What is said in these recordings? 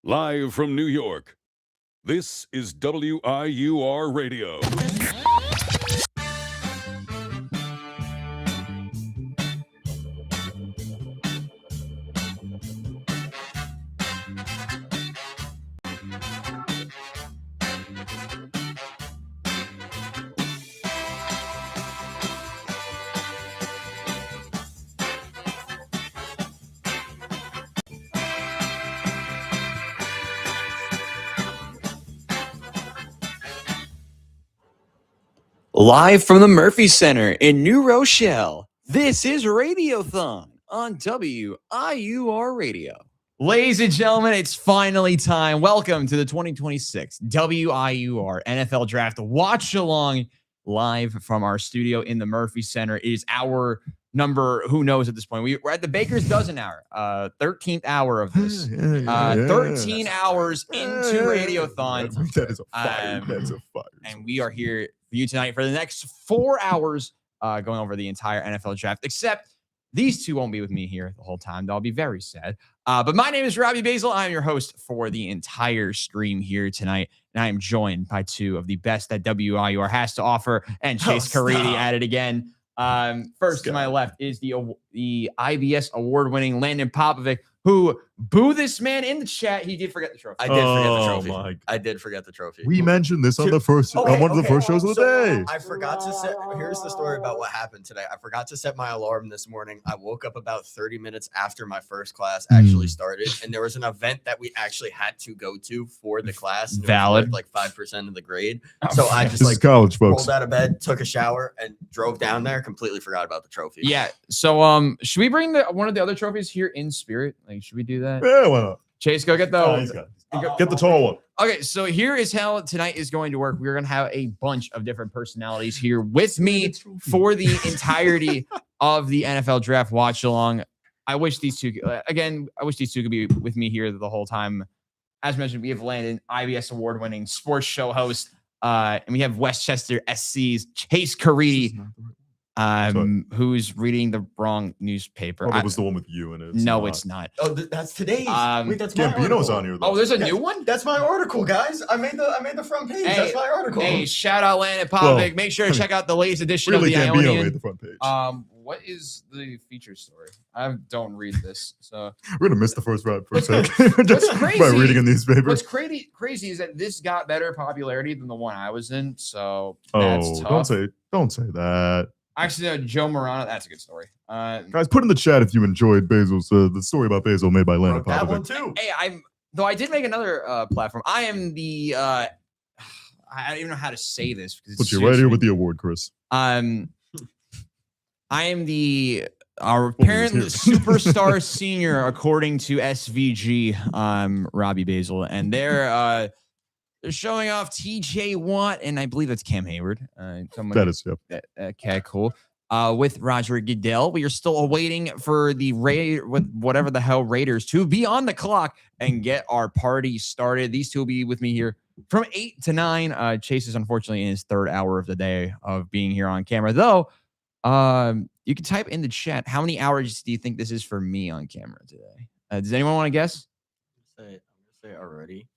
Live from New York, this is WIUR Radio. Live from the Murphy Center in New Rochelle, this is Radiothon on WIUR Radio. Ladies and gentlemen, it's finally time. Welcome to the 2026 WIUR NFL Draft Watch Along live from our studio in the Murphy Center. It is our number, who knows at this point. We're at the Baker's Dozen hour, 13th hour of this. 13 hours into Radiothon. That is a fire. That's a fire. And we are here for you tonight for the next 4 hours going over the entire NFL draft, except these two won't be with me here the whole time. They'll be very sad. But my name is Robbie Basel. I'm your host for the entire stream here tonight. And I am joined by two of the best that WIUR has to offer. And Chase Caridi at it again. First to my left is the IBS award-winning Landon Popovic, who boo this man in the chat. He did forget the trophy. I did forget the trophy. My. I did forget the trophy. We mentioned this on the first on one of the first shows of the day. I forgot to set. Here's the story about what happened today. I forgot to set my alarm this morning. I woke up about 30 minutes after my first class actually started, and there was an event that we actually had to go to for the class. Valid. Like 5% of the grade. So I just This is college, folks. rolled out of bed, took a shower, and drove down there. Completely forgot about the trophy. Yeah. So should we bring one of the other trophies here in spirit? Like, should we do that? Yeah, why not? Chase, go get those. Get the tall one. Okay, so here is how tonight is going to work. We're going to have a bunch of different personalities here with me for the entirety of the NFL Draft Watch Along. I wish these two could be with me here the whole time. As mentioned, we have Landon, IBS award-winning sports show host, and we have Westchester SC's Chase Caridi, who's reading the wrong newspaper. Oh, that was the one with you in it. No, it's not. Oh, that's today's. Wait, that's my Gambino's article. on here, though. Oh, there's a new one? That's my article, guys. I made the front page. That's my article. Hey, shout out Landon Popovic. Make sure to check out the latest edition Really, of the Gambino Ionian. made the front page. What is the feature story? I don't read this, so We're gonna miss the first round for a second. what's crazy? By reading a newspaper. What's crazy is that this got better popularity than the one I was in. So that's tough. don't say that. Actually, no, Joe Morano. That's a good story. Guys, put in the chat if you enjoyed Basil's the story about Basil made by Landon That one Popovic. too. Hey, I did make another platform. I am the I don't even know how to say this because Put you right here with the award, Chris. I am our apparently superstar senior, according to SVG, Robbie Basel, and they're showing off TJ Watt, and I believe that's Cam Hayward. That is, yep. Okay, cool. With Roger Goodell, we are still awaiting for the whatever the hell Raiders to be on the clock and get our party started. These two will be with me here from 8 to 9. Chase is unfortunately in his third hour of the day of being here on camera, though. You can type in the chat, how many hours do you think this is for me on camera today? Does anyone want to guess? I'm gonna say already.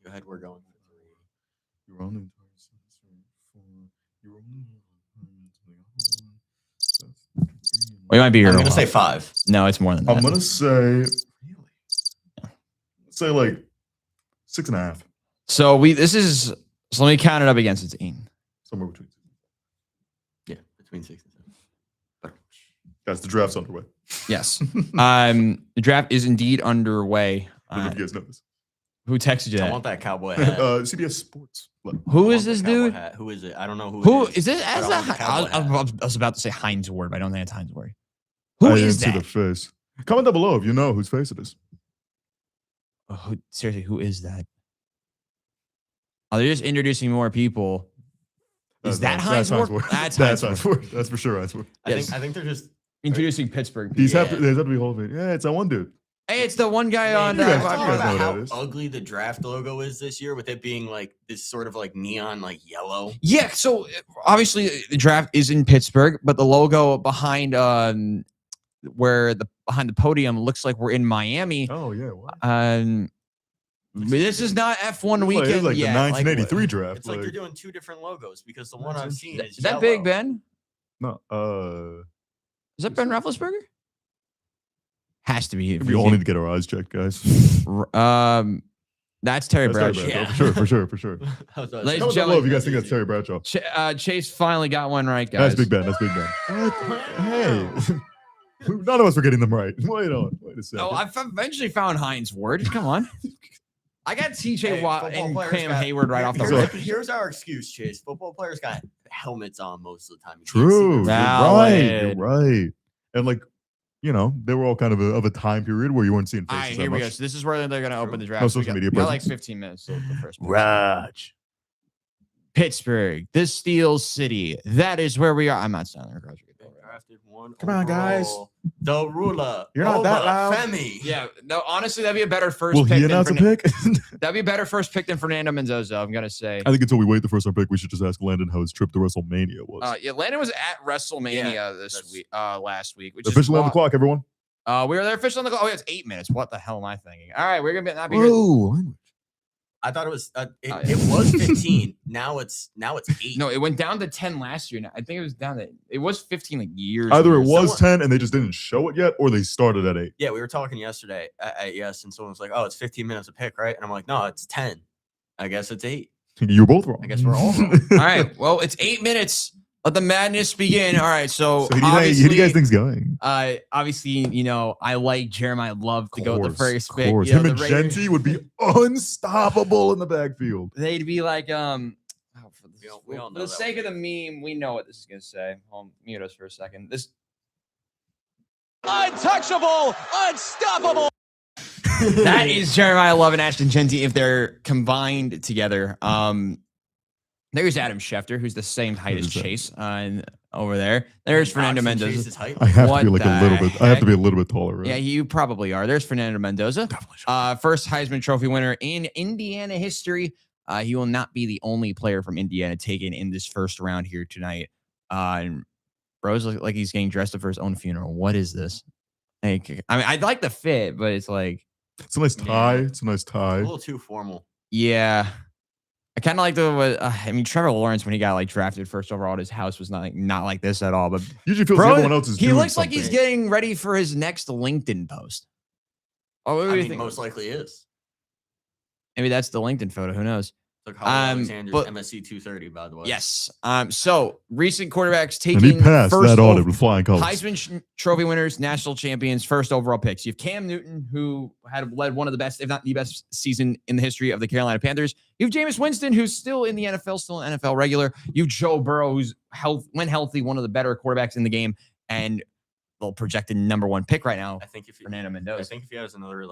Go ahead, we're going. We might be here. I'm gonna say 5. No, it's more than that. I'm gonna say like 6.5. So let me count it up against its 8. Somewhere between. Yeah, between 6 and 7. Guys, the draft's underway. Yes. The draft is indeed underway. I don't know if you guys know this. Who texted you I that? want that cowboy hat. CBS Sports. Who is this dude? Hat. Who is it? I don't know Who it is this? I don't want the cowboy hat. I was about to say Heinz Ward, but I don't think it's Heinz Ward. Who I is didn't that? see the face. Comment down below if you know whose face it is. Seriously, who is that? Oh, they're just introducing more people. Is that Heinz Ward? That's Heinz Ward. That's for sure Heinz Ward. I think they're just introducing Pittsburgh. These have to be whole of it. Yeah, it's that one dude. Hey, it's the one guy on. You guys talk know about what how that is. ugly the draft logo is this year, with it being like this sort of like neon, like yellow. Yeah, so obviously the draft is in Pittsburgh, but the logo behind where the behind the podium looks like we're in Miami. Oh yeah. Wow. This is not F1 It's weekend like yet. the 1983 draft. It's like they're doing two different logos because the one I've seen Is that Big yellow. Ben? No. Is that Ben Roethlisberger? Has to be. We all need to get our eyes checked, guys. That's Terry Bradshaw. For sure. Ladies and Comment down below gentlemen, if you guys think that's Terry Bradshaw. Chase finally got one right, guys. That's Big Ben. What? Hey. None of us were getting them right. Wait a second. Oh, I've eventually found Heinz Ward. Come on. I got TJ Watt and Cam Hayward right off the rip. Here's our excuse, Chase. Football players got helmets on most of the time. True. Valid. You're right. And like, they were all kind of a time period where you weren't seeing faces. Here we go. So this is where they're going to open the draft. No social media We got like presence. 15 minutes. So the first pick. Raj. Pittsburgh, the Steel City. That is where we are. I'm not sounding across. Drafted one. Come on, guys. The ruler. You're not that loud. Femi. Yeah, no, honestly, that'd be a better first Will pick. he announce a pick? That'd be a better first pick than Fernando Mendoza, I'm going to say. I think until we wait the first round pick, we should just ask Landon how his trip to WrestleMania was. Yeah, Landon was at WrestleMania last week. Which Officially is on the clock, everyone. We were there officially on the clock. Oh, it's 8 minutes. What the hell am I thinking? All right, we're going to not be Whoa. I thought it was it was 15. Now it's 8. No, it went down to 10 last year. I think it was down to it was 15 like years. Either it ago. was 10 and they just didn't show it yet, or they started at 8. Yeah, we were talking yesterday at yes, and someone was like, "Oh, it's 15 minutes a pick, right?" And I'm like, "No, it's 10. I guess it's 8." You're both wrong. I guess we're all wrong. All right. Well, it's 8 minutes. Let the madness begin. All right. So who do you guys think's going? Obviously, I like Jeremiah Love to go with the first pick. Him and Genty would be unstoppable in the backfield. They'd be like, we all for know the that sake of the meme, we know what this is gonna say. I'll mute us for a second. This untouchable, unstoppable. that is Jeremiah Love and Ashton Genty if they're combined together. There's Adam Schefter, who's the same height as Chase, over there. There's Fernando Mendoza. I have to be What like a little bit. the I have to heck? be a little bit taller. Right? Yeah, you probably are. There's Fernando Mendoza. First Heisman Trophy winner in Indiana history. He will not be the only player from Indiana taken in this first round here tonight. And Bro's like he's getting dressed up for his own funeral. What is this? Like, I mean, I like the fit, but it's like It's a nice tie. Yeah. It's a nice tie. A little too formal. yeah. I kind of like Trevor Lawrence when he got like drafted first overall. His house was not like this at all. But Usually feels Bro, like everyone else is he doing looks like he's something. getting ready for his next LinkedIn post. Oh, what do I you mean, think? most likely is. Maybe that's the LinkedIn photo. Who knows? Look, Alexander's but- MSC 230, by the way. Yes. So recent quarterbacks And he taking passed first that audit with flying colors. Heisman Trophy winners, national champions, first overall picks. You have Cam Newton, who had led one of the best, if not the best, season in the history of the Carolina Panthers. You have Jameis Winston, who's still in the NFL, still an NFL regular. You have Joe Burrow, who's when healthy, one of the better quarterbacks in the game, and the projected #1 pick right now, I think if Fernando Mendoza. he has another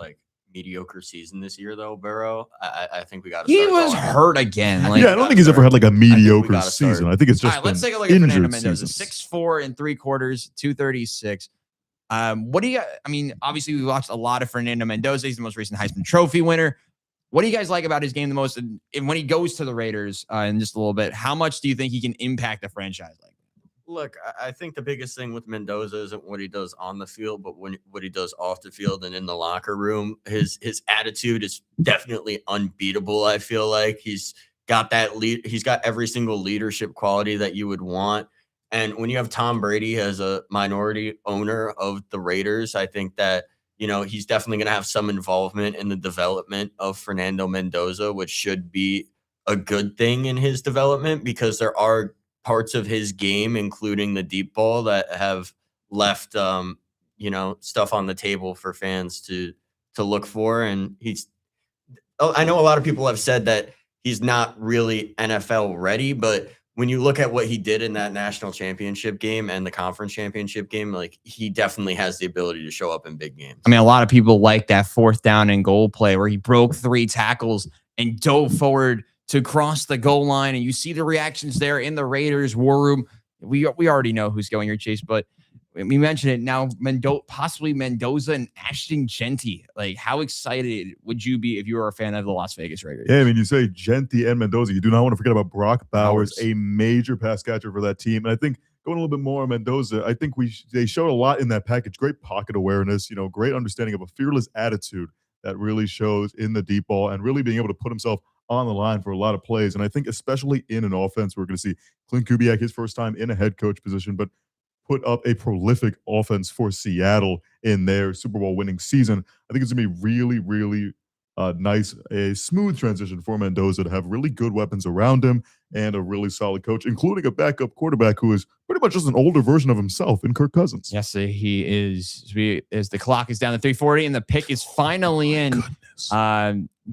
mediocre season this year, though, Burrow, I think we got to. He was hurt again. Like, Yeah, I don't think he's ever had like a mediocre gotta start. season. I think it's all just right, let's been take a look at Fernando injured Mendoza. seasons. 6'4" and 3/4, 236. What do you? I mean, obviously we watched a lot of Fernando Mendoza. He's the most recent Heisman Trophy winner. What do you guys like about his game the most? And when he goes to the Raiders in just a little bit, how much do you think he can impact the franchise? Look, I think the biggest thing with Mendoza isn't what he does on the field, but what he does off the field and in the locker room. His attitude is definitely unbeatable. I feel like he's got that lead. He's got every single leadership quality that you would want. And when you have Tom Brady as a minority owner of the Raiders, I think that, he's definitely going to have some involvement in the development of Fernando Mendoza, which should be a good thing in his development because there are parts of his game, including the deep ball, that have left, stuff on the table for fans to look for. And I know a lot of people have said that he's not really NFL ready, but when you look at what he did in that national championship game and the conference championship game, he definitely has the ability to show up in big games. I mean, a lot of people like that 4th down and goal play where he broke 3 tackles and dove forward to cross the goal line, and you see the reactions there in the Raiders war room. We already know who's going here, Chase, but we mentioned it now. Possibly Mendoza and Ashton Genty. Like, how excited would you be if you were a fan of the Las Vegas Raiders? Yeah, I mean, you say Genty and Mendoza. You do not want to forget about Brock Bowers, a major pass catcher for that team. And I think going a little bit more on Mendoza, I think they showed a lot in that package. Great pocket awareness, great understanding of a fearless attitude that really shows in the deep ball and really being able to put himself on the line for a lot of plays. And I think especially in an offense, we're going to see Clint Kubiak, his first time in a head coach position, but put up a prolific offense for Seattle in their Super Bowl winning season. I think it's going to be really, really nice, a smooth transition for Mendoza to have really good weapons around him and a really solid coach, including a backup quarterback who is pretty much just an older version of himself in Kirk Cousins. Yes, he is. As the clock is down to 3:40 and the pick is finally in.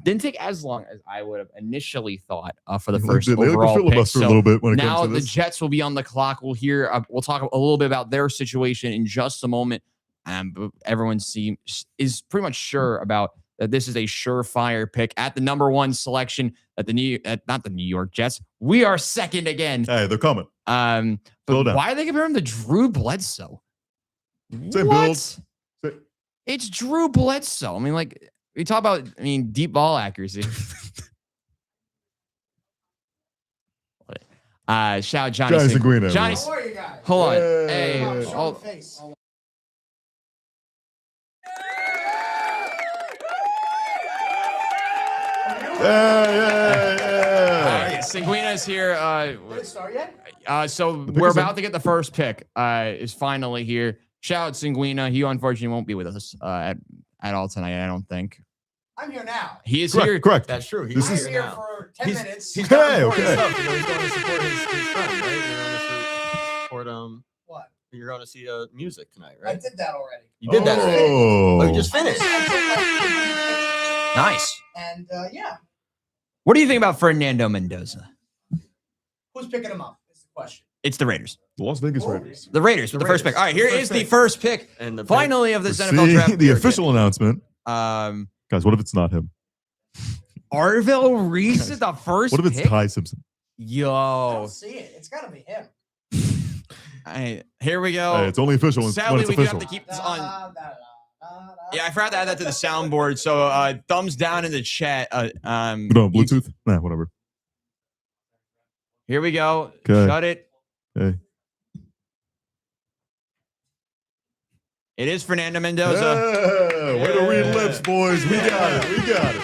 Didn't take as long as I would have initially thought for the first overall pick. So a little bit when it now comes to the this. Jets will be on the clock. We'll hear. We'll talk a little bit about their situation in just a moment. But everyone is pretty much sure about that. This is a surefire pick at the number 1 selection at not the New York Jets. We are second again. Hey, they're coming. But why are they comparing him to Drew Bledsoe? Same What? build. It's Drew Bledsoe. I mean, like, we talk about, deep ball accuracy. Shout out Johnny Seguin. Johnny, How are you guys? hold on. Hey. Hey, Show the face. Yeah. Seguina is here. Did it start yet? So pick we're is in. about to get the first pick. Is finally here. Shout out Seguina. He unfortunately won't be with us at all tonight. I don't think I'm here now. he is here. Correct. That's true. This I'm is- here for 10 minutes. He's got Hey, important okay. stuff. He's going to support his friend, right? You're going to support What? You're going to see music tonight, I right? did that already. You did that already. Oh, Oh, you just finished. Nice. And yeah, What do you think about Fernando Mendoza? who's picking him up? Is the question. It's the Raiders. the Las Vegas Raiders. The Raiders with the first Raiders. pick. All right, here The is first the pick. first pick. And the Finally of this See, NFL draft. the official announcement. Um, Guys, what if it's not him? Arvell Reese is the first What if it's pick? Ty Simpson? I Yo. don't see it. It's got to be him. Here we go. Hey, it's only official when Sadly, it's we do official. have to keep this on. Da-da-da-da-da. Yeah, I forgot to add that to the soundboard. So thumbs down in the chat. Put on Bluetooth? Nah, whatever. Here we go. Okay. Shut it. Hey. It is Fernando Mendoza. Yeah, way to read lips, boys. We got it. We got it.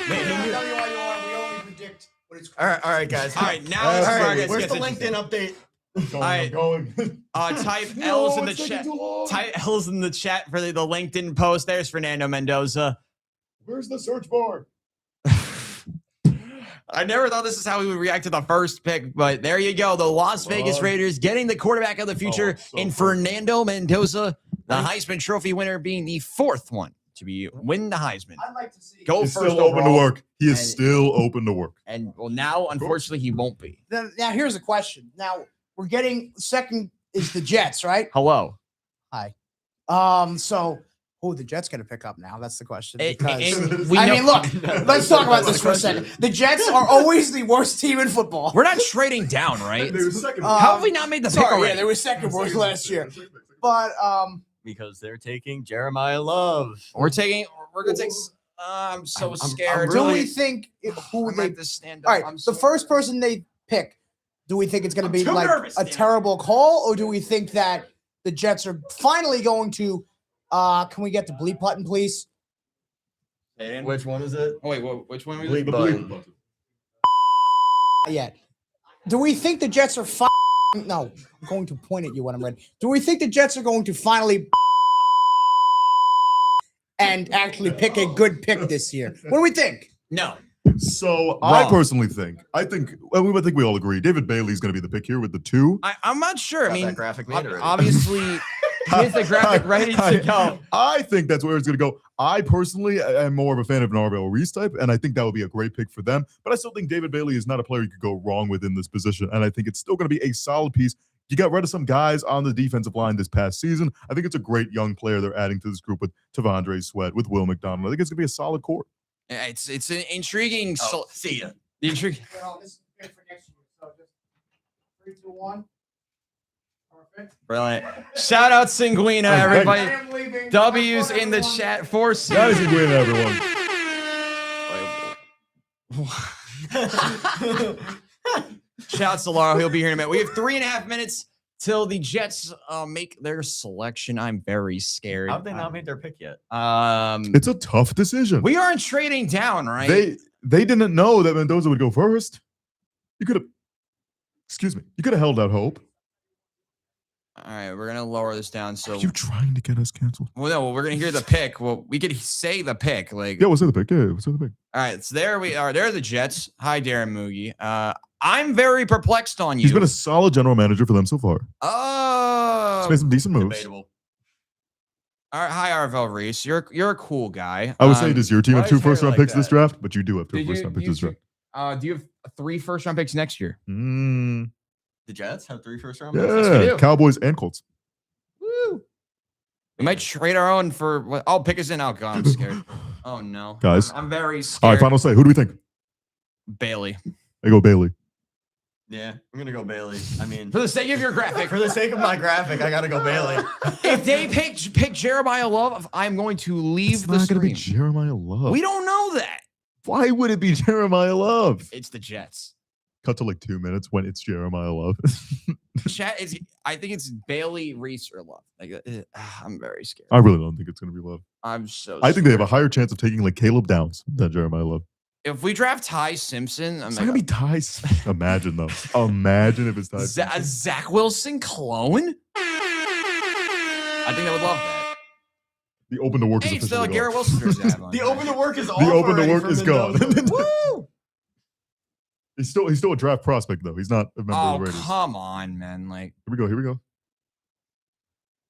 WIUR, we only predict what it's All right, guys. All right, now All it's right, where it gets Where's the interesting. LinkedIn update? I'm going. Type No, L's in the it's taking chat. too long. Type L's in the chat for the LinkedIn post. There's Fernando Mendoza. Where's the search bar? I never thought this is how we would react to the first pick, but there you go. The Las Vegas Raiders getting the quarterback of the future so in perfect. Fernando Mendoza, the Heisman Trophy winner, being the 4th one to win the Heisman. I'd like to see. Go He's first still open to overall. work. He is And- still open to work. And well, now unfortunately he won't be. Now here's a question. Now we're getting second is the Jets, right? Hello. Hi. So who the Jets going to pick up now? That's the question. And Because we I know- mean, look, let's talk about this for a second. The Jets are always the worst team in football. We're not trading down, right? second. How have we not made the pick Sorry, already? yeah, they were second worst last year. But Because they're taking Jeremiah Love. We're gonna take. I'm so I'm scared. do really- we think who I'm they? at this stand All up. right, I'm the so first person they pick, do we think it's going to be too like nervous, a Dan. terrible call, or do we think that the Jets are finally going to? Can we get the bleep button, please? Which one is it? Oh, wait, which one? Bleep button. Not yet. Do we think the Jets are No, I'm going to point at you when I'm ready. Do we think the Jets are going to finally and actually pick a good pick this year? What do we think? No. So I Wrong. personally think, I think we all agree, David Bailey's going to be the pick here with the 2. I'm not sure. I Got mean, that graphic made already. obviously, he has the graphic ready to go. I think that's where it's going to go. I personally am more of a fan of an Arvell Reese type, and I think that would be a great pick for them. But I still think David Bailey is not a player you could go wrong with in this position, and I think it's still going to be a solid piece. You got rid of some guys on the defensive line this past season. I think it's a great young player they're adding to this group with Tavondre Sweat, with Will McDonald. I think it's going to be a solid core. It's an intriguing. See ya. The intrigue. Well, this is good for next year. So just 3, 2, 1. Perfect. Brilliant. Shout out Seguina, Hey, everybody. I am leaving. W's Have fun, in the everyone. chat for That is a win, everyone. Shout out to Laura. He'll be here in a minute. We have 3.5 minutes till the Jets make their selection. I'm very scared. How have they not made their pick yet? It's a tough decision. We aren't trading down, right? They didn't know that Mendoza would go first. You could have, excuse me, you could have held out hope. All right, we're gonna lower this down. So Are you trying to get us canceled? well, no, we're gonna hear the pick. Well, we could say the pick. Like, Yeah, what's the pick? Yeah, what's the pick? all right, so there we are. There are the Jets. Hi, Darren Moogie. I'm very perplexed on you. He's been a solid general manager for them so far. He's made some decent moves. Debatable. All right, hi, Arvel Reese. You're a cool guy. I would say, does your team why have 2 is Harry first-round like picks this that? draft? But you do have 2 Did first-round picks this draft. do you have 3 first-round picks next year? Mm, The Jets have 3 first-round picks. we yeah, do. Cowboys and Colts. Woo! We might trade our own for what? Oh, pick us in. Oh God, I'm scared. Oh no, Guys. I'm very All scared. right, final say. Who do we think? Bailey. I go Bailey. Yeah, I'm gonna go Bailey. I mean, For the sake of your graphic, for the sake of my graphic, I gotta go Bailey. if they pick Jeremiah Love, I'm going to leave It's the not going to be stream. Jeremiah Love. We don't know that. Why would it be Jeremiah Love? It's the Jets. Cut to like 2 minutes when it's Jeremiah Love. Chat is. I think it's Bailey, Reese, or Love. Like, I'm very scared. I really don't think it's going to be Love. I'm so. I think they have a scared. higher chance of taking like Caleb Downs than Jeremiah Love. If we draft Ty Simpson, I'm It's like, not going to be Ty's. Imagine though. Imagine if it's Ty's. Zach Wilson clone. I think I would love that. The open to work Hey, is it's the officially Garrett gone. Wilson jersey I have on. The open to work is off. The open to already work for is gone. Mendoza. Woo! He's still a draft prospect though. He's not a member of Oh the Raiders. come on, man! Like, Here we go. Here we go.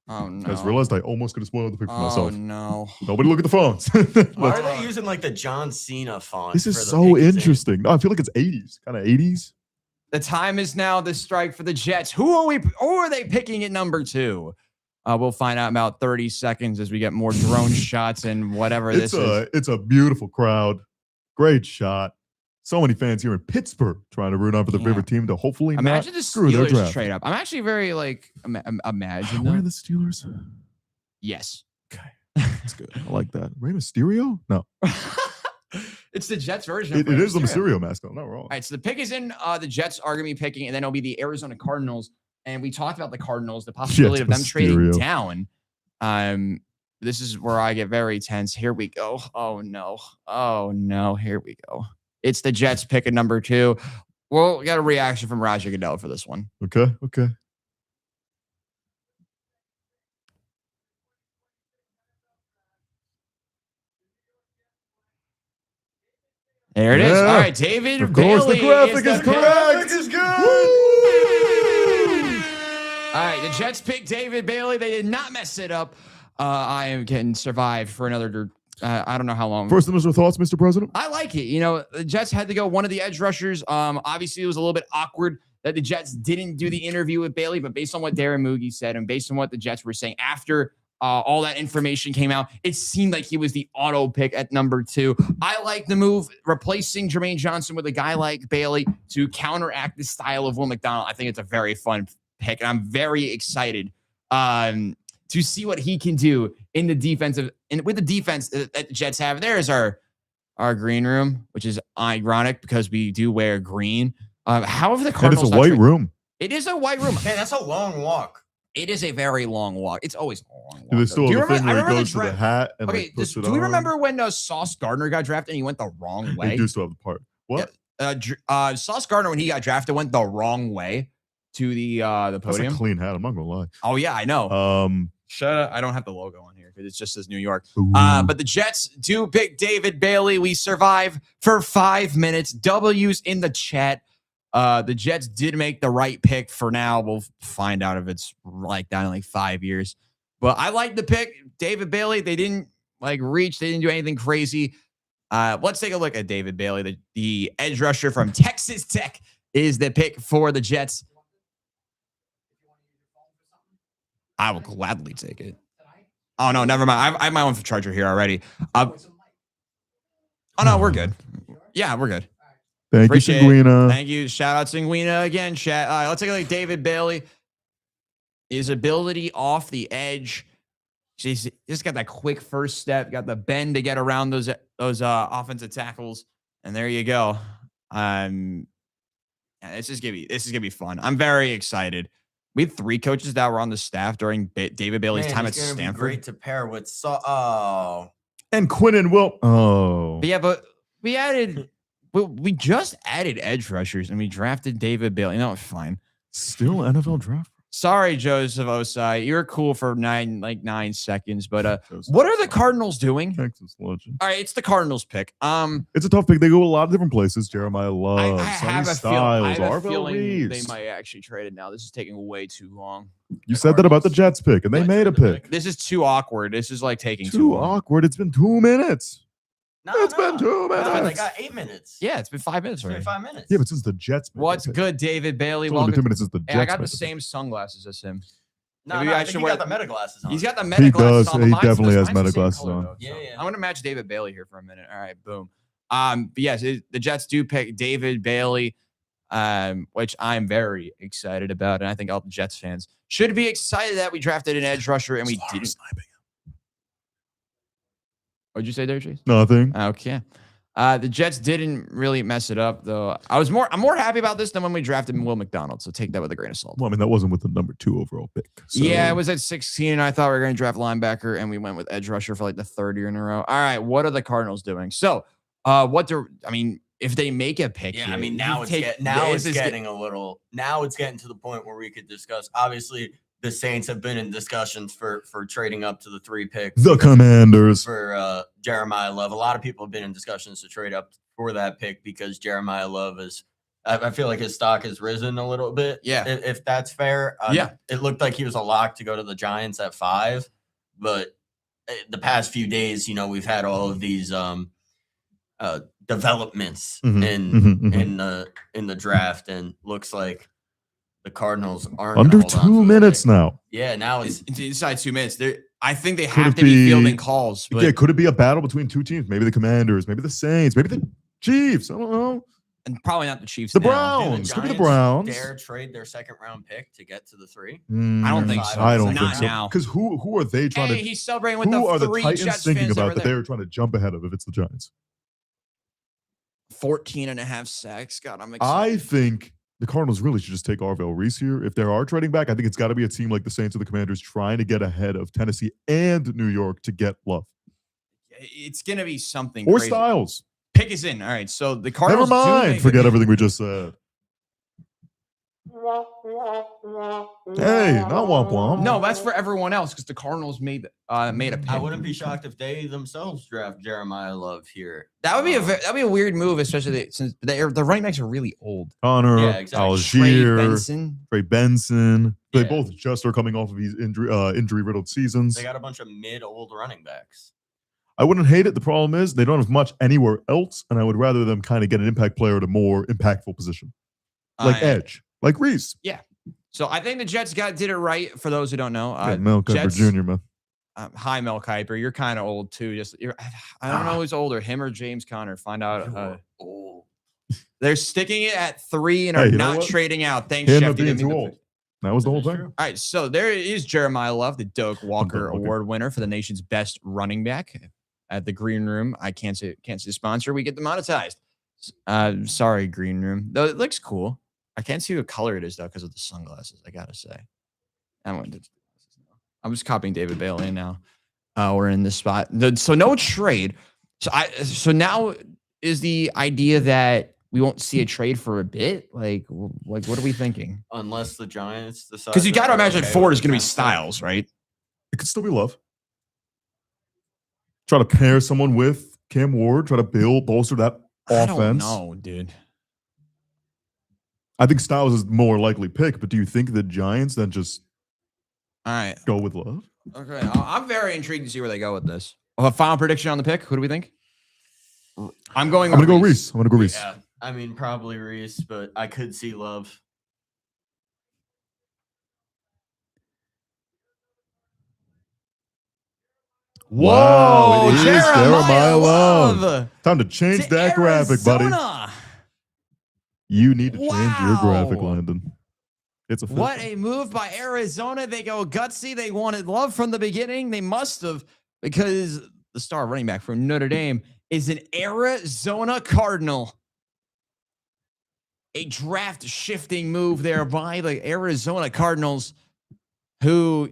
oh no! I just realized I almost could have spoiled the pick for Oh myself. no! Nobody look at the phones. Why are Let's- they using like the John Cena font? this for is the so pick? interesting. No, I feel like it's 80s, kind of 80s. The time is now. The strike for the Jets. Who are they picking at number 2? We'll find out in about 30 seconds as we get more drone shots and whatever this is. It's a beautiful crowd. Great shot. So many fans here in Pittsburgh trying to root on for the Yeah. favorite team to hopefully Imagine not the screw their Steelers draft. trade up. I'm actually very like imagine Where are them. the Steelers? Yes. Okay, that's good. I like that. Rey Mysterio? No, It's the Jets version. it of is the Mysterio. Mysterio mascot. Not wrong. All right, so the pick is in. The Jets are going to be picking, and then it'll be the Arizona Cardinals. And we talked about the Cardinals, the possibility of them trading Mysterio. down. This is where I get very tense. Here we go. Oh no. Oh no. Here we go. It's the Jets pick at number 2. Well, we got a reaction from Roger Goodell for this one. Okay. There it is. Yeah. All right, David Of course, the Bailey graphic the is pick. correct. is good. All right, the Jets picked David Bailey. They did not mess it up. I am getting survived for another. I don't know how long. First initial thoughts, Mr. President? I like it. You know, the Jets had to go one of the edge rushers. Obviously, it was a little bit awkward that the Jets didn't do the interview with Bailey, but based on what Darren Moogie said and based on what the Jets were saying after all that information came out, it seemed like he was the auto pick at number 2. I like the move, replacing Jermaine Johnson with a guy like Bailey to counteract the style of Will McDonald. I think it's a very fun pick, and I'm very excited to see what he can do in the defensive and with the defense that the Jets have. There's our green room, which is ironic because we do wear green. How have the And Cardinals? it's a white room. It is a white room. Man, that's a long walk. It is a very long walk. It's always a long walk. Do they still Do you have the remember- thing where I he remember the goes to the draft- hat and Okay, like puts it do we on? remember when Sauce Gardner got drafted and he went the wrong They way? do still have the part. What? Sauce Gardner, when he got drafted, went the wrong way to the That's a podium. clean hat. I'm not gonna lie. Oh yeah, I know. Shut up! I don't have the logo on here because it just says New York. Ooh. But the Jets do pick David Bailey. We survive for 5 minutes. W's in the chat. The Jets did make the right pick for now. We'll find out if it's like that in like 5 years. But I like the pick. David Bailey, they didn't like reach. They didn't do anything crazy. Let's take a look at David Bailey. The edge rusher from Texas Tech is the pick for the Jets. I will gladly take it. Oh, no, never mind. I have my own charger here already. Oh, no, we're good. Yeah, we're good. Thank Appreciate you, it. Sanguina. Thank you. Shout out Sanguina again, chat. Let's take a look at David Bailey. His ability off the edge. He's just got that quick first step, got the bend to get around those offensive tackles. And there you go. Yeah, this is gonna be fun. I'm very excited. We had 3 coaches that were on the staff during David Bailey's Man, time he's at gonna be Stanford. great to pair with. Oh, And Quinn and Will. Oh. But yeah, but we added, we just added edge rushers and we drafted David Bailey. No, it's fine. Still NFL draft. Sorry, Joseph Osai. You were cool for 9 seconds, but what are the Cardinals doing? Texas legend. All right, it's the Cardinals pick. It's a tough pick. They go a lot of different places. Jeremiah Love, I Sonny have a Styles, feeling Arvell they Reeves. might actually trade it now. This is taking way too long. You said that about the Jets pick, and they made a pick. This is too awkward. This is like taking Too long. awkward. It's been 2 minutes. it's been 2 minutes. They got 8 minutes. Yeah, it's been 5 minutes It's been already. 5 minutes. Yeah, but since the Jets made What's the pick. good, David Bailey? It's only been 2 Welcome. minutes since the Jets Hey, I got the made pick. same sunglasses as him. No, Maybe no, I I think should he wear got the meta glasses on. He's got the meta He glasses does. on. but He mine's definitely has mine's meta the same glasses color, on. though, Yeah, so yeah. I'm gonna match David Bailey here for a minute. All right, boom. But yes, the Jets do pick David Bailey, which I'm very excited about, and I think all the Jets fans should be excited that we drafted an edge rusher and we didn't. What'd you say there, Chase? Nothing. Okay. The Jets didn't really mess it up, though. I'm more happy about this than when we drafted Will McDonald. So take that with a grain of salt. Well, I mean, that wasn't with the number 2 overall pick. So. Yeah, it was at 16. And I thought we were going to draft linebacker, and we went with edge rusher for like the 3rd year in a row. All right, what are the Cardinals doing? So, if they make a pick, Yeah, here, I mean, now it's getting to the point where we could discuss. Obviously, the Saints have been in discussions for trading up to the 3 pick. The Commanders. For Jeremiah Love. A lot of people have been in discussions to trade up for that pick because Jeremiah Love is. I feel like his stock has risen a little bit. Yeah. If that's fair. Yeah. It looked like he was a lock to go to the Giants at 5, but the past few days, we've had all of these developments in the draft, and looks like the Cardinals aren't Under gonna hold on to 2 the minutes pick. now. Yeah, now it's It's inside 2 minutes. I think they Could have it to be be- fielding calls. But Yeah, could it be a battle between 2 teams? Maybe the Commanders, maybe the Saints, maybe the Chiefs. I don't know. and probably not the Chiefs. The now. Do Browns. Could be the Giants Browns. dare trade their 2nd round pick to get to the 3? I don't think so. I don't Not think so. now. Because who are they trying Hey, to? he's celebrating with Who are the the 3 Titans Jets thinking fans about over that there. they're trying to jump ahead of if it's the Giants? 14.5 sacks. God, I'm excited. I think the Cardinals really should just take Arvell Reese here. If they are trading back, I think it's got to be a team like the Saints or the Commanders trying to get ahead of Tennessee and New York to get Love It's gonna be something or crazy. Styles. Pick is in. All right, so the Never Cardinals. do mind. make Forget it. everything we just said. Hey, not womp womp. No, that's for everyone else because the Cardinals made a pick. I wouldn't be shocked if they themselves draft Jeremiah Love here. That would be a weird move, especially since the running backs are really old. Connor, Yeah, exactly. Trey Algier, Benson. Trey Benson. They Yeah. both just are coming off of these injury-riddled seasons. They got a bunch of mid-old running backs. I wouldn't hate it. The problem is they don't have much anywhere else, and I would rather them kind of get an impact player at a more impactful position, like Edge, like Reese. So I think the Jets did it right. For those who don't know, Mel Kiper Jets- Jr., man. Hi Mel Kiper, you're kind of old too. I don't know who's older, him or James Conner. Find out. Oh, They're sticking it at 3 and Hey, are you know not what? trading out. Thanks, Him Shefty. of being Didn't mean too to- old. That was the whole That's thing. true. All right, so there is Jeremiah Love, the Doak Walker Okay. Award winner for the nation's best running back at the Green Room. I can't say sponsor. We get demonetized. Sorry, Green Room. Though it looks cool. I can't see what color it is though because of the sunglasses. I gotta say. I'm just copying David Bailey now. We're in this spot. So no trade. So now is the idea that we won't see a trade for a bit? Like what are we thinking? unless the Giants decide. Because you got to that they're imagine okay Ford with is going to be the Giants. Styles, right? It could still be Love. Try to pair someone with Cam Ward. Try to bolster that offense. No, dude. I think Styles is the more likely pick, but do you think the Giants then just All right. go with Love? Okay. I'm very intrigued to see where they go with this. A final prediction on the pick. Who do we think? I'm going. I'm gonna with go Reese. I'm gonna go Reese. Yeah, I mean probably Reese, but I could see Love. Wow, it is Jeremiah Jeremiah Love. Love. Time to change To that graphic, buddy. Arizona. You need to change your graphic, Wow. Landon. It's a What a move by Arizona. They go gutsy. They wanted Love from the beginning. They must have, because the star running back from Notre Dame is an Arizona Cardinal. a draft shifting move there by the Arizona Cardinals, who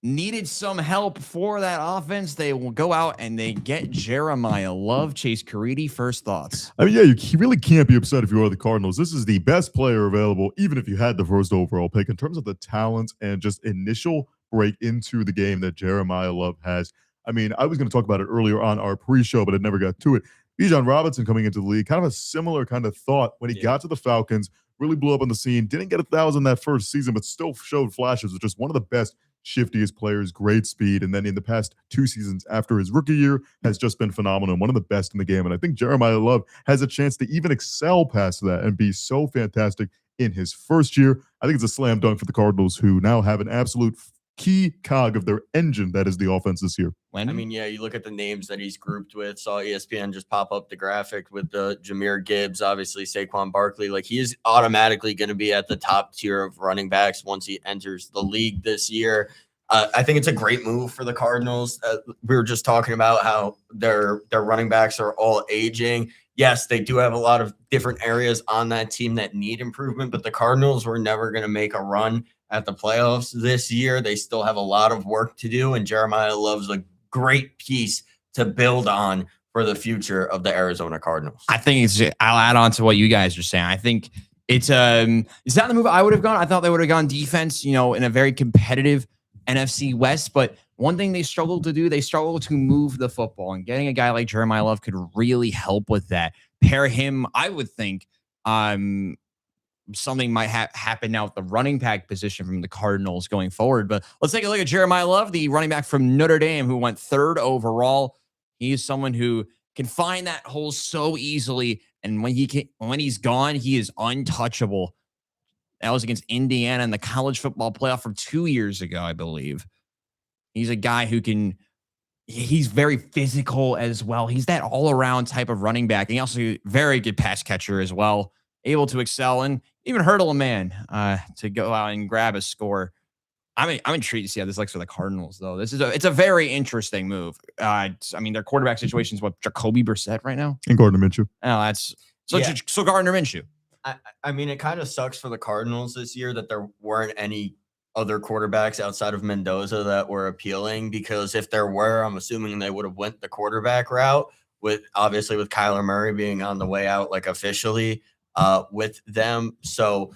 needed some help for that offense. They will go out and they get Jeremiah Love. Chase Caridi, first thoughts. I mean, yeah, you really can't be upset if you are the Cardinals. This is the best player available, even if you had the first overall pick, in terms of the talent and just initial break into the game that Jeremiah Love has. I mean, I was going to talk about it earlier on our pre-show, but I never got to it. Bijan Robinson coming into the league, kind of a similar kind of thought when he got to the Falcons, really blew up on the scene, didn't get 1,000 that first season, but still showed flashes of just one of the best, shiftiest players, great speed. And then in the past 2 seasons after his rookie year has just been phenomenal and one of the best in the game. And I think Jeremiah Love has a chance to even excel past that and be so fantastic in his first year. I think it's a slam dunk for the Cardinals, who now have an absolute key cog of their engine that is the offense this year. I mean, yeah, you look at the names that he's grouped with. Saw ESPN just pop up the graphic with the Jahmyr Gibbs, obviously Saquon Barkley. Like, he is automatically going to be at the top tier of running backs once he enters the league this year. I think it's a great move for the Cardinals. We were just talking about how their running backs are all aging. Yes, they do have a lot of different areas on that team that need improvement, but the Cardinals were never going to make a run at the playoffs this year. They still have a lot of work to do, and Jeremiah Love's a great piece to build on for the future of the Arizona Cardinals. I think I'll add on to what you guys are saying. I think it's not the move I would have gone. I thought they would have gone defense, in a very competitive NFC West. But one thing they struggled to do, they struggled to move the football, and getting a guy like Jeremiah Love could really help with that. Pair him, I would think, something might happen now with the running back position from the Cardinals going forward. But let's take a look at Jeremiah Love, the running back from Notre Dame, who went 3rd overall. He is someone who can find that hole so easily, and when he's gone, he is untouchable. That was against Indiana in the college football playoff from 2 years ago, I believe. He's a guy who he's very physical as well. He's that all-around type of running back. And he also very good pass catcher as well, able to excel and even hurdle a man to go out and grab a score. I'm intrigued to see how this looks for the Cardinals, though. It's a very interesting move. I mean, their quarterback situation is what, Jacoby Brissett right now? And Gardner Minshew. Oh, that's so Gardner Minshew. I mean, it kind of sucks for the Cardinals this year that there weren't any other quarterbacks outside of Mendoza that were appealing, because if there were, I'm assuming they would have went the quarterback route, with Kyler Murray being on the way out, like, officially with them. So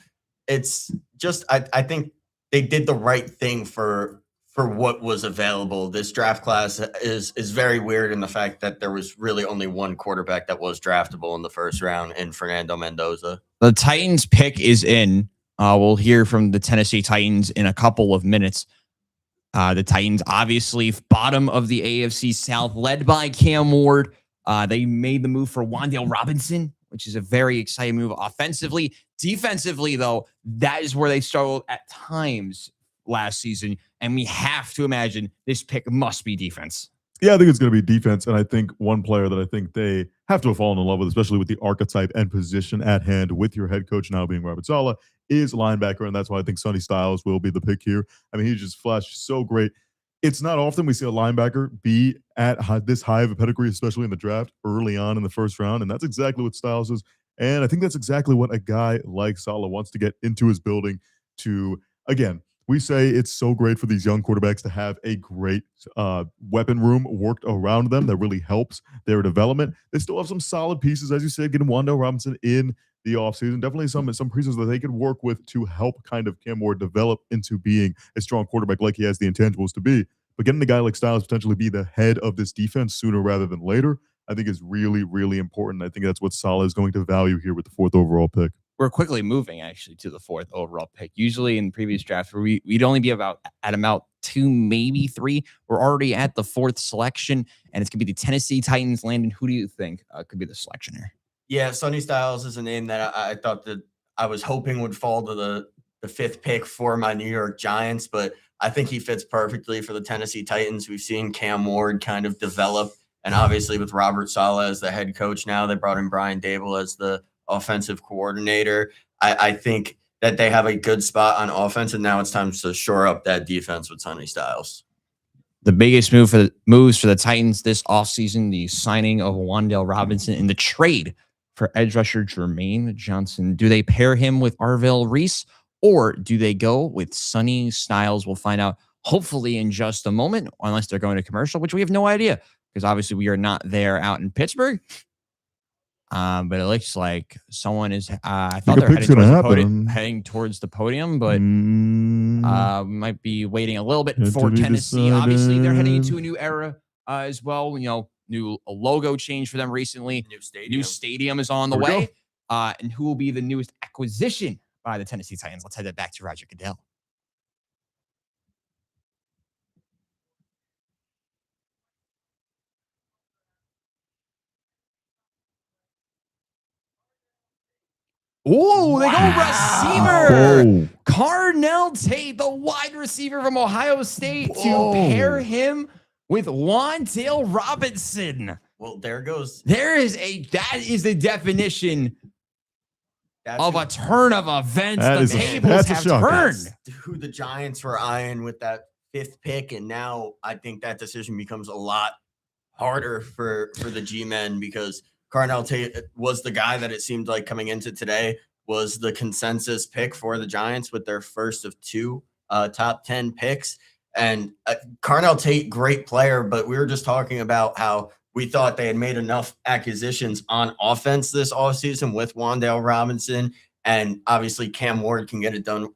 it's just, I think they did the right thing for what was available. This draft class is very weird in the fact that there was really only one quarterback that was draftable in the first round, in Fernando Mendoza. The Titans pick is in. We'll hear from the Tennessee Titans in a couple of minutes. The Titans, obviously, bottom of the AFC South, led by Cam Ward. They made the move for Wan'Dale Robinson, which is a very exciting move offensively. Defensively, though, that is where they struggled at times last season, and we have to imagine this pick must be defense. Yeah, I think it's going to be defense, and I think one player that I think they have to have fallen in love with, especially with the archetype and position at hand with your head coach now being Robert Saleh, is linebacker, and that's why I think Sonny Styles will be the pick here. I mean, he just flashed so great. It's not often we see a linebacker be at this high of a pedigree, especially in the draft early on in the first round, and that's exactly what Styles is. And I think that's exactly what a guy like Saleh wants to get into his building to, again, we say it's so great for these young quarterbacks to have a great weapon room worked around them that really helps their development. They still have some solid pieces, as you said, getting Wan'Dale Robinson in the offseason. Definitely some pieces that they could work with to help kind of Cam Ward develop into being a strong quarterback like he has the intangibles to be. But getting a guy like Styles potentially be the head of this defense sooner rather than later, I think is really, really important. I think that's what Saleh is going to value here with the 4th overall pick. We're quickly moving actually to the 4th overall pick. Usually in previous drafts, we'd only be at about 2, maybe 3. We're already at the 4th selection, and it's going to be the Tennessee Titans. Landon, who do you think could be the selection here? Yeah, Sonny Styles is a name that I thought that I was hoping would fall to the 5th pick for my New York Giants, but I think he fits perfectly for the Tennessee Titans. We've seen Cam Ward kind of develop, and obviously with Robert Saleh as the head coach now, they brought in Brian Dable as the offensive coordinator. I think that they have a good spot on offense, and now it's time to shore up that defense with Sonny Styles. The biggest moves for the Titans this offseason, the signing of Wan'Dale Robinson and the trade for edge rusher Jermaine Johnson. Do they pair him with Arvell Reese, or do they go with Sonny Styles? We'll find out hopefully in just a moment, unless they're going to commercial, which we have no idea because obviously we are not there out in Pittsburgh. But it looks like someone is. I thought they're heading towards the podium, but might be waiting a little bit for Tennessee. Obviously, they're heading into a new era as well. You know, new logo change for them recently. New stadium is on the way. And who will be the newest acquisition by the Tennessee Titans? Let's head that back to Roger Goodell. Oh, they go receiver. Carnell Tate, the wide receiver from Ohio State, to pair him with Wan'Dale Robinson. Well, there goes. That is the definition of a turn of events. The tables have turned. That's who the Giants were eyeing with that 5th pick, and now I think that decision becomes a lot harder for the G-men because Carnell Tate was the guy that it seemed like coming into today was the consensus pick for the Giants with their first of 2 top 10 picks. And Carnell Tate, great player, but we were just talking about how we thought they had made enough acquisitions on offense this offseason with Wan'Dale Robinson. And obviously Cam Ward can get it done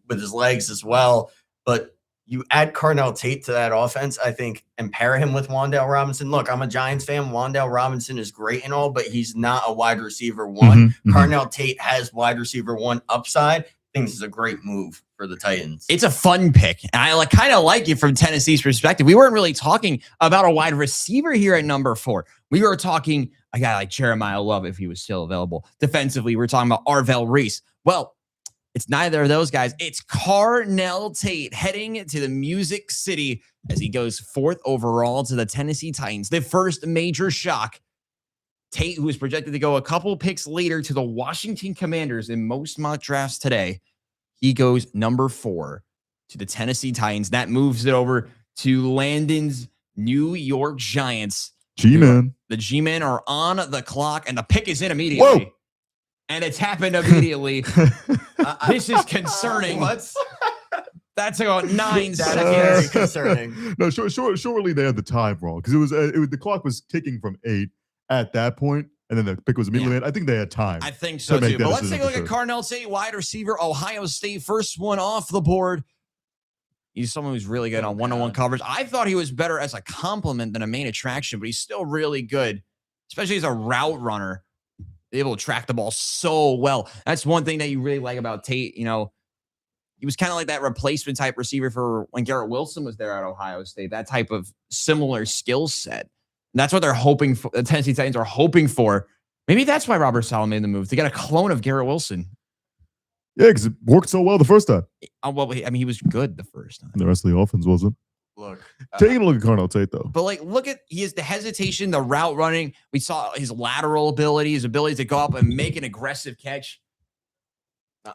with his legs as well. But you add Carnell Tate to that offense, I think, and pair him with Wan'Dale Robinson. Look, I'm a Giants fan. Wan'Dale Robinson is great and all, but he's not a wide receiver 1. Carnell Tate has wide receiver 1 upside. I think this is a great move for the Titans. It's a fun pick. And I kind of like it from Tennessee's perspective. We weren't really talking about a wide receiver here at number 4. We were talking a guy like Jeremiah Love if he was still available. Defensively, we're talking about Arvell Reese. Well, it's neither of those guys. It's Carnell Tate heading to the Music City as he goes 4th overall to the Tennessee Titans. The first major shock. Tate, who is projected to go a couple picks later to the Washington Commanders in most mock drafts today, he goes number 4 to the Tennessee Titans. That moves it over to Landon's New York Giants. G-Men. The G-Men are on the clock, and the pick is in immediately. Whoa. And it's happened immediately. This is concerning. That's about 9 seconds. Very concerning. No, surely they had the time wrong because it was the clock was ticking from 8 at that point, and then the pick was immediately in. I think they had time. I think so too. But let's take a look at Carnell Tate, wide receiver, Ohio State, first one off the board. He's someone who's really good on one-on-one coverage. I thought he was better as a complement than a main attraction, but he's still really good, especially as a route runner. Able to track the ball so well. That's one thing that you really like about Tate. You know, he was kind of like that replacement type receiver for when Garrett Wilson was there at Ohio State. That type of similar skill set. And that's what they're hoping for. The Tennessee Titans are hoping for. Maybe that's why Robert Saleh made the move to get a clone of Garrett Wilson. Yeah, because it worked so well the first time. Well, I mean, he was good the first time. The rest of the offense wasn't. Look, taking a look at Carnell Tate though. But he has the hesitation, the route running. We saw his lateral ability, his ability to go up and make an aggressive catch.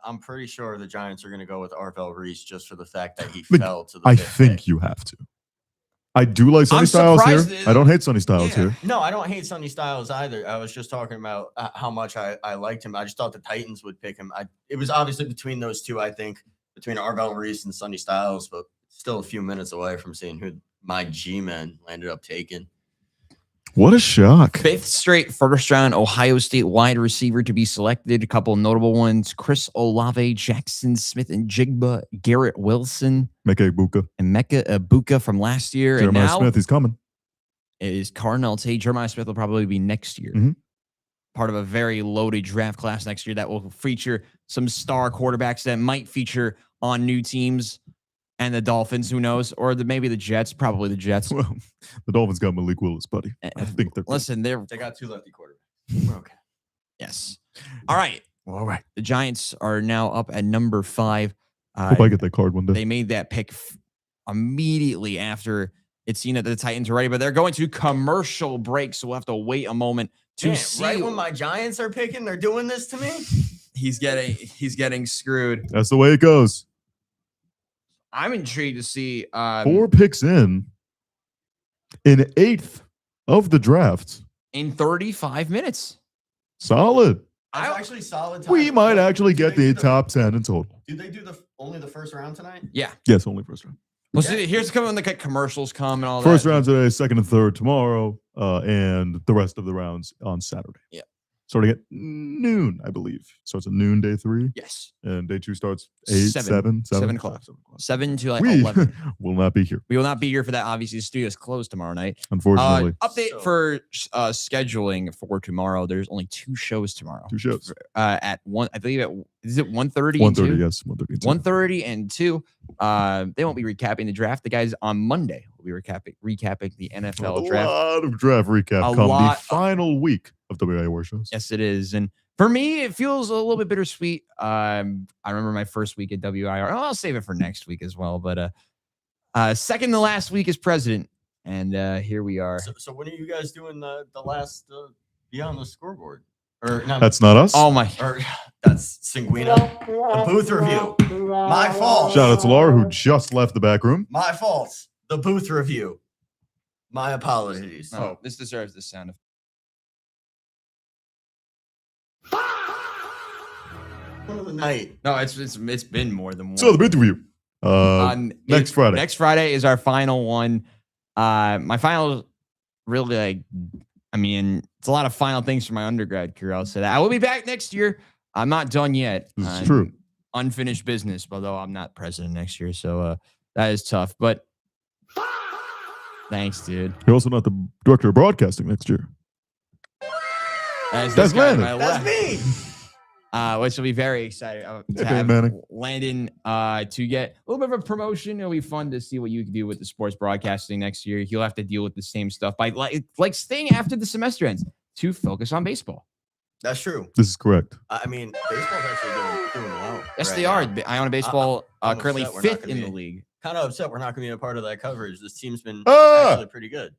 I'm pretty sure the Giants are going to go with Arvell Reese just for the fact that he fell to the I 5th think pick. You have to. I do like Sonny Styles here. I don't hate Sonny Styles here. No, I don't hate Sonny Styles either. I was just talking about how much I liked him. I just thought the Titans would pick him. It was obviously between those two, I think, between Arvell Reese and Sonny Styles, but still a few minutes away from seeing who my G-men landed up taking. What a shock. 5th straight first round Ohio State wide receiver to be selected. A couple of notable ones. Chris Olave, Jackson Smith and Jigba, Garrett Wilson. Mecca Ibuka from last year. Jeremiah and now Smith, he's coming. It is Carnell Tate. Jeremiah Smith will probably be next year. Part of a very loaded draft class next year that will feature some star quarterbacks that might feature on new teams. And the Dolphins, who knows? Or maybe the Jets, probably the Jets. Well, the Dolphins got Malik Willis, buddy. I think they're listen. They got 2 lefty quarterbacks. We're okay. Yes. All right. All right. The Giants are now up at number 5. Hope I get that card one day. They made that pick immediately after it seen that the Titans are ready, but they're going to commercial break, so we'll have to wait a moment to see. Right when my Giants are picking, they're doing this to me. He's getting screwed. That's the way it goes. I'm intrigued to see 4 picks in 8th of the draft in 35 minutes. Solid. That's actually solid. We time. might Like, actually do get they the do top 10 in total. Do they do only the first round tonight? Yeah. Yes, only first round. Well, see, here's coming when the commercials come and all First that. round today, second and third tomorrow, and the rest of the rounds on Saturday. Yeah. Starting at noon, I believe. Starts at noon, day 3. Yes. And day 2 starts 8, 7 o'clock. 7 to like We 11. will not be here, We will not be here for that. Obviously, the studio is closed tomorrow night. unfortunately. Update for scheduling for tomorrow. There's only 2 shows tomorrow. 2 shows. At 1, I believe is it 1:30? 1:30, yes. 1:30. 1:30 and 2. They won't be recapping the draft. The guys on Monday will be recapping the NFL draft. A lot of draft recap come the final week of WIUR shows. Yes, it is. And for me, it feels a little bit bittersweet. I remember my first week at WIUR. Oh, I'll save it for next week as well. But second to last week as president. And here we are. So when are you guys doing the last Beyond the Scoreboard? Or no, That's not us. Oh, my. or that's Sanguina. The booth review. My fault. Shout out to Laura, who just left the back room. My fault. The booth review. My apologies. Oh, this deserves the sound. One of the night. No, it's been more than one. So the booth review. Next Friday. Next Friday is our final one. My final, really, like, I mean, it's a lot of final things for my undergrad career. I'll say that. I will be back next year. I'm not done yet. This is true. Unfinished business, although I'm not president next year. So that is tough. But thanks, dude. You're also not the director of broadcasting next year. That's Landon. That's me. Which will be very exciting to Okay, have Manning. Landon to get a little bit of a promotion. It'll be fun to see what you can do with the sports broadcasting next year. He'll have to deal with the same stuff by like staying after the semester ends to focus on baseball. That's true. This is correct. I mean, baseball's actually doing well. Yes, right they now. are. Iona baseball I'm currently upset we're not 5th gonna in be- the league. Kind of upset we're not going to be a part of that coverage. This team's been Ah! actually pretty good.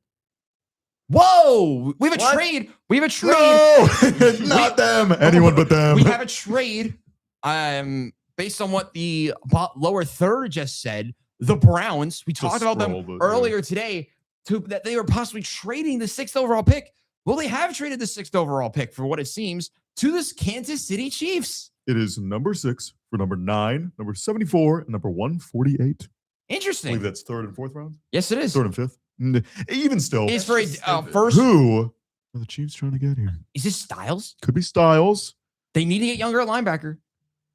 Whoa! We have a What? trade. We have a trade. No, not them. Anyone but them. We have a trade. Based on what the lower third just said, the Browns. We talked about scroll, them but, yeah. earlier today. That they were possibly trading the 6th overall pick. Well, they have traded the 6th overall pick for what it seems to this Kansas City Chiefs. It is number 6 for number 9, number 74, and number 148. I Interesting. believe that's 3rd and 4th rounds. Yes, it is. 3rd and 5th. Even still, It's for a stupid. first. who are the Chiefs trying to get here? Is this Styles? Could be Styles. They need to get younger at linebacker.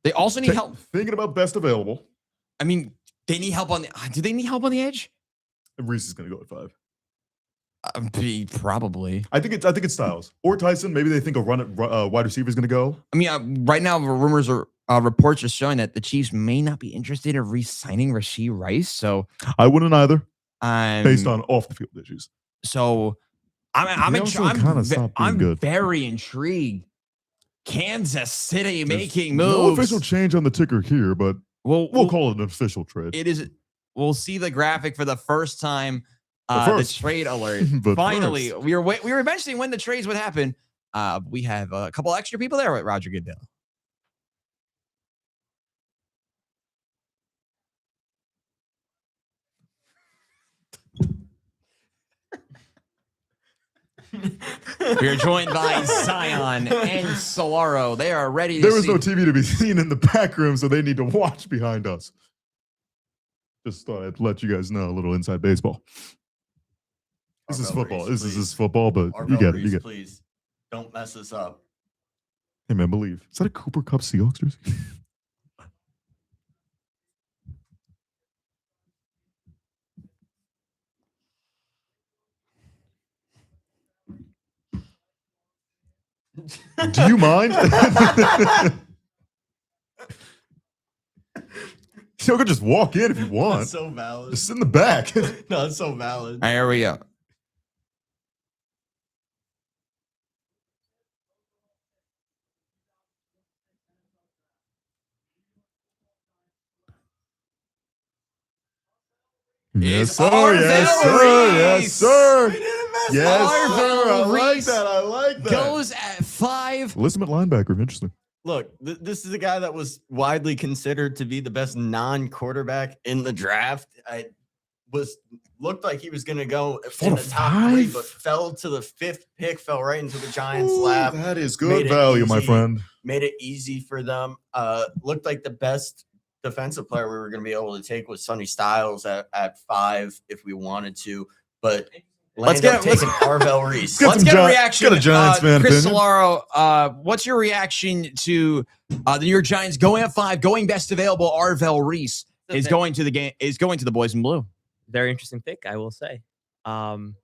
They also need help. Thinking about best available. I mean, they need help on the. Do they need help on the edge? Reese is going to go at 5. Probably. I think it's Styles or Tyson. Maybe they think a wide receiver is going to go. I mean, right now, the rumors are reports are showing that the Chiefs may not be interested in re-signing Rashee Rice. So, I wouldn't either, I'm based on off the field issues. So, I'm He also kinda stopped being good. very intrigued. Kansas City There's making no moves. official change on the ticker here, but We'll call it an official trade. It is. We'll see the graphic for the first time. But The first- trade alert. But Finally, first- we were mentioning when the trades would happen. We have a couple extra people there with Roger Goodell. We are joined by Zion and Solaro. They are ready to There was see. no TV to be seen in the back room, so they need to watch behind us. Just thought I'd let you guys know a little inside baseball. This is Arbel football. Reese, This please. is football, but you Arbel get it. You Reese, get it. please. Don't mess this up. Hey, man, believe. Is that a Cooper Cup Seahawks jersey? Do you mind? You could just walk in if you want. That's so valid. Just sit in the back. No, it's so valid. All right, here we go. Yes, It's sir. Yes, sir. Yes, Reese. sir. We didn't mess Yes, up. sir. I like Reese that. I like that. Goes at 5. Listen at linebacker. Interesting. Look, this is a guy that was widely considered to be the best non-quarterback in the draft. looked like he was going to go 4 in to the top 3, 5? but fell to the 5th pick, fell right into the Giants' Ooh, lap. that is Made good it value, my easy. friend. Made it easy for them. Looked like the best defensive player we were going to be able to take was Sonny Styles at 5 if we wanted to, but Let's taking get Arvell Reese. Get Let's some get a Gi- reaction. get a Giants fan Chris opinion. Solaro, what's your reaction to the New York Giants going at 5, going best available? Arvell Reese is going to the game. Is going to the boys in blue. Very interesting pick, I will say. That's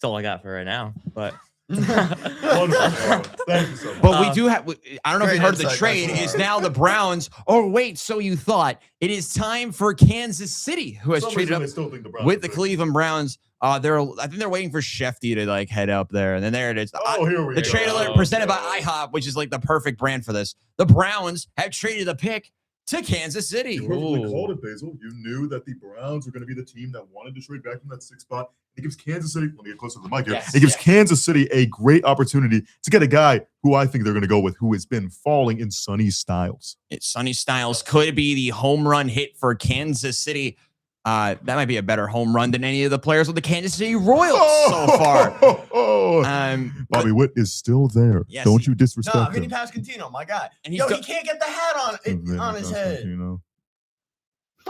all I got for right now. But Thank you so much. But we do have. I don't know if you Great heard the insight, trade. Chris Is Solaro. now the Browns. Oh wait, so you thought it is time for Kansas City, who has For some traded reason, up I still think the Browns with are the good. Cleveland Browns. I think they're waiting for Shefty to like head up there, and then there it is. Oh, here we The go. trade alert presented by IHOP, which is like the perfect brand for this. The Browns have traded a pick to Kansas City. You perfectly called it, Basil. You knew that the Browns were going to be the team that wanted to trade back from that 6th spot. It gives Kansas City, let me get closer to the mic here. Yes, It gives yes. Kansas City a great opportunity to get a guy who I think they're going to go with, who has been falling in Sonny Styles. Sonny Styles could be the home run hit for Kansas City. That might be a better home run than any of the players with the Kansas City Royals so far. Bobby Witt is still there. Yes, Don't he- you disrespect No, him. Vinny Pascantino, my guy. And he's Yo, go- he can't get the hat on his head. You know.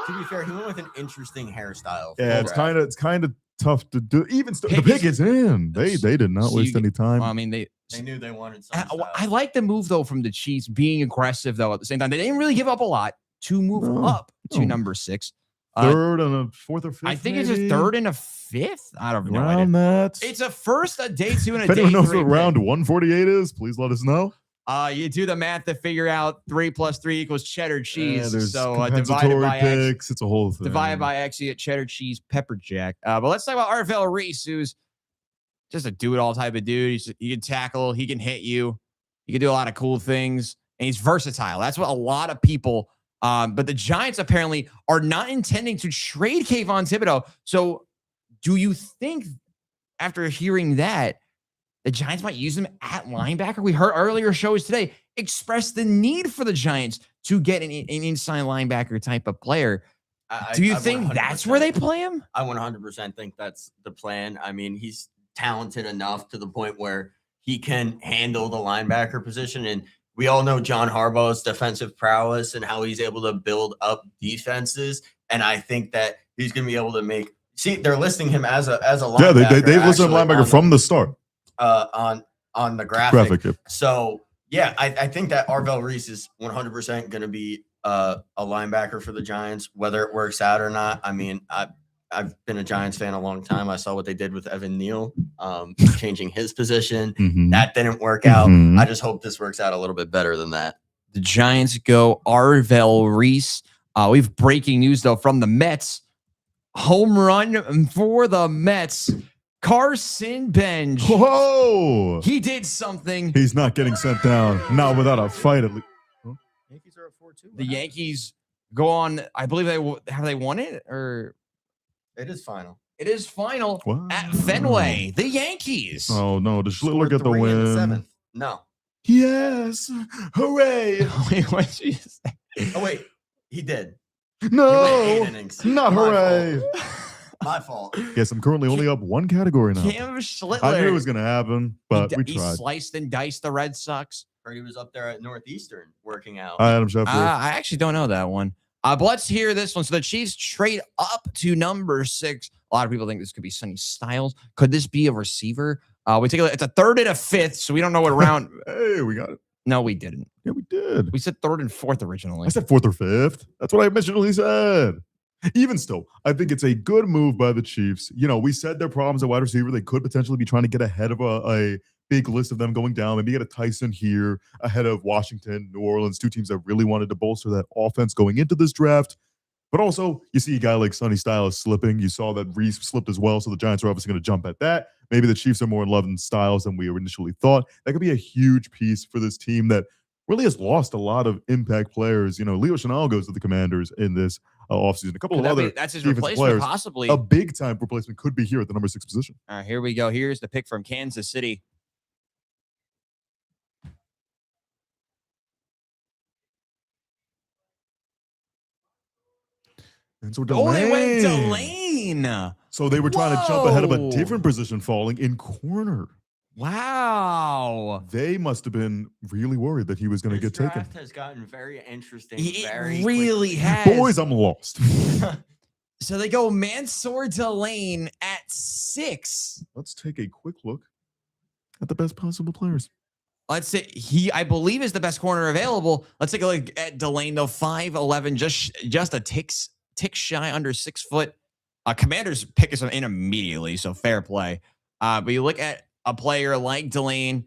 To be fair, he went with an interesting hairstyle. Yeah, it's kind of tough to do. Even the Pick pick is- is in. They did not So waste you- any time. Well, I mean, they knew they wanted I, something. I like the move though from the Chiefs being aggressive though at the same time. They didn't really give up a lot to move No, up to no. number 6. Third and a 4th or 5th. I think it's maybe? a 3rd and a 5th. I don't know. Around that. It's a 1st, a day 2, and a If day anyone knows 3. what round 148 is, please let us know. You do the math to figure out 3 + 3 equals cheddar cheese. There's So divided compensatory by X. picks. It's a whole thing. Divided by X, you get cheddar cheese, pepper jack. But let's talk about Arvell Reese, who's just a do-it-all type of dude. He can tackle, he can hit you, he can do a lot of cool things, and he's versatile. That's what a lot of people. But the Giants apparently are not intending to trade Kayvon Thibodeau. So, do you think after hearing that, the Giants might use him at linebacker? We heard earlier shows today express the need for the Giants to get an inside linebacker type of player. Do you think that's where they play him? I 100% think that's the plan. I mean, he's talented enough to the point where he can handle the linebacker position. And we all know John Harbaugh's defensive prowess and how he's able to build up defenses. And I think that he's going to be able to they're listing him as a linebacker. Yeah, they listed him linebacker from the start. On the graphic. Yep. So yeah, I think that Arvell Reese is 100% going to be a linebacker for the Giants, whether it works out or not. I mean, I've been a Giants fan a long time. I saw what they did with Evan Neal, changing his position. Mhm. That didn't work out. Mhm. I just hope this works out a little bit better than that. The Giants go Arvell Reese. We have breaking news though from the Mets. Home run for the Mets. Carson Bench. Whoa! He did something. He's not getting sent down. Not without a fight at least. Yankees are at 4-2. The Yankees go on. I believe they won it, or It is final. it is final What? at Fenway. The Yankees. Oh no! Does Schlittler Scored get the 3 in win? the 7th. No. Yes! Hooray! Wait, what did you say? Oh wait, he did. No! He went 8 innings. Not My hooray! fault. My fault. Yes, I'm currently only up one category now. Cam Schlittler. I knew it was going to happen, but we he tried. sliced and diced the Red Sox. Heard he was up there at Northeastern working out. Hi, Adam Schefter. I actually don't know that one. But let's hear this one. So the Chiefs trade up to number 6. A lot of people think this could be Sonny Styles. Could this be a receiver? We take a look. It's a 3rd and a 5th, so we don't know what round. Hey, we got it. No, we didn't. Yeah, we did. We said 3rd and 4th originally. I said 4th or 5th. That's what I originally said. Even still, I think it's a good move by the Chiefs. You know, we said their problems at wide receiver. They could potentially be trying to get ahead of a big list of them going down. Maybe get a Tyson here ahead of Washington, New Orleans, 2 teams that really wanted to bolster that offense going into this draft. But also, you see a guy like Sonny Styles slipping. You saw that Reese slipped as well, so the Giants are obviously going to jump at that. Maybe the Chiefs are more in love with Styles than we initially thought. That could be a huge piece for this team that really has lost a lot of impact players. You know, Leo Chenal goes to the Commanders in this offseason. A couple of other that's his defensive replacement, players. possibly. A big-time replacement could be here at the number 6 position. All right, here we go. Here's the pick from Kansas City. And so Oh, they went Delane. Delane Lane. So they were trying to jump ahead of a Whoa. different position falling in corner. Wow. They must have been really worried that he was going to This get taken. draft has gotten very interesting. It very really quickly. has. Boys, I'm lost. So they go Mansour Delane at 6. Let's take a quick look at the best possible players. Let's say I believe, is the best corner available. Let's take a look at Delane, though. 5'11", just a tick shy under 6 foot. Commanders pick us in immediately, so fair play. But you look at a player like Delane,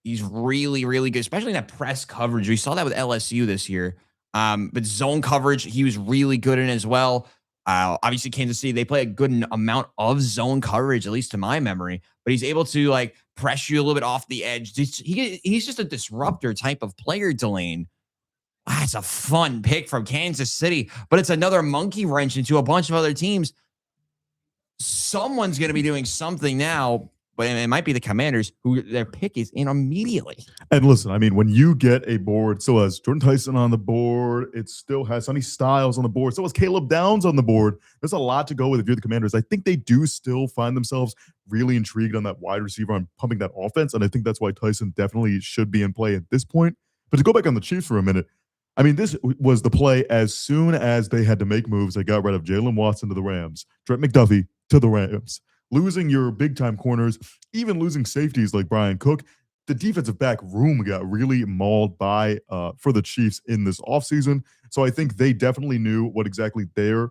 he's really, really good, especially in that press coverage. We saw that with LSU this year. But zone coverage, he was really good in as well. Obviously, Kansas City, they play a good amount of zone coverage, at least to my memory. But he's able to like press you a little bit off the edge. He's just a disruptor type of player, Delane. That's a fun pick from Kansas City, but it's another monkey wrench into a bunch of other teams. Someone's going to be doing something now, but it might be the Commanders, who their pick is in immediately. And listen, I mean, when you get a board, so has Jordan Tyson on the board, it still has Sonny Styles on the board, so has Caleb Downs on the board. There's a lot to go with if you're the Commanders. I think they do still find themselves really intrigued on that wide receiver, on pumping that offense, and I think that's why Tyson definitely should be in play at this point. But to go back on the Chiefs for a minute, I mean, this was the play as soon as they had to make moves. They got rid of Jalen Watson to the Rams, Trent McDuffie to the Rams, losing your big-time corners, even losing safeties like Brian Cook. The defensive back room got really mauled by for the Chiefs in this offseason. So I think they definitely knew what exactly their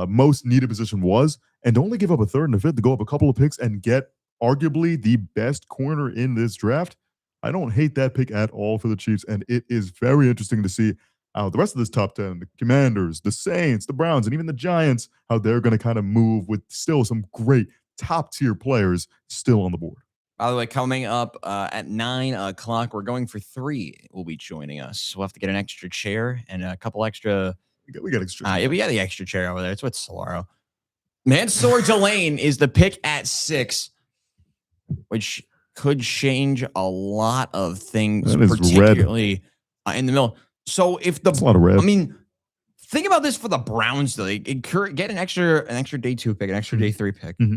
most needed position was, and to only give up a third and a fifth to go up a couple of picks and get arguably the best corner in this draft. I don't hate that pick at all for the Chiefs, and it is very interesting to see how the rest of this top 10, the Commanders, the Saints, the Browns, and even the Giants, how they're going to kind of move with still some great top-tier players still on the board. By the way, coming up at 9 o'clock, we're going for 3. Will be joining us. We'll have to get an extra chair and a couple extra. We got extra. Yeah, we got the extra chair over there. It's with Solaro. Mansour Delane is the pick at 6, which could change a lot of things, particularly in the middle. So if That's a lot of red. I mean, think about this for the Browns, though. They get an extra day 2 pick, an extra day 3 pick. Mm-hmm.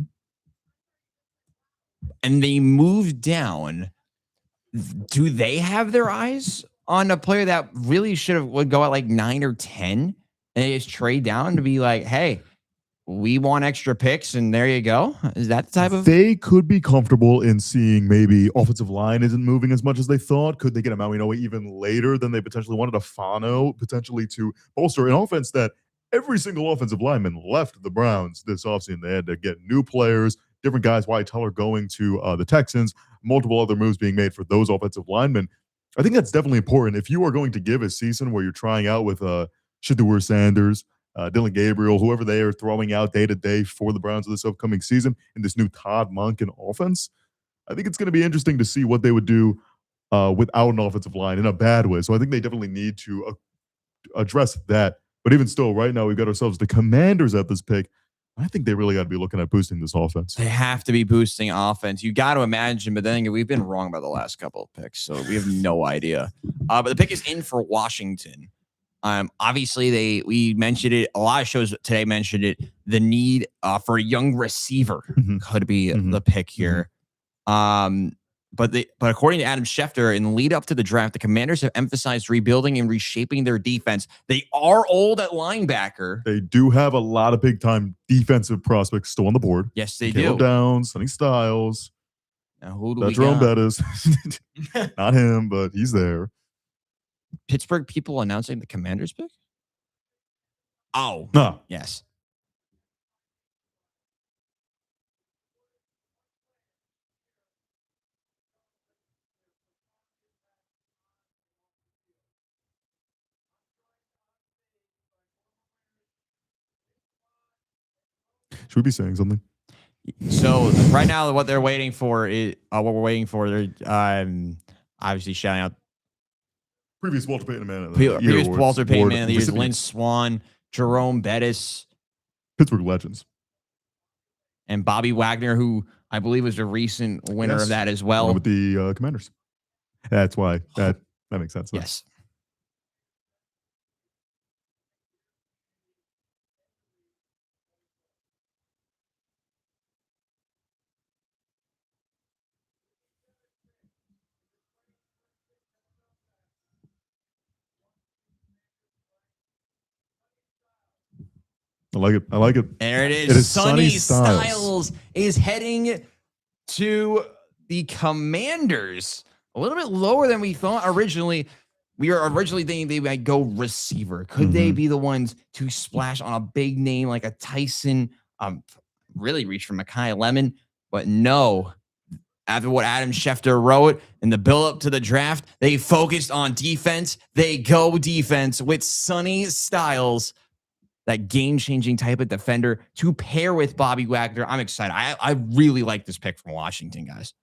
And they move down. Do they have their eyes on a player that really would go at like 9 or 10, and they just trade down to be like, hey, we want extra picks, and there you go? Is that the type of... They could be comfortable in seeing maybe offensive line isn't moving as much as they thought. Could they get a Maui even later than they potentially wanted? A Fano potentially to bolster an offense that every single offensive lineman left the Browns this offseason. They had to get new players, different guys. Wyatt Teller going to the Texans, multiple other moves being made for those offensive linemen. I think that's definitely important. If you are going to give a season where you're trying out with Shedeur Sanders, Dylan Gabriel, whoever they are throwing out day to day for the Browns of this upcoming season in this new Todd Monken offense, I think it's going to be interesting to see what they would do without an offensive line in a bad way. So I think they definitely need to address that. But even still, right now, we've got ourselves the Commanders at this pick. I think they really got to be looking at boosting this offense. They have to be boosting offense. You got to imagine, but then we've been wrong about the last couple of picks, so we have no idea. But the pick is in for Washington. Obviously, we mentioned it. A lot of shows today mentioned it. The need for a young receiver could be the pick here. But according to Adam Schefter, in the lead up to the draft, the Commanders have emphasized rebuilding and reshaping their defense. They are old at linebacker. They do have a lot of big time defensive prospects still on the board. Yes, they Caleb do. Downs, Sonny Styles. Now, who do Jerome we got? Bettis. Not him, but he's there. Pittsburgh people announcing the Commanders pick? Oh, No. yes. Should we be saying something? So right now, what they're waiting for is what we're waiting for. They're obviously shouting out Previous Walter Payton Man. previous Walter Payton Man of the Year, Lynn Swann, Jerome Bettis, Pittsburgh Legends, and Bobby Wagner, who I believe was a recent winner of that as well. with the Commanders. That's why that makes sense. Yes. I like it. I like it. There it is. It is Sonny Sonny Styles. Styles is heading to the Commanders. A little bit lower than we thought originally. We were originally thinking they might go receiver. Could they be the ones to splash on a big name like a Tyson? Really reach for Mekhi Lemon, but no. After what Adam Schefter wrote in the build-up to the draft, they focused on defense. They go defense with Sonny Styles, that game-changing type of defender to pair with Bobby Wagner. I'm excited. I really like this pick from Washington, guys.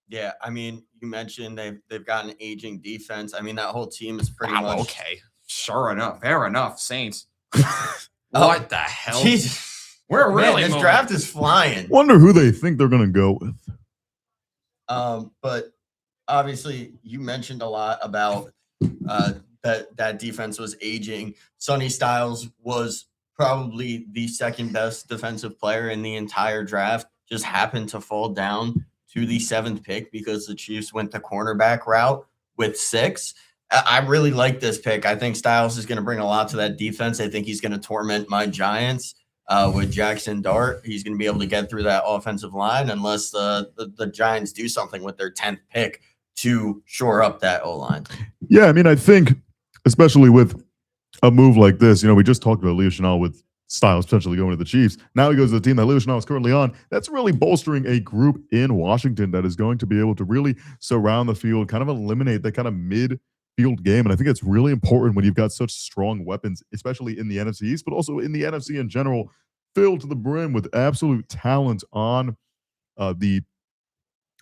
Yeah, I mean, you mentioned they've got an aging defense. I mean, that whole team is pretty much okay. Sure enough. Fair enough. Saints. What the hell? Jesus. We're Man, really this moving. draft is flying. Wonder who they think they're going to go with. But obviously, you mentioned a lot about that defense was aging. Sonny Styles was probably the second best defensive player in the entire draft. Just happened to fall down to the 7th pick because the Chiefs went the cornerback route with 6. I really like this pick. I think Styles is going to bring a lot to that defense. I think he's going to torment my Giants with Jackson Dart. He's going to be able to get through that offensive line unless the Giants do something with their 10th pick to shore up that O-line. Yeah, I mean, I think, especially with a move like this, we just talked about Leo Chenal with Styles potentially going to the Chiefs. Now he goes to the team that Leo Chenal is currently on. That's really bolstering a group in Washington that is going to be able to really surround the field, kind of eliminate that kind of mid-field game. And I think it's really important when you've got such strong weapons, especially in the NFC East, but also in the NFC in general, filled to the brim with absolute talent on the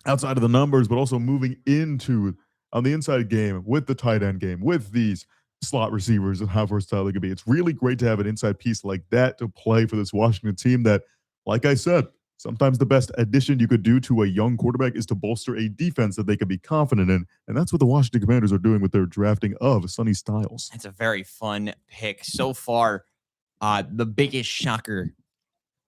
outside of the numbers, but also moving into on the inside game with the tight end game, with these slot receivers and how versatile they could be. It's really great to have an inside piece like that to play for this Washington team that, like I said, sometimes the best addition you could do to a young quarterback is to bolster a defense that they can be confident in. And that's what the Washington Commanders are doing with their drafting of Sonny Styles. It's a very fun pick. So far, the biggest shocker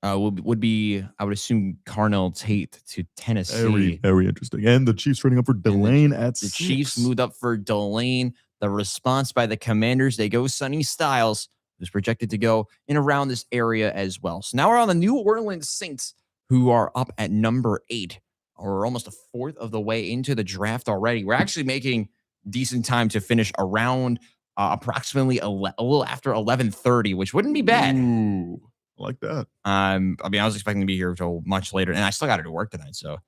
would be, I would assume, Carnell Tate to Tennessee. Very, very interesting. And the Chiefs trading up for Delane at The 6. Chiefs moved up for Delane. The response by the Commanders, they go Sonny Styles, who's projected to go in around this area as well. So now we're on the New Orleans Saints, who are up at number 8. We're almost a fourth of the way into the draft already. We're actually making decent time to finish around approximately a little after 11:30, which wouldn't be bad. Ooh, I like that. I mean, I was expecting to be here until much later, and I still got to do work tonight. So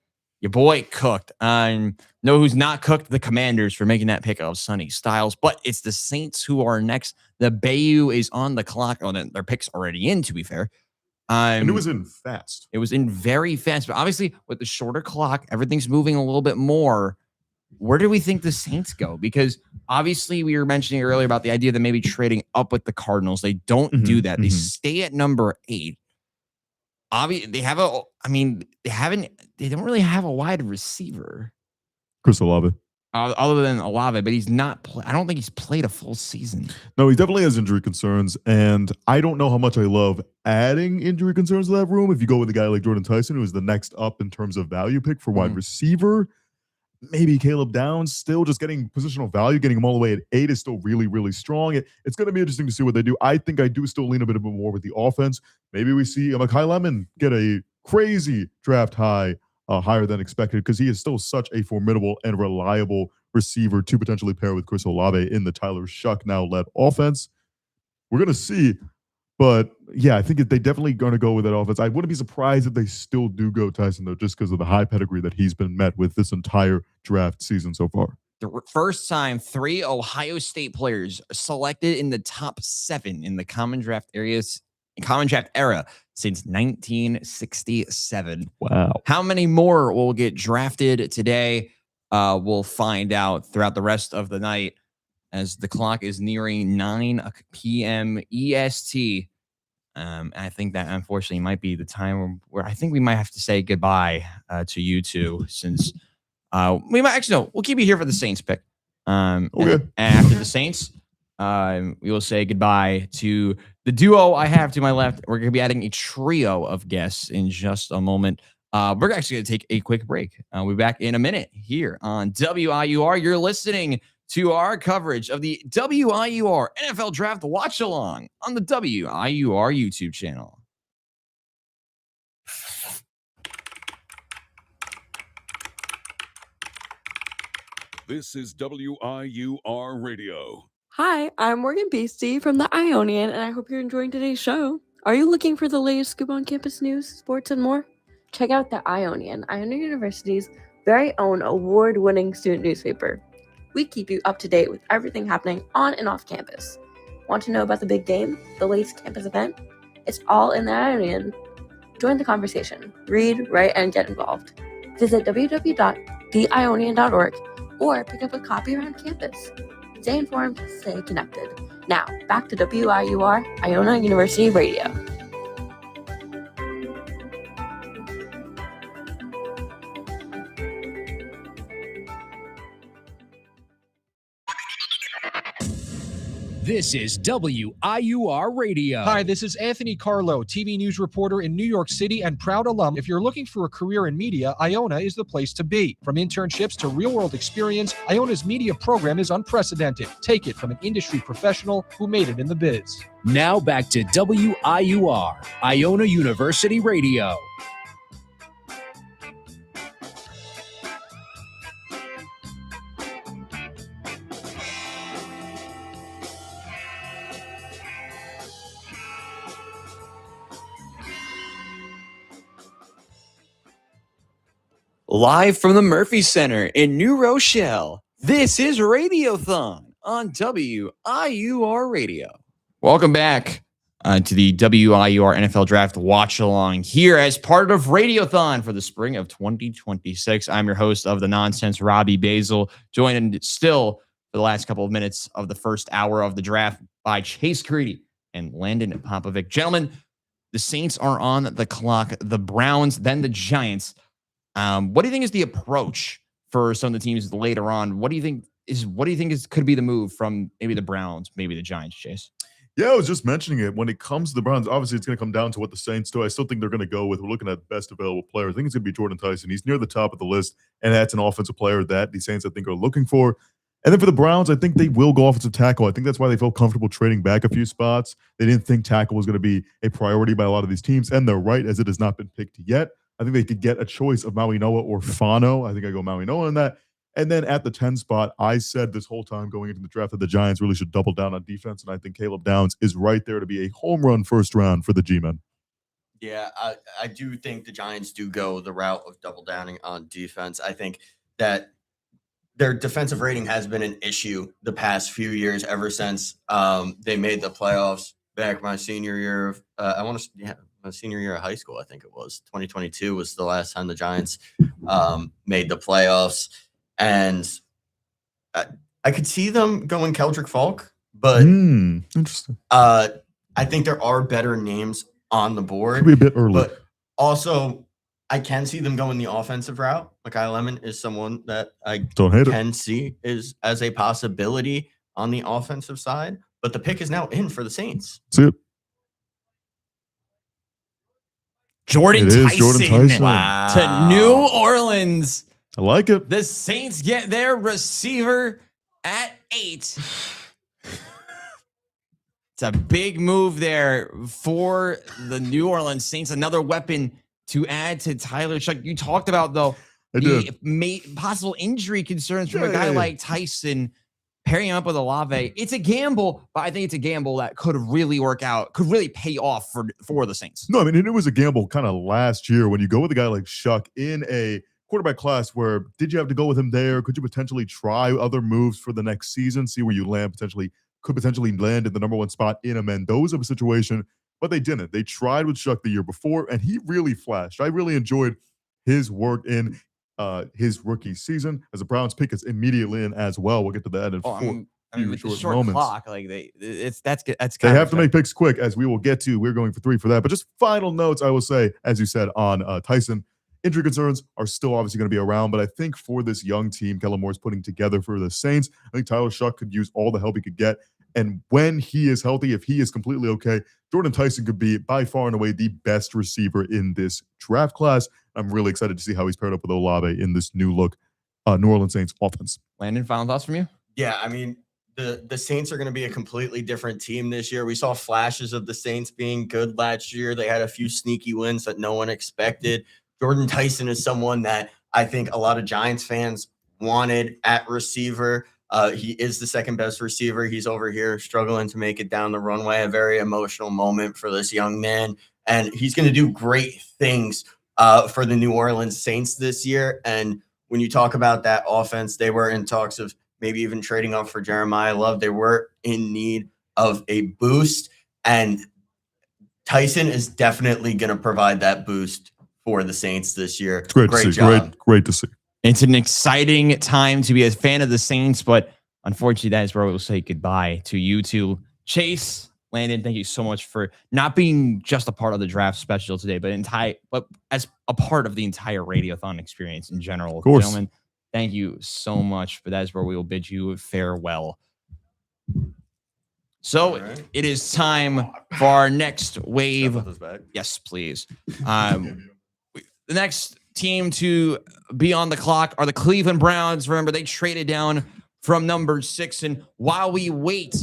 your boy cooked. Know who's not cooked? The Commanders for making that pick of Sonny Styles, but it's the Saints who are next. The Bayou is on the clock. Oh, their pick's already in, to be fair. And it was in fast. It was in very fast, but obviously with the shorter clock, everything's moving a little bit more. Where do we think the Saints go? Because obviously we were mentioning earlier about the idea that maybe trading up with the Cardinals. They don't do that. They stay at number 8. Obviously, they don't really have a wide receiver. Chris Olave. Other than Olave, but he's not. I don't think he's played a full season. No, he definitely has injury concerns, and I don't know how much I love adding injury concerns to that room. If you go with a guy like Jordan Tyson, who is the next up in terms of value pick for wide receiver, maybe Caleb Downs, still just getting positional value, getting him all the way at 8 is still really, really strong. It's going to be interesting to see what they do. I think I do still lean a bit more with the offense. Maybe we see Mekhi Lemon get a crazy draft high, higher than expected, because he is still such a formidable and reliable receiver to potentially pair with Chris Olave in the Tyler Shuck now-led offense. We're going to see. But, yeah, I think they definitely going to go with that offense. I wouldn't be surprised if they still do go Tyson, though, just because of the high pedigree that he's been met with this entire draft season so far. The first time 3 Ohio State players selected in the top 7 in the Common Draft era since 1967. Wow. How many more will get drafted today? We'll find out throughout the rest of the night as the clock is nearing 9 p.m. EST. I think that unfortunately might be the time where I think we might have to say goodbye to you two, since we might actually, no, we'll keep you here for the Saints pick. Okay. And after the Saints, we will say goodbye to the duo I have to my left. We're going to be adding a trio of guests in just a moment. We're actually going to take a quick break. We'll be back in a minute here on WIUR. You're listening to our coverage of the WIUR NFL Draft Watch Along on the WIUR YouTube channel. This is WIUR Radio. Hi, I'm Morgan Beastie from the Ionian, and I hope you're enjoying today's show. Are you looking for the latest scoop on campus news, sports, and more? Check out the Ionian University's very own award-winning student newspaper. We keep you up to date with everything happening on and off campus. Want to know about the big game, the latest campus event? It's all in the Ionian. Join the conversation. Read, write, and get involved. Visit www.theionian.org or pick up a copy around campus. Stay informed, stay connected. Now, back to WIUR, Iona University Radio. This is WIUR Radio. Hi, this is Anthony Carlo, TV news reporter in New York City and proud alum. If you're looking for a career in media, Iona is the place to be. From internships to real-world experience, Iona's media program is unprecedented. Take it from an industry professional who made it in the biz. Now back to WIUR, Iona University Radio. Live from the Murphy Center in New Rochelle, this is Radiothon on WIUR Radio. Welcome back to the WIUR NFL Draft Watch Along here as part of Radiothon for the spring of 2026. I'm your host of the nonsense, Robbie Basel, joined still for the last couple of minutes of the first hour of the draft by Chase Creedy and Landon Popovic. Gentlemen, the Saints are on the clock, the Browns, then the Giants. What do you think is the approach for some of the teams later on? What do you think could be the move from maybe the Browns, maybe the Giants, Chase? Yeah, I was just mentioning it. When it comes to the Browns, obviously it's going to come down to what the Saints do. I still think they're going to go with, we're looking at best available player. I think it's going to be Jordan Tyson. He's near the top of the list, and that's an offensive player that the Saints, I think, are looking for. And then for the Browns, I think they will go offensive tackle. I think that's why they felt comfortable trading back a few spots. They didn't think tackle was going to be a priority by a lot of these teams, and they're right, as it has not been picked yet. I think they could get a choice of Maui Noah or Fano. I think I go Maui Noah in that. And then at the 10 spot, I said this whole time going into the draft that the Giants really should double down on defense. And I think Caleb Downs is right there to be a home run first round for the G-Men. Yeah, I do think the Giants do go the route of double downing on defense. I think that their defensive rating has been an issue the past few years, ever since they made the playoffs back my senior year of my senior year of high school. I think it was 2022 was the last time the Giants made the playoffs. And I could see them going Keldrick Falk, but Interesting. I think there are better names on the board. Could be a bit early. But also, I can see them going the offensive route. Mekhi Lemon is someone that I can see is as a possibility on the offensive side. But the pick is now in for the Saints. See it. Jordan Tyson. Wow. To New Orleans. I like it. The Saints get their receiver at 8. It's a big move there for the New Orleans Saints. Another weapon to add to Tyler Shuck. You talked about, though, the possible injury concerns from a guy like Tyson pairing him up with Olave. It's a gamble, but I think it's a gamble that could really work out, could really pay off for the Saints. No, I mean, it was a gamble kind of last year when you go with a guy like Shuck in a quarterback class where did you have to go with him there? Could you potentially try other moves for the next season, see where you land, could potentially land in the number 1 spot in a Mendoza situation, but they didn't. They tried with Shuck the year before, and he really flashed. I really enjoyed his work in his rookie season. As a Browns pick, it's immediately in as well. We'll get to that in with the short moments. clock, like they have to make picks quick, as we will get to. We're going for 3 for that. But just final notes, I will say, as you said on Tyson, injury concerns are still obviously going to be around, but I think for this young team Kellen Moore's putting together for the Saints, I think Tyler Shuck could use all the help he could get. And when he is healthy, if he is completely okay, Jordan Tyson could be by far and away the best receiver in this draft class. I'm really excited to see how he's paired up with Olave in this new look New Orleans Saints offense. Landon, final thoughts from you? Yeah, I mean, the Saints are going to be a completely different team this year. We saw flashes of the Saints being good last year. They had a few sneaky wins that no one expected. Jordan Tyson is someone that I think a lot of Giants fans wanted at receiver. He is the second best receiver. He's over here struggling to make it down the runway. A very emotional moment for this young man. And he's going to do great things for the New Orleans Saints this year. And when you talk about that offense, they were in talks of maybe even trading up for Jeremiah Love. They were in need of a boost. And Tyson is definitely going to provide that boost for the Saints this year. It's great to see. Job. Great to see. It's an exciting time to be a fan of the Saints, but unfortunately, that is where we'll say goodbye to you two. Chase, Landon, thank you so much for not being just a part of the draft special today, but as a part of the entire Radiothon experience in general. Of course. Gentlemen, thank you so much. But that is where we will bid you farewell. So it is time for our next wave. Yes, please. The next team to be on the clock are the Cleveland Browns. Remember, they traded down from number 6. And while we wait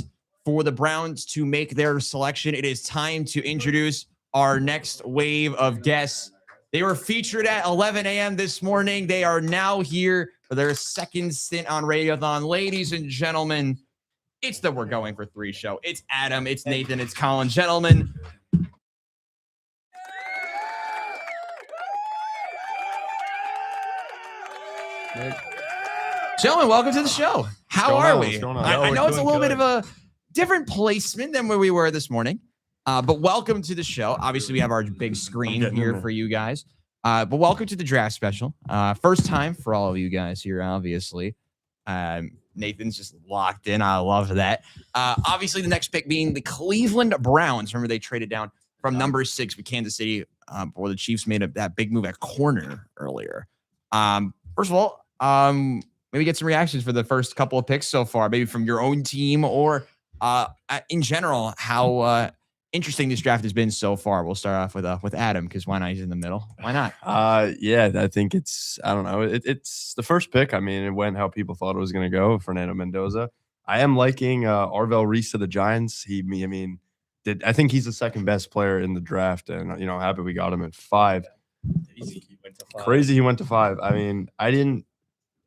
for the Browns to make their selection, it is time to introduce our next wave of guests. They were featured at 11 a.m. this morning. They are now here for their second stint on Radiothon. Ladies and gentlemen, it's the We're Going for 3 show. It's Adam, it's Nathan, it's Colin. Gentlemen, welcome to the show. How are we? I know it's a little bit of a different placement than where we were this morning, but welcome to the show. Obviously, we have our big screen here for you guys, but welcome to the draft special. First time for all of you guys here, obviously. Nathan's just locked in. I love that. Obviously, the next pick being the Cleveland Browns. Remember, they traded down from number 6 with Kansas City before the Chiefs made that big move at corner earlier. First of all, maybe get some reactions for the first couple of picks so far, maybe from your own team or in general, how interesting this draft has been so far. We'll start off with Adam, because why not? He's in the middle. Why not? Yeah, I think it's, I don't know. It's the first pick. I mean, it went how people thought it was going to go. Fernando Mendoza. I am liking Arvell Reese to the Giants. I think he's the second best player in the draft, and happy we got him at 5. Crazy he went to 5. I mean,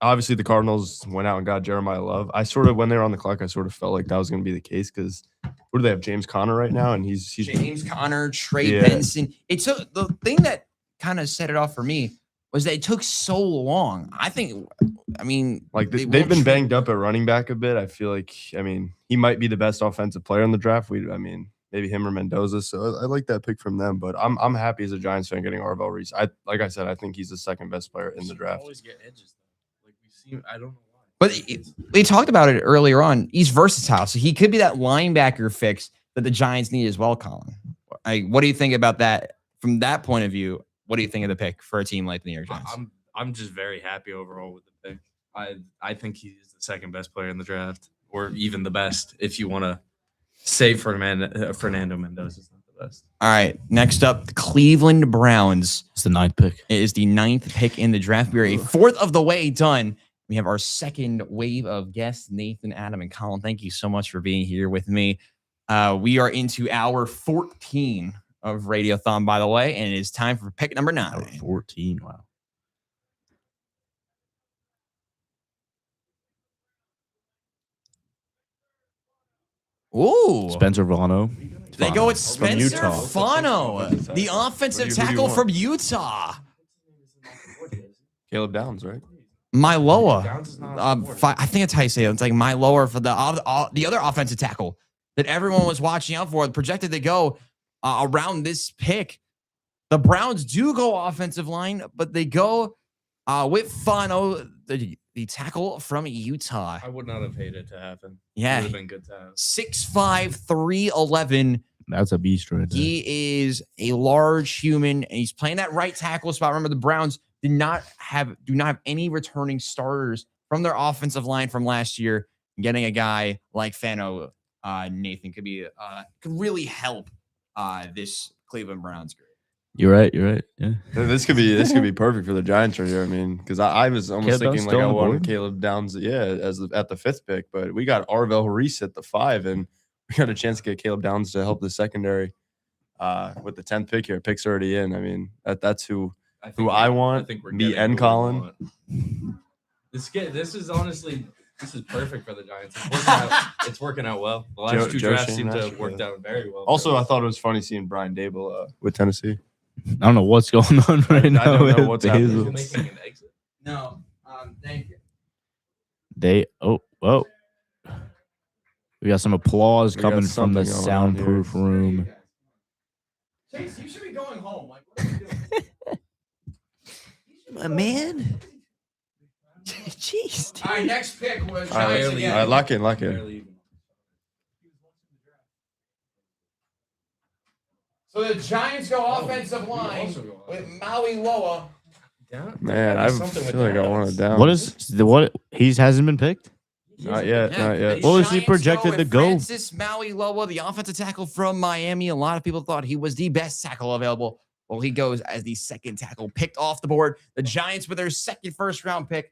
obviously the Cardinals went out and got Jeremiah Love. When they were on the clock, I sort of felt like that was going to be the case, because what do they have? James Conner right now, and he's James Conner, Trey Benson. The thing that kind of set it off for me was that it took so long. They've been banged up at running back a bit. I feel like, he might be the best offensive player in the draft. Maybe him or Mendoza. So I like that pick from them, but I'm happy as a Giants fan getting Arvell Reese. Like I said, I think he's the second best player in the draft. Always get edges though. I don't know why. But they talked about it earlier on. He's versatile, so he could be that linebacker fix that the Giants need as well, Colin. What do you think about that from that point of view? What do you think of the pick for a team like the New York Giants? I'm just very happy overall with the pick. I think he's the second best player in the draft, or even the best, if you want to say Fernando Mendoza is not the best. All right, next up, the Cleveland Browns. It's the 9th pick. It is the 9th pick in the draft. We are a fourth of the way done. We have our second wave of guests, Nathan, Adam, and Colin. Thank you so much for being here with me. We are into hour 14 of Radiothon, by the way, and it is time for pick number 9. 14, wow. Ooh. Spencer Vano. They go with Spencer Fano, the offensive tackle from Utah. Caleb Downs, right? Myloa. I think it's how you say it. It's like Myloa for the other offensive tackle that everyone was watching out for, projected to go around this pick. The Browns do go offensive line, but they go with Fano, the tackle from Utah. I would not have hated to happen. Yeah. It would have been good to have. 6'5", 311. That's a beast right there. He is a large human, and he's playing that right tackle spot. Remember, the Browns do not have any returning starters from their offensive line from last year. Getting a guy like Fano, Nathan, could really help this Cleveland Browns group. You're right. Yeah. This could be perfect for the Giants right here. I mean, because I was almost Caleb Downs thinking still like I on the wanted board? Caleb Downs, at the 5th pick, but we got Arvell Reese at the 5, and we got a chance to get Caleb Downs to help the secondary with the 10th pick here. Pick's already in. I mean, that's who I want. Me and Colin. This is honestly perfect for the Giants. It's working out well. The last two Joe drafts Shane seem to Nash, have worked out very well. Also, I thought it was funny seeing Brian Dable with Tennessee. I don't know what's going on right now. I don't know with what's Basil. happening. Making an exit. No, thank you. Whoa. We got some applause We got coming from the something going on here. soundproof room. Chase, you should be going home. Like, what are you doing? My man. Jeez. All right, next pick was All right, Giants all again. right, lock in. Barely even. So the Giants go offensive line with Maui Loa. Man, I feel like I want it down. What he hasn't been picked? Not yet. Not yet. What was he projected to go? Francis Maui Loa, the offensive tackle from Miami. A lot of people thought he was the best tackle available. Well, he goes as the second tackle picked off the board. The Giants with their second first-round pick.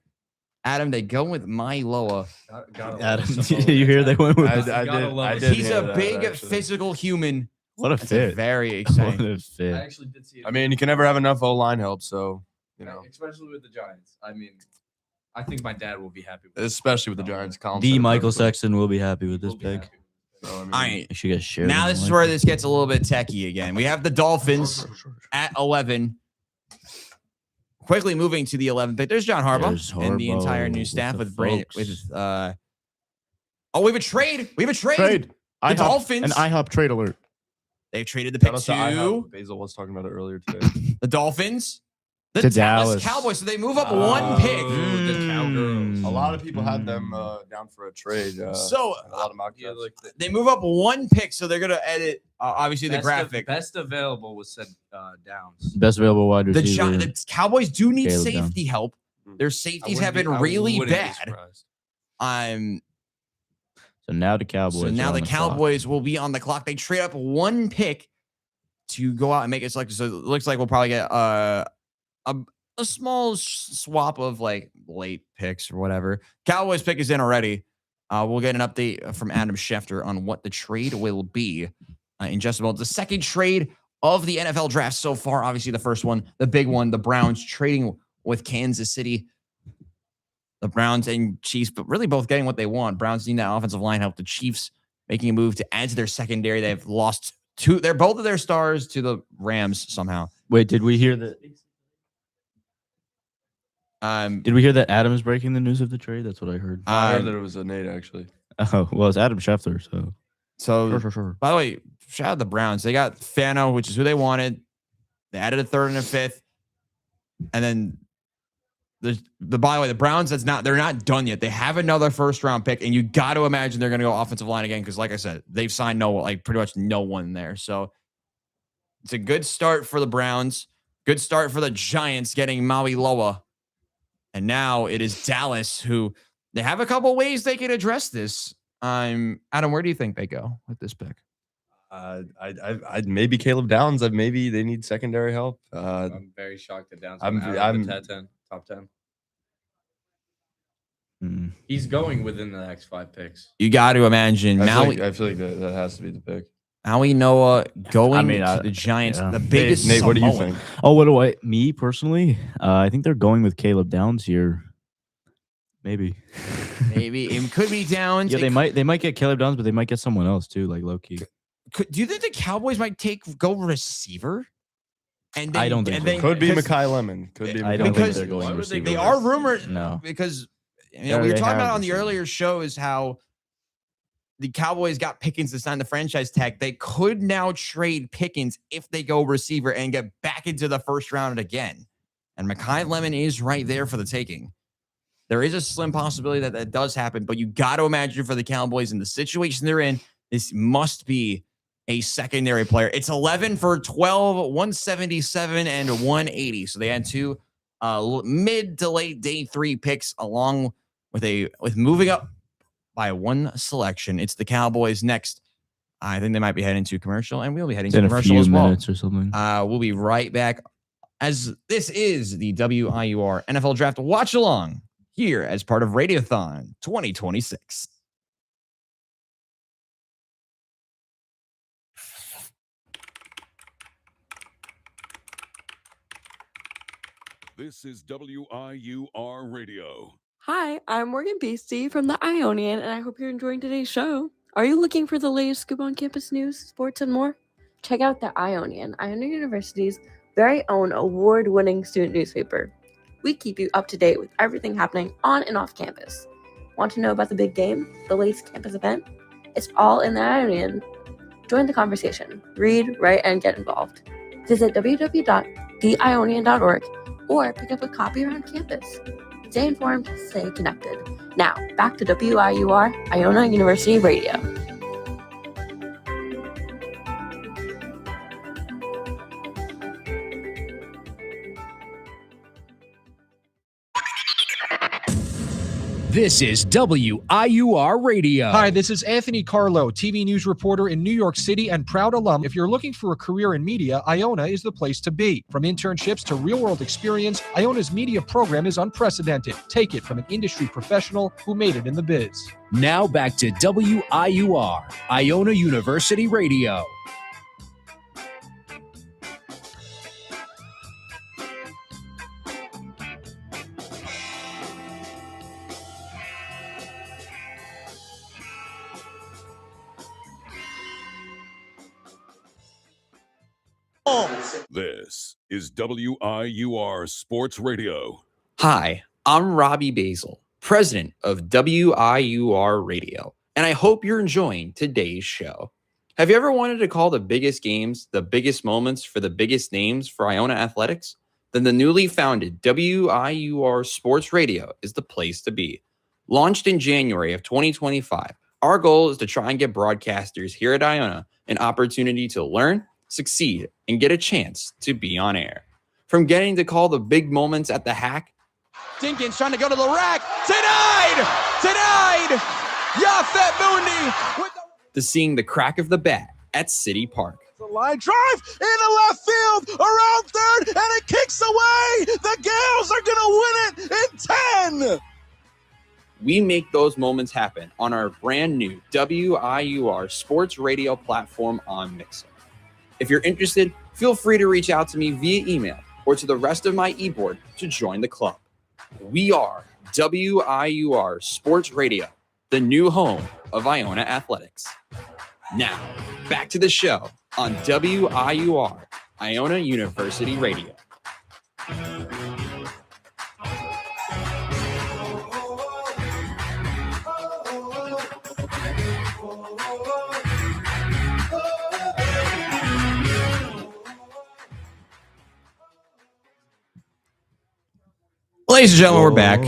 Adam, they go with Maui Loa. Adam, did you hear they went with? I did. He's hear a that, big actually. physical human. What a That's fit! very What exciting. a fit! I actually did see it. I mean, you can never have enough O-line help, so you know, especially with the Giants. I mean, I think my dad will be happy with especially with the Giants. Colin The said it Michael perfectly. Sexton will be happy with this We'll be pick. happy. So, I mean, All right. You should get shared. Now this is where this gets a little bit techie again. We have the Dolphins at 11. Quickly moving to the 11th pick. There's John Harbaugh There's and the entire Harbaugh new with staff the with Brandon. folks. We have a trade. We have a trade. Trade. The Dolphins. An IHOP trade alert. They've traded the shout pick out to IHOP. to Basil was talking about it earlier today. the Dolphins. The To Dallas Dallas. Cowboys. So they move up one pick. The Cowgirls. A lot of people had them down for a trade. So a lot of mock Yeah, drafts. like they move up one pick. So they're going to edit, obviously, the graphic. Best available was said Downs. Best available wide The, receiver. the Cowboys do need Caleb safety help. Their safeties have been really bad. So now the Cowboys. So are now on the clock. Cowboys will be on the clock. They trade up one pick to go out and make it selected. So it looks like we'll probably get a small swap of like late picks or whatever. Cowboys pick is in already. We'll get an update from Adam Schefter on what the trade will be in just about the second trade of the NFL draft so far. Obviously, the first one, the big one, the Browns trading with Kansas City. The Browns and Chiefs, but really both getting what they want. Browns need that offensive line help. The Chiefs making a move to add to their secondary. They've lost two. They're both of their stars to the Rams somehow. Wait, did we hear that? Did we hear that Adam's breaking the news of the trade? That's what I heard. I heard that it was a Nate actually. Oh, well, it's Adam Schefter. So Sure. By the way, shout out the Browns. They got Fano, which is who they wanted. They added a third and a fifth, and then by the way, the Browns, they're not done yet. They have another first round pick, and you got to imagine they're going to go offensive line again because, like I said, they've signed pretty much no one there. So it's a good start for the Browns. Good start for the Giants getting Maui Loa, and now it is Dallas who they have a couple ways they could address this. Adam, where do you think they go with this pick? I'd maybe Caleb Downs. Maybe they need secondary help. I'm very shocked that Downs. I'm top 10. He's going within the next 5 picks. You got to imagine I Maui. feel like that has to be the pick. Maui Noah going to the Giants, yeah. the biggest. Nate, what do you Samoan. think? Oh, me personally, I think they're going with Caleb Downs here. Maybe. Maybe it could be Downs. Yeah, they might get Caleb Downs, but they might get someone else too, like low key. Do you think the Cowboys might go receiver? And then, I don't think and so. then, Could be because Makai Lemon. Could be. I Makai don't think because they're going receiver. They are rumored. No. Because we Yeah, were they talking have about on the receiver. earlier shows how the Cowboys got Pickens to sign the franchise tag. They could now trade Pickens if they go receiver and get back into the first round again. And Makai Lemon is right there for the taking. There is a slim possibility that that does happen, but you got to imagine for the Cowboys in the situation they're in, this must be a secondary player. It's 11 for 12, 177 and 180. So they had two mid to late day 3 picks along with moving up by one selection. It's the Cowboys next. I think they might be heading to commercial, and we'll be heading It's to in a commercial few as well. minutes or something. We'll be right back as this is the WIUR NFL Draft Watch Along here as part of Radiothon 2026. This is WIUR Radio. Hi, I'm Morgan Beastie from the Ionian, and I hope you're enjoying today's show. Are you looking for the latest scoop on campus news, sports, and more? Check out the Ionian, Iona University's very own award-winning student newspaper. We keep you up to date with everything happening on and off campus. Want to know about the big game, the latest campus event? It's all in the Ionian. Join the conversation. Read, write, and get involved. Visit www.theionian.org or pick up a copy around campus. Stay informed, stay connected. Now, back to WIUR, Iona University Radio. This is WIUR Radio. Hi, this is Anthony Carlo, TV news reporter in New York City and proud alum. If you're looking for a career in media, Iona is the place to be. From internships to real-world experience, Iona's media program is unprecedented. Take it from an industry professional who made it in the biz. Now back to WIUR, Iona University Radio. This is WIUR Sports Radio. Hi, I'm Robbie Basel, president of WIUR Radio, and I hope you're enjoying today's show. Have you ever wanted to call the biggest games, the biggest moments for the biggest names for Iona athletics? Then the newly founded WIUR Sports Radio is the place to be. Launched in January of 2025, our goal is to try and get broadcasters here at Iona an opportunity to learn, succeed, and get a chance to be on air. From getting to call the big moments at the hack, Dinkins trying to go to the rack. Denied! Denied! Yafet Mundi with to seeing the crack of the bat at City Park. the line drive into left field around third, and it kicks away. The Gales are going to win it in 10. We make those moments happen on our brand new WIUR Sports Radio platform on Mixer. If you're interested, feel free to reach out to me via email or to the rest of my e-board to join the club. We are WIUR Sports Radio, the new home of Iona Athletics. Now, back to the show on WIUR, Iona University Radio. Ladies and gentlemen, we're back.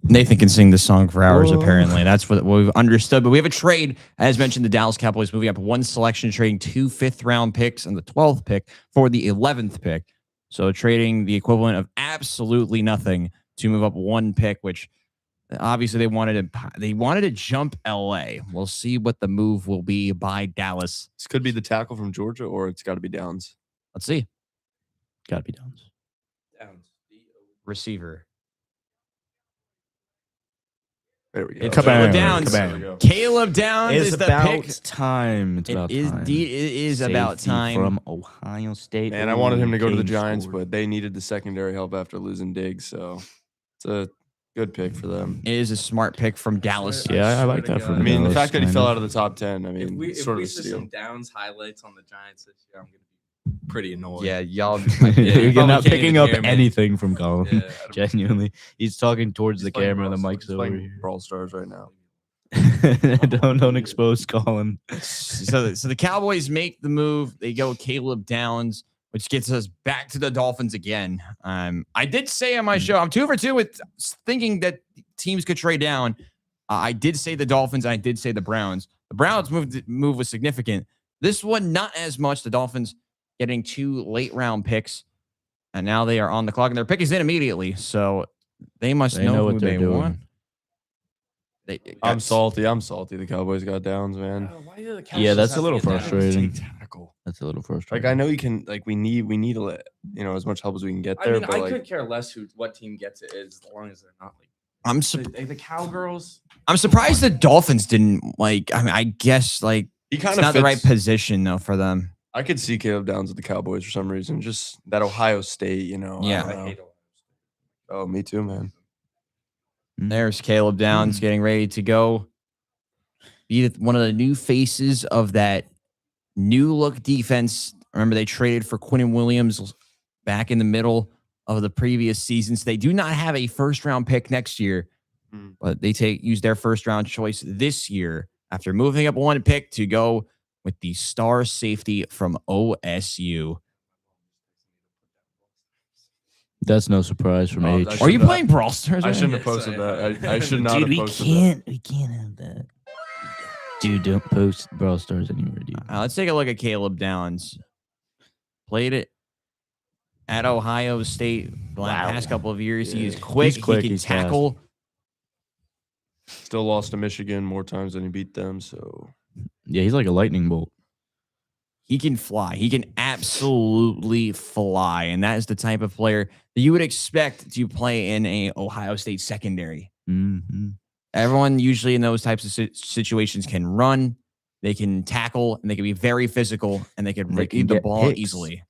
Nathan can sing this song for hours, apparently. That's what we've understood. But we have a trade. As mentioned, the Dallas Cowboys moving up one selection, trading 2 fifth-round picks and the 12th pick for the 11th pick. So trading the equivalent of absolutely nothing to move up one pick, which obviously they wanted to jump LA. We'll see what the move will be by Dallas. This could be the tackle from Georgia, or it's got to be Downs. Let's see. Got to be Downs. Receiver. There we go. Caleb Downs. Caleb Downs It's is the about pick. time. It's about time. It is about Safety time. from Ohio State. And I wanted him to go to the James Giants, scored. but they needed the secondary help after losing Diggs, so it's a good pick for them. It is a smart pick from Dallas. Yeah, I like that for I mean, the Dallas, fact that he kind fell of. out of the top 10, I mean, If sort we of a see steal. some Downs highlights on the Giants this year, I'm going to be pretty annoyed. Yeah, y'all. You're probably not can't picking even up hear me. anything from Colin. Yeah, Genuinely, he's talking towards He's the playing camera. The Brawl mic's Stars. He's over playing here. Brawl Stars right now. don't expose Colin. So the Cowboys make the move. They go Caleb Downs, which gets us back to the Dolphins again. I did say on my show, I'm 2 for 2 with thinking that teams could trade down. I did say the Dolphins, and I did say the Browns. The Browns move was significant. This one, not as much. The Dolphins getting 2 late-round picks, and now they are on the clock, and their pick is in immediately, so they must They know what who they're they doing. want. I'm salty. The Cowboys got Downs, man. Why do the Yeah, Cowboys that's a have little to get down? frustrating. Tackle. That's a little Like frustrating. I know you can. Like we need to let as much help as we can get I there. mean, but I like, could care less what team gets it as long as they're not like I'm the Cowgirls. I'm surprised the Dolphins didn't like. I mean, I guess like he it's kind of not the right position though for them. I could see Caleb Downs with the Cowboys for some reason. Just that Ohio State, Yeah. I don't know. Oh, me too, man. There's Caleb Downs getting ready to go. Be one of the new faces of that new look defense. Remember, they traded for Quinnen Williams back in the middle of the previous season. So they do not have a first round pick next year, but they use their first round choice this year after moving up one pick to go with the star safety from OSU. That's no surprise from H. Are you playing Brawl Stars? I right shouldn't now? have posted that. I should not Dude, have posted we can't have that. Dude, don't post Brawl Stars anywhere, dude. Let's take a look at Caleb Downs. Played it at Ohio State the last couple of years. He is quick. He's quick, He can he's fast. tackle. Still lost to Michigan more times than he beat them. So Yeah, he's like a lightning bolt. He can fly. He can absolutely fly. And that is the type of player that you would expect to play in a Ohio State secondary. Mm-hmm. Everyone usually in those types of situations can run, they can tackle, and they can be very physical, and they can They can read the get ball hits. easily.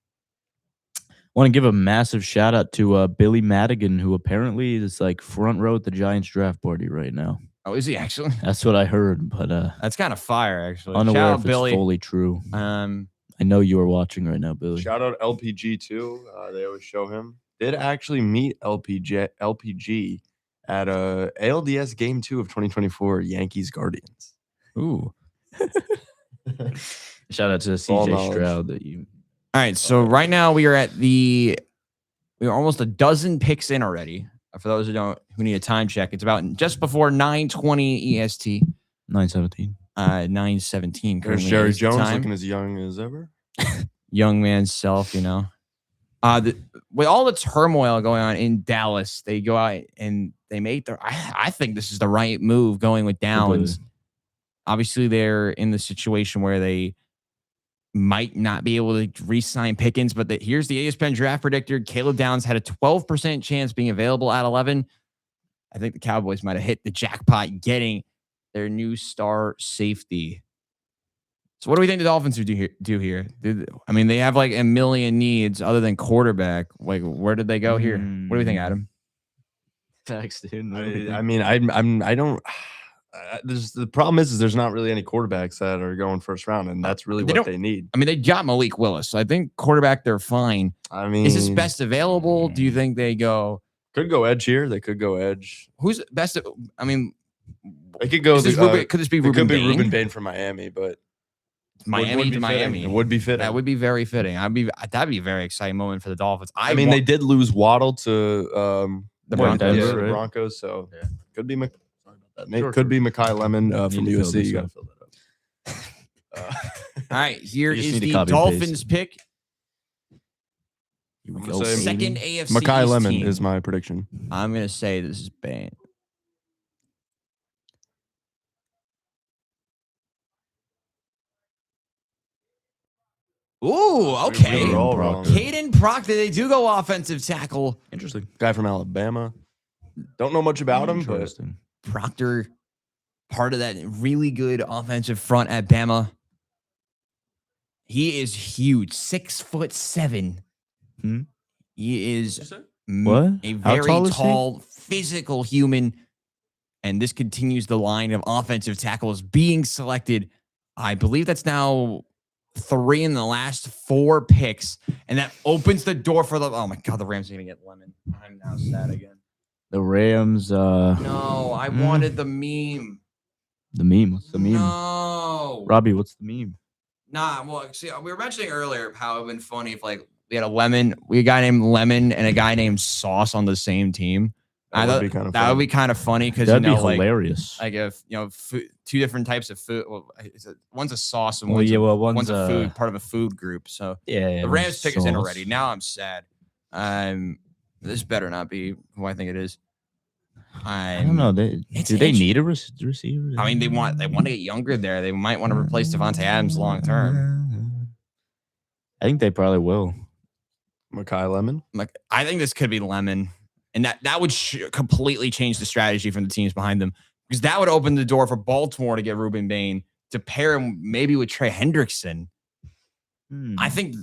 Want to give a massive shout out to Billy Madigan, who apparently is like front row at the Giants draft party right now. Oh, is he actually? That's what I heard, but That's kind of fire, actually. unaware Shout if out, Billy. it's fully true. I know you are watching right now, Billy. shout out LPG too. They always show him. Did actually meet LPG at ALDS Game 2 of 2024 Yankees Guardians. Ooh. Shout out to All CJ knowledge. Stroud that you. All right, so right now we are almost a dozen picks in already. For those who need a time check, it's about just before 9:20 EST. 9:17. 9:17. There's currently Jerry is the Jones time. looking as young as ever. Young man's self, with all the turmoil going on in Dallas, they go out and they make I think this is the right move going with Downs. Obviously, they're in the situation where they might not be able to re-sign Pickens, but here's the ESPN draft predictor. Caleb Downs had a 12% chance being available at 11. I think the Cowboys might have hit the jackpot getting their new star safety. So what do we think the Dolphins would do here? I mean, they have like a million needs other than quarterback. Like, where did they go here? What do we think, Adam? Thanks, dude. I mean, I don't. The problem is there's not really any quarterbacks that are going first round, and that's really what they need. I mean, they got Malik Willis. So I think quarterback, they're fine. I mean, is this best available? Do you think they go? Could go edge here. They could go edge. Who's best? I mean, they could go. Could this be Ruben Bain? Ruben Bain from Miami, but Miami to Miami. It would be fitting. That would be very fitting. That'd be a very exciting moment for the Dolphins. I mean, they did lose Waddle to the Broncos. Yeah, the Broncos, so could be. Could be Mekhi Lemon from USC. You got to fill that up. All right, here You just is need to the copy and paste Dolphins pick. I'm gonna say Second AFC Mekhi East Lemon team. is my prediction. I'm gonna say this is Bain. Ooh, okay. We were all wrong. Caden Proctor, they do go offensive tackle. Interesting. Guy from Alabama. Don't know much about him, but Proctor, part of that really good offensive front at Bama. He is huge, 6'7". He is What? a How very tall is he? tall, physical human. And this continues the line of offensive tackles being selected. I believe that's now 3 in the last 4 picks. And that opens the door for oh my God, the Rams are going to get Lemon. I'm now sad again. The Rams. No, I wanted the meme. The meme. What's the meme? No. Robbie, what's the meme? Nah, well, see, we were mentioning earlier how it would have been funny if, like, we had a guy named Lemon and a guy named Sauce on the same team. That would be kind of that would be kind of funny because That'd be hilarious. like if food, 2 different types of food. Well, one's a sauce and Well, one's, yeah, well, one's a one's, food, part of a food group. So Yeah, the Rams pick is in sauce. already. Now I'm sad. This better not be who I think it is. I don't know. Do they need a receiver? I mean, they want to get younger there. They might want to replace Devontae Adams long term. I think they probably will. Mekhi Lemon. I think this could be Lemon, and that would completely change the strategy from the teams behind them, because that would open the door for Baltimore to get Ruben Bain to pair him maybe with Trey Hendrickson. I think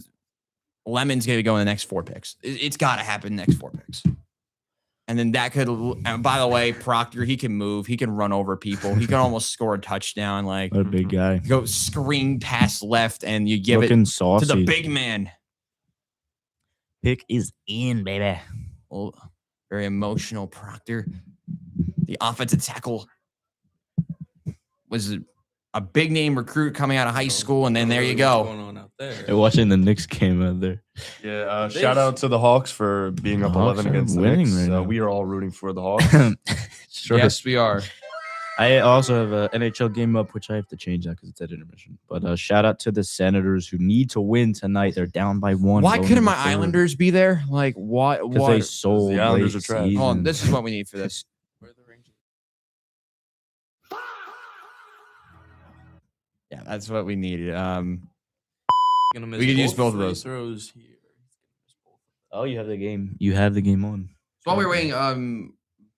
Lemon's going to go in the next 4 picks. It's got to happen next 4 picks. And then that could, and by the way, Proctor, he can move. He can run over people. He can almost score a touchdown. Like, what a big guy. Go screen pass left, and you give Looking it saucy. to the big man. Pick is in, baby. Well, very emotional Proctor. The offensive tackle was a big name recruit coming out of high school, and then there you go. What's going on out there? They're watching the Knicks game out there. Yeah, shout out to the Hawks for being up 11 against the winning Knicks. right now. We are all rooting for the Hawks. Sure. Yes, we are. I also have an NHL game up, which I have to change that because it's at intermission. But shout out to the Senators who need to win tonight. They're down by 1. Why couldn't my Islanders be there? Like, why? Because they sold. The Islanders late are trash. season. Oh, this is what we need for this. Yeah, that's what we needed. We could use both of those. Throws here. Oh, you have the game. You have the game on. So while we were waiting,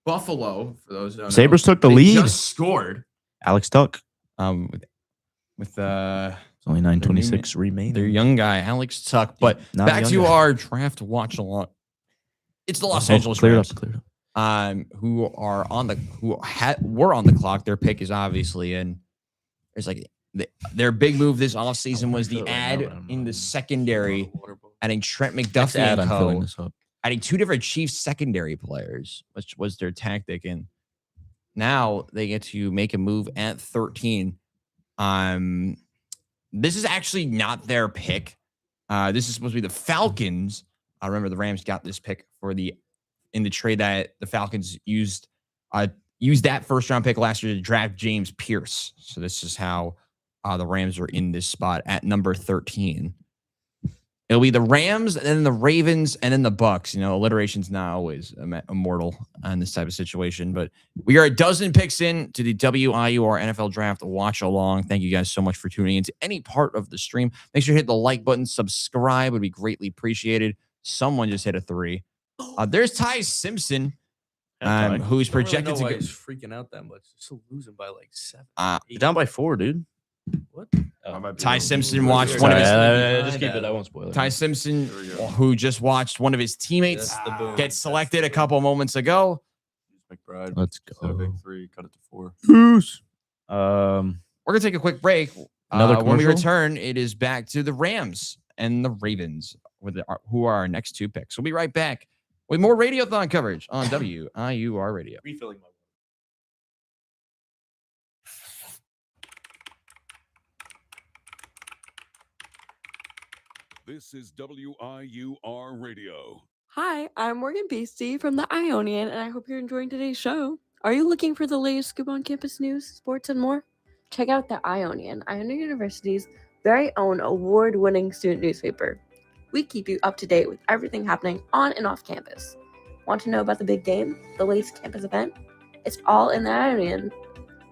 Buffalo, for those who don't know, Sabres took the they lead. just scored. Alex Tuck. With It's only 9:26 remaining. their young guy, Alex Tuck. But Not a back young to guy. our draft watch a lot. It's the Los Oh, Angeles cleared Rams. up, cleared up. Who were on the clock. Their pick is obviously in. There's like their big move this offseason was the ad in the secondary, adding Trent McDuffie Ad, and I'm filling co. this up. Adding 2 different Chiefs secondary players, which was their tactic. And now they get to make a move at 13. This is actually not their pick. This is supposed to be the Falcons. I remember the Rams got this pick in the trade that the Falcons used that first round pick last year to draft James Pierce. So this is how the Rams are in this spot at number 13. It'll be the Rams, and then the Ravens, and then the Bucks. You know, alliteration's not always immortal in this type of situation. But we are a dozen picks in to the WIUR NFL Draft Watch Along. Thank you guys so much for tuning into any part of the stream. Make sure to hit the like button. Subscribe would be greatly appreciated. Someone just hit a 3. There's Ty Simpson, who's projected to go. He's freaking out that much. He's still losing by like 7. You're down by 4, dude. What? Ty Simpson watched one of his. Just keep it. I won't spoil it. Ty Simpson, who just watched one of his teammates get selected a couple moments ago. McBride. Let's So go. big 3, cut it to 4. Goose. We're gonna take a quick break. Another when we commercial? return, it is back to the Rams and the Ravens, who are our next 2 picks. We'll be right back with more Radiothon coverage on WIUR Radio. Refilling my This is WIUR Radio. Hi, I'm Morgan Beastie from the Ionian, and I hope you're enjoying today's show. Are you looking for the latest scoop on campus news, sports, and more? Check out the Ionian, Iona University's very own award-winning student newspaper. We keep you up to date with everything happening on and off campus. Want to know about the big game, the latest campus event? It's all in the Ionian.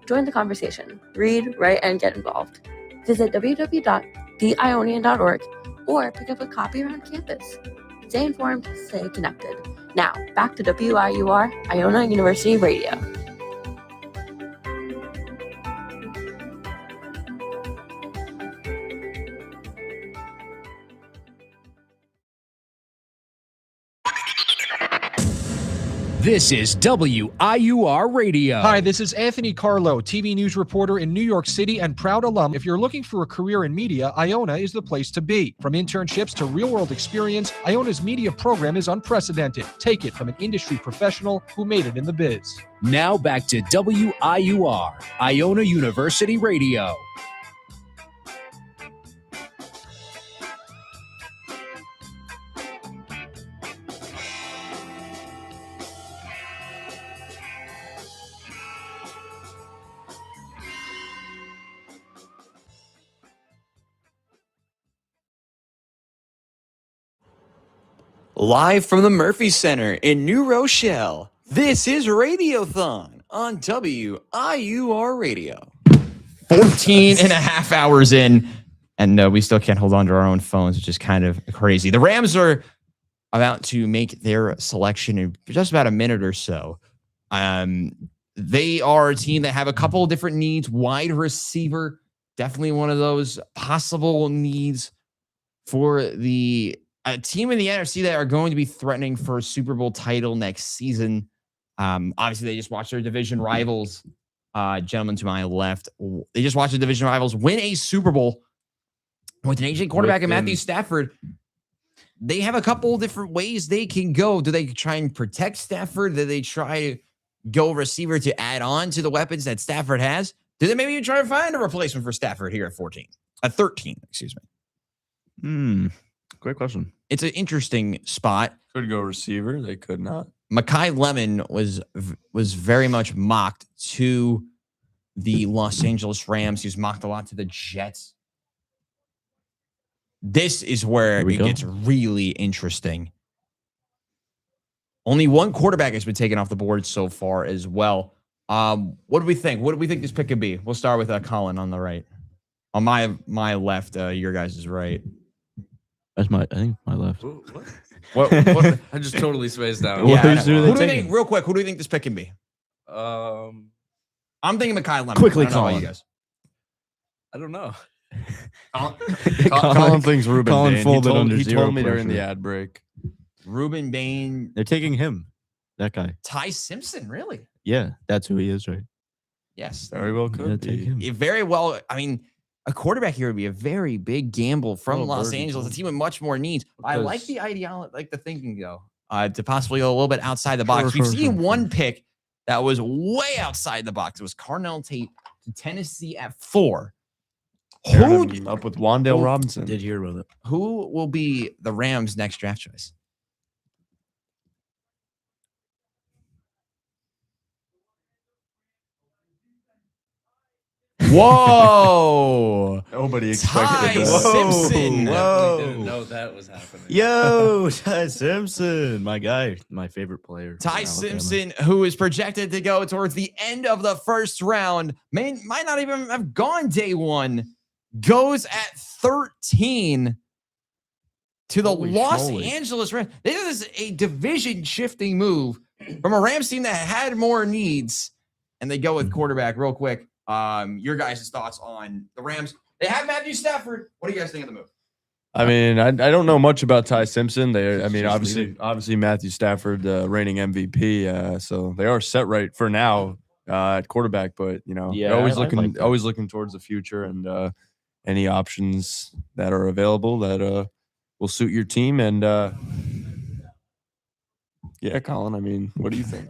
Join the conversation. Read, write, and get involved. Visit www.theionian.org or pick up a copy around campus. Stay informed, stay connected. Now, back to WIUR, Iona University Radio. This is WIUR Radio. Hi, this is Anthony Carlo, TV news reporter in New York City and proud alum. If you're looking for a career in media, Iona is the place to be. From internships to real-world experience, Iona's media program is unprecedented. Take it from an industry professional who made it in the biz. Now back to WIUR, Iona University Radio. Live from the Murphy Center in New Rochelle, This is Radiothon on WIUR Radio. 14 and a half hours in, and we still can't hold on to our own phones, which is kind of crazy. The Rams are about to make their selection in just about a minute or so. They are a team that have a couple of different needs. Wide receiver, definitely one of those possible needs for the team in the NFC that are going to be threatening for a Super Bowl title next season. Obviously, they just watched their division rivals, gentlemen to my left. They just watched the division rivals win a Super Bowl with an aging quarterback in Matthew Stafford. They have a couple different ways they can go. Do they try and protect Stafford? Do they try to go receiver to add on to the weapons that Stafford has? Do they maybe even try to find a replacement for Stafford here at 13, excuse me? Great question. It's an interesting spot. Could go receiver. They could not. Mekhi Lemon was very much mocked to the Los Angeles Rams. He was mocked a lot to the Jets. This is where it gets really interesting. Only one quarterback has been taken off the board so far as well. What do we think? What do we think this pick could be? We'll start with Colin on the right. On my left, your guys is right. That's I think my left. What? I just totally spaced out. Yeah, who do you think, real quick, who do you think this pick can be? I'm thinking Mekhi Lemon. Quickly, Colin. You guys. I don't know. Colin thinks Ruben Colin Bain. folded He under told me zero during the pressure. ad break. Ruben Bain. They're taking him. That guy. Ty Simpson, really? Yeah, that's who he is, right? Yes. Very well could take him. Very well. I mean, a quarterback here would be a very big gamble from Los Angeles, a team with much more needs. I like the ideology, like the thinking, though, to possibly go a little bit outside the box. We've seen one pick that was way outside the box. It was Carnell Tate to Tennessee at 4. Who up with Wan'Dale Robinson? Did hear about it. Who will be the Rams' next draft choice? Whoa! Nobody Ty expected that. Simpson. Definitely didn't know that was happening. Yo, Ty Simpson, my guy, my favorite player. Ty from Alabama. Simpson, who is projected to go towards the end of the first round, might not even have gone day one, goes at 13 to the Holy Los schmoly. Angeles Rams. This is a division-shifting move from a Rams team that had more needs, and they go with quarterback real quick. Your guys' thoughts on the Rams. They have Matthew Stafford. What do you guys think of the move? I mean, I don't know much about Ty Simpson. Obviously Matthew Stafford, the reigning MVP. So they are set right for now at quarterback. But Yeah, they're always I like looking, that. always looking towards the future and any options that are available that will suit your team. And yeah, Colin. I mean, what do you think?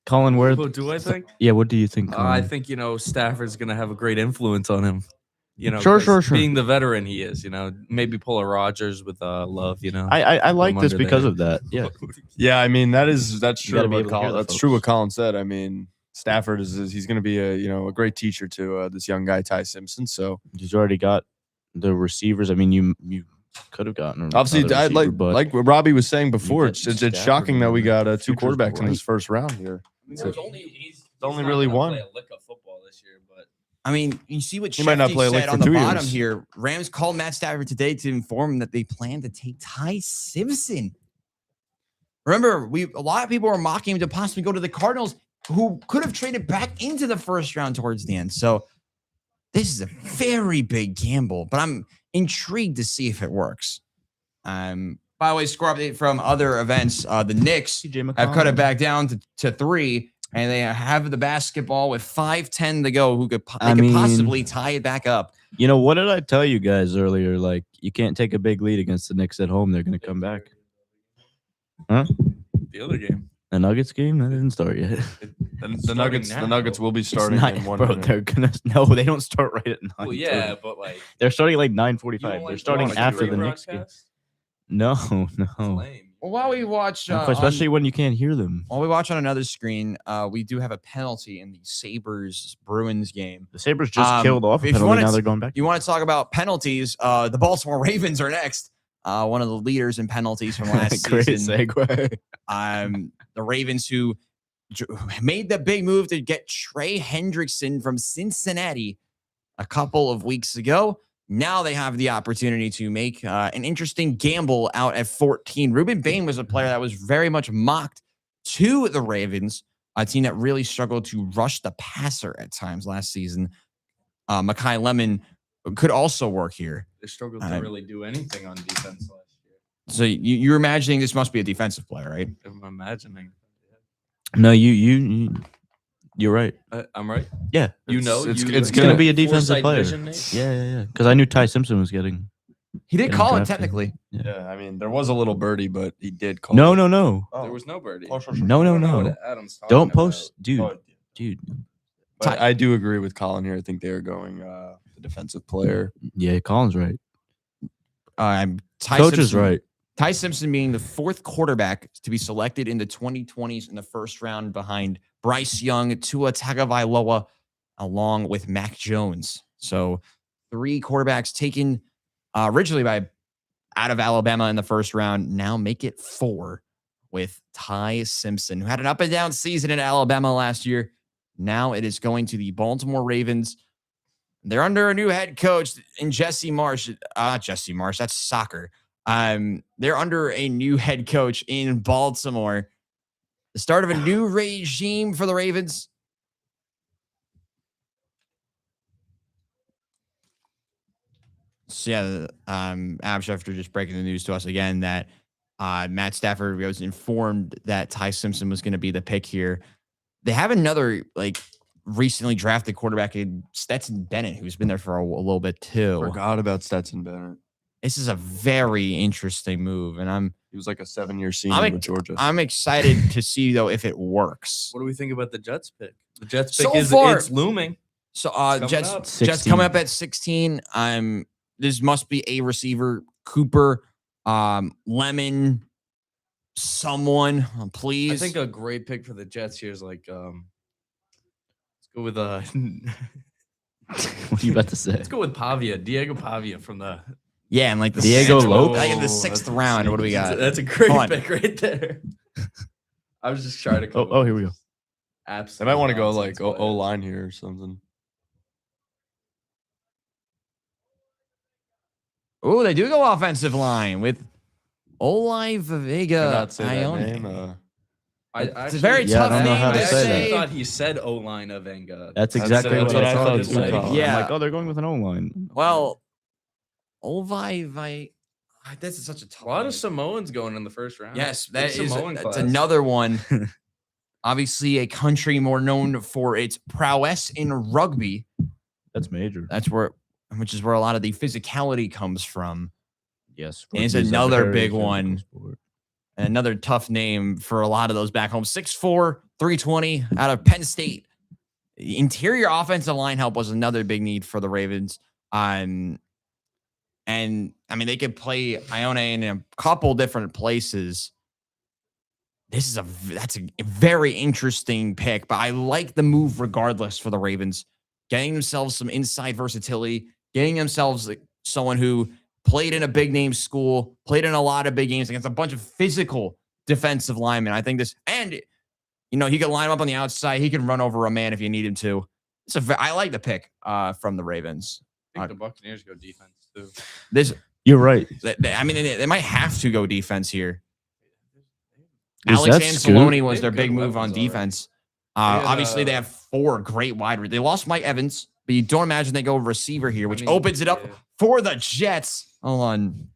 Colin, where? What do I think? Yeah, what do you think? Colin? I think Stafford's gonna have a great influence on him. Sure. 'cause being the veteran he is, maybe pull a Rodgers with Love. I like from this under because there. of that. Yeah, Yeah, I mean that's You true. gotta be What able to hear Colin, the that's true. folks. What Colin said. I mean, Stafford he's going to be a great teacher to this young guy Ty Simpson. So he's already got the receivers. I mean, you could have gotten obviously, another I receiver, but like what Robbie was saying before. get It's Stafford shocking that we got two future's quarterbacks in this bright. first round here. He's only not really gonna one. play a lick of football this year, but I mean, you see what He might not Shefty play a lick said for on the 2 bottom years. here. Rams called Matt Stafford today to inform him that they plan to take Ty Simpson. Remember, a lot of people were mocking him to possibly go to the Cardinals, who could have traded back into the first round towards the end. So this is a very big gamble, but I'm intrigued to see if it works. By the way, score update from other events. The Knicks have cut it back down to 3, and they have the basketball with 5:10 to go. Who could possibly tie it back up? You know, what did I tell you guys earlier? Like, you can't take a big lead against the Knicks at home. They're going to come back. Huh? the other game. The Nuggets game? That didn't start yet. The Nuggets will be It's starting not- in 1 bro, minute. they're gonna they don't start right at 9. Well, yeah, but like They're starting at like you 9:45. don't They're like starting watching after the the Knicks game. broadcast? No. Lame. Well, while we watch, Especially when you can't hear them. while we watch on another screen, we do have a penalty in the Sabres Bruins game. The Sabres just killed off a if you penalty. wanna Now t- they're going back. You want to talk about penalties? The Baltimore Ravens are next. One of the leaders in penalties from last Great season. segue. The Ravens, who made the big move to get Trey Hendrickson from Cincinnati a couple of weeks ago. Now they have the opportunity to make an interesting gamble out at 14. Ruben Bain was a player that was very much mocked to the Ravens, a team that really struggled to rush the passer at times last season. Mekhi Lemon could also work here. They struggled to really do anything on defense last year. So you're imagining this must be a defensive player, right? I'm imagining. No, you're right. I'm right. Yeah, it's going to be a defensive foresight player. vision, Nate? Yeah. Because I knew Ty Simpson was getting. He did getting call it drafted. technically. Yeah, I mean, there was a little birdie, but he did call. No. There was no birdie. Oh, sure. No. I don't know what Adam's talking Don't about. post, dude. But I do agree with Colin here. I think they are going the defensive player. Yeah, Colin's right. Ty Coach is Simpson- right. Ty Simpson being the fourth quarterback to be selected in the 2020s in the first round behind Bryce Young, Tua Tagovailoa, along with Mac Jones. So 3 quarterbacks taken originally out of Alabama in the first round. Now make it 4 with Ty Simpson, who had an up and down season in Alabama last year. Now it is going to the Baltimore Ravens. They're under a new head coach in Jesse Marsh. Jesse Marsh, that's soccer. They're under a new head coach in Baltimore. The start of a new regime for the Ravens. So yeah, Ab Schefter just breaking the news to us again that Matt Stafford was informed that Ty Simpson was going to be the pick here. They have another recently drafted quarterback in Stetson Bennett, who's been there for a little bit too. Forgot about Stetson Bennett. This is a very interesting move, and he was like a 7-year senior with Georgia. I'm excited to see though if it works. What do we think about the Jets pick? The Jets pick So is far- it's looming. So It's Jets coming up. Jets coming up at 16. This must be a receiver. Cooper, Lemon, someone, please. I think a great pick for the Jets here is let's go with What are you about to say? let's go with Pavia, Diego Pavia from the yeah, and the Diego Lopez? in the 6th round. What do we got? That's a great Hold on. pick right there. I was just trying to come Oh, here we go. They absolutely. might want to go nonsense, but- O line here or something. Oh, they do go offensive line with Olai Did Vega. not say that Ione. name. It's a very Yeah, I tough don't know name how to to say say. I thought he said O-line of Venga. That's exactly that's what I what I thought thought he it said. was. Yeah. I'm like, oh, they're going with an O-line. Well, Olai, this is such a tough A lot name. of Samoans going in the first round. Yes, Big that's class. another one. Obviously, a country more known for its prowess in rugby. That's major. Which is where a lot of the physicality comes from. Yes. And it's rugby is a another very big physical one. sport. Another tough name for a lot of those back home. 6'4", 320 out of Penn State. Interior offensive line help was another big need for the Ravens. And I mean, they could play Ione in a couple different places. That's a very interesting pick, but I like the move regardless for the Ravens. Getting themselves some inside versatility, getting themselves someone who played in a big name school, played in a lot of big games against a bunch of physical defensive linemen. I think he can line him up on the outside. He can run over a man if you need him to. I like the pick from the Ravens. I think the Buccaneers go defense too. You're right. I mean, they might have to go defense here. Is Alex that Anzalone Scoot? was their They have big good move on weapons already. defense. They had, Obviously, they have 4 great wide. They lost Mike Evans, but you don't imagine they go receiver here, which opens it up for the Jets. Hold on.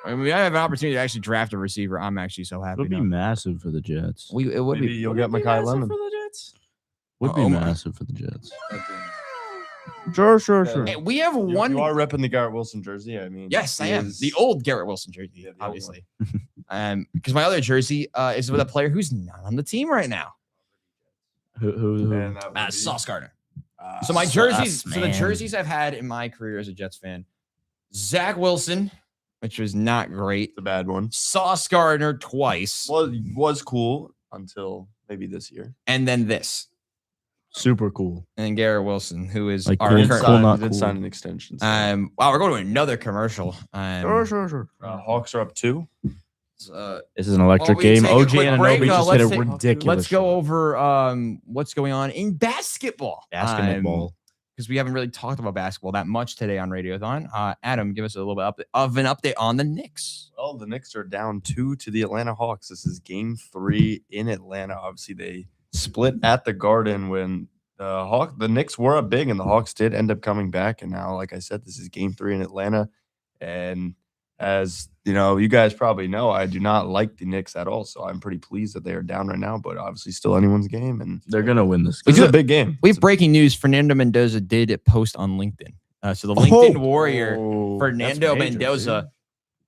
I mean, I have an opportunity to actually draft a receiver. I'm actually so happy. It would be now. massive for the Jets. It would Maybe be. you'll get Mekhi Lemon. For the Jets? Would be Oh my. massive for the Jets. Sure. Hey, we have You one. are repping the Garrett Wilson jersey. I mean, Yes, I he am. is- The old Garrett Wilson jersey, Yeah, the old obviously. Because my other jersey is with a player who's not on the team right now. Who? And that would be- Sauce Gardner. So my Sauce, jerseys, so the man. jerseys I've had in my career as a Jets fan, Zach Wilson, which was not great. the bad one. Sauce Gardner twice, Was cool until maybe this year. and then this, Super cool. and then Garrett Wilson, who is Like our cool, current. cool, not He did cool. sign an extension. So. Wow, we're going to another commercial. Hawks are up 2. This is an electric game. OG and Anobi just hit a ridiculous. Let's go over what's going on in basketball. Because we haven't really talked about basketball that much today on Radiothon. Adam, give us a little bit of an update on the Knicks. Well, the Knicks are down 2 to the Atlanta Hawks. This is game 3 in Atlanta. Obviously, they split at the Garden when the Knicks were up big and the Hawks did end up coming back. And now, like I said, this is game 3 in Atlanta. And as you know, you guys probably know, I do not like the Knicks at all. So I'm pretty pleased that they are down right now, but obviously still anyone's game. And they're going to win this. This is a big game. We have breaking news. Fernando Mendoza did post on LinkedIn. So the LinkedIn warrior, Fernando Mendoza.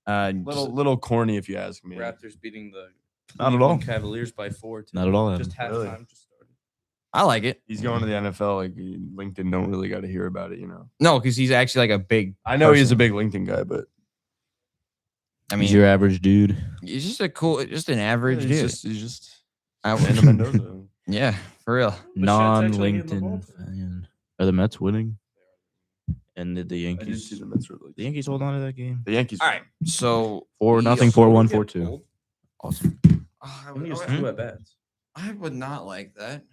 Little corny, if you ask me. Raptors beating the Not at all. Cavaliers by 4. Not at all. Just halftime. Just started. I like it. He's going to the NFL. Like LinkedIn don't really got to hear about it, you know. No, because he's actually like a big. I know he's a big LinkedIn guy, but I mean, he's your average dude. He's just an average dude. He's just Fernando Mendoza. Yeah, for real. Non-LinkedIn fan. Are the Mets winning? And did the Yankees? I did see the Mets were the Yankees hold on to that game. The Yankees. All right. So 4-0, 4-1, 4-2. Awesome. Only has 2 at bats. I would not like that.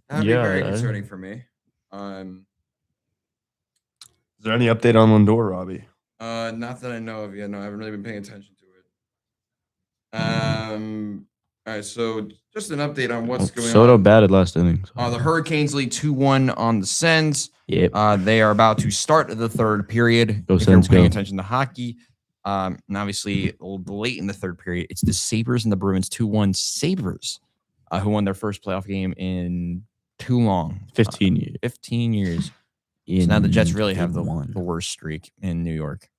That'd be very concerning for me. Is there any update on Lindor, Robbie? Not that I know of yet. No, I haven't really been paying attention to it. All right, so just an update on what's going Soto on. batted last inning. The Hurricanes lead 2-1 on the Sens. Yep. They are about to start the third period. Go if Sens, you're paying go. attention to hockey. And obviously, late in the third period, it's the Sabres and the Bruins 2-1 Sabres, who won their first playoff game in too long. 15 years. 15 years. So now the Jets really have the worst streak in New York.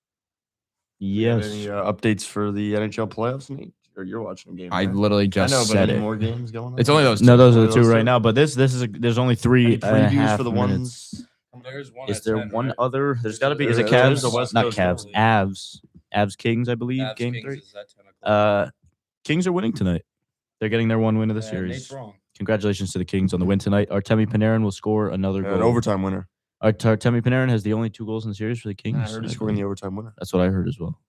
Yes. Any updates for the NHL playoffs, Nate? Or you're watching a game? I right? literally just I know, but said any it. more games going on? It's only those two. No, those are the Only two those right two? now. But there's only 3 Any and a previews half for the minutes. ones? There's one. Is at there 10, one right? other? There's got to be. Is it There's Cavs? the West Not Coast Cavs. League. Avs Kings, I believe. Avs Game Kings 3. is at 10 o'clock. Kings are winning tonight. They're getting their one win of the Yeah, series. Nate's wrong. Congratulations to the Kings on the win tonight. Artemi Panarin will score another An goal. overtime winner. Artemi Panarin has the only 2 goals in the series for the Kings. I heard he's scoring the overtime winner. That's what I heard as well.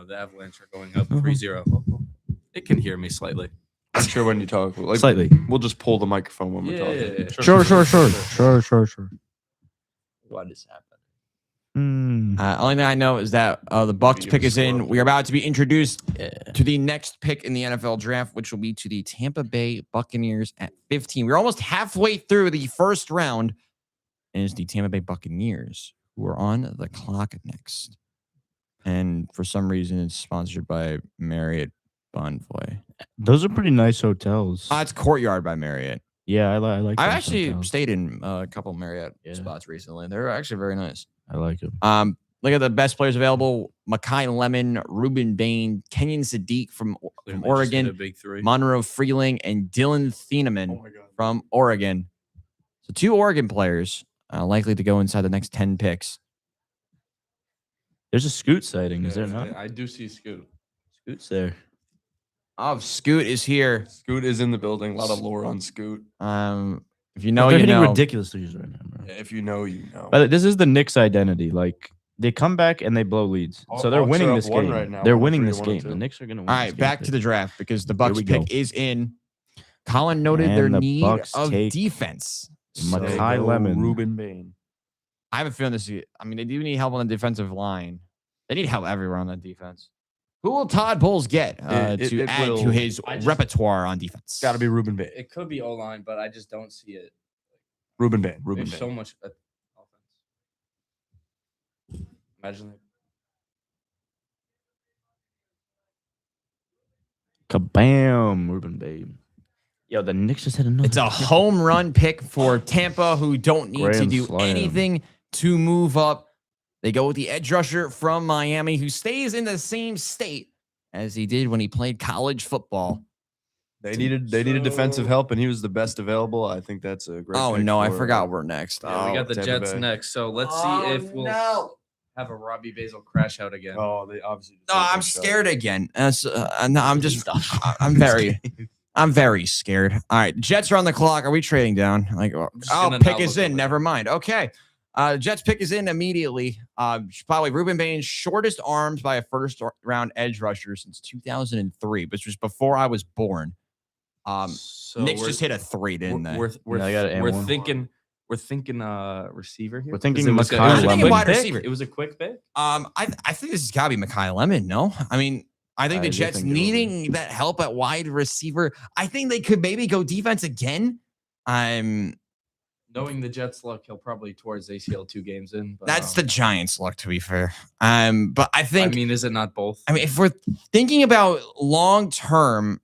The Avalanche are going up 3-0. It can hear me slightly. I'm sure when you talk, like, Slightly. we'll just pull the microphone when we're talking. Sure. What is happening? Only thing I know is that the Bucks pick is in. We are about to be introduced to the next pick in the NFL draft, which will be to the Tampa Bay Buccaneers at 15. We're almost halfway through the first round, and it's the Tampa Bay Buccaneers who are on the clock next. And for some reason, it's sponsored by Marriott Bonvoy. Those are pretty nice hotels. It's Courtyard by Marriott. Yeah, I like. I those actually hotels. stayed in a couple Marriott spots recently. They're actually very nice. I like them. Look at the best players available: Mekhi Lemon, Ruben Bain, Kenyon Sadiq from Oregon, A big 3. Monroe Freeling, and Dylan Thieneman from Oregon. So 2 Oregon players likely to go inside the next 10 picks. There's a Scoot sighting, is there not? I do see Scoot. Scoot's there. Oh, Scoot is here. Scoot is in the building. A lot of lore on Scoot. If you know, They're you hitting know. ridiculous threes right now, bro. Yeah, if you know, you know. But this is the Knicks' identity. Like they come back and they blow leads, so they're Hawks winning are up this 1 game. right now, They're 1-3, winning this game. 1-2. The Knicks are going to win. All right, back to the draft because the Bucks we pick go. is in. Colin noted And their the need Bucks of take defense. Mekhi Lemon. Ruben Bain. I have a feeling this. I mean, they do need help on the defensive line. They need help everywhere on the defense. Who will Todd Bowles get It add to will- his repertoire on defense? Got to be Ruben Bain. It could be O-line, but I just don't see it. Ruben Bain. Ruben There's Bain. so much offense. Imagine that. Kabam, Ruben Babe. Yo, the Knicks just had another. It's a home run pick for Tampa, who don't need to Grand do slam. anything to move up. They go with the edge rusher from Miami, who stays in the same state as he did when he played college football. They needed defensive help, and he was the best available. I think that's a great. Oh pick no, I for, forgot we're next. Yeah, we got the Tampa Jets Bay. next. So let's see if we'll have a Robbie Basel crash out again. Oh, they obviously. No, I'm scared again. No, I'm just, I'm very scared. All right, Jets are on the clock. Are we trading down? Like, oh, gonna pick not is look in. away. Never mind. Okay. Jets pick is in immediately. By the way, Ruben Bain's shortest arms by a first-round edge rusher since 2003, which was before I was born. So Knicks just hit a 3, didn't they? We're thinking receiver here. We're thinking it was a- Mekhi it was a Lemon. quick Wide pick? receiver. It was a quick pick. I think this has got to be Mekhi Lemon. No, I mean, I think I the do Jets think it will be. needing that help at wide receiver. I think they could maybe go defense again. Knowing the Jets' luck, he'll probably towards ACL 2 games in. But, That's the Giants' luck, to be fair. But I think. I mean, is it not both? I mean, if we're thinking about long term,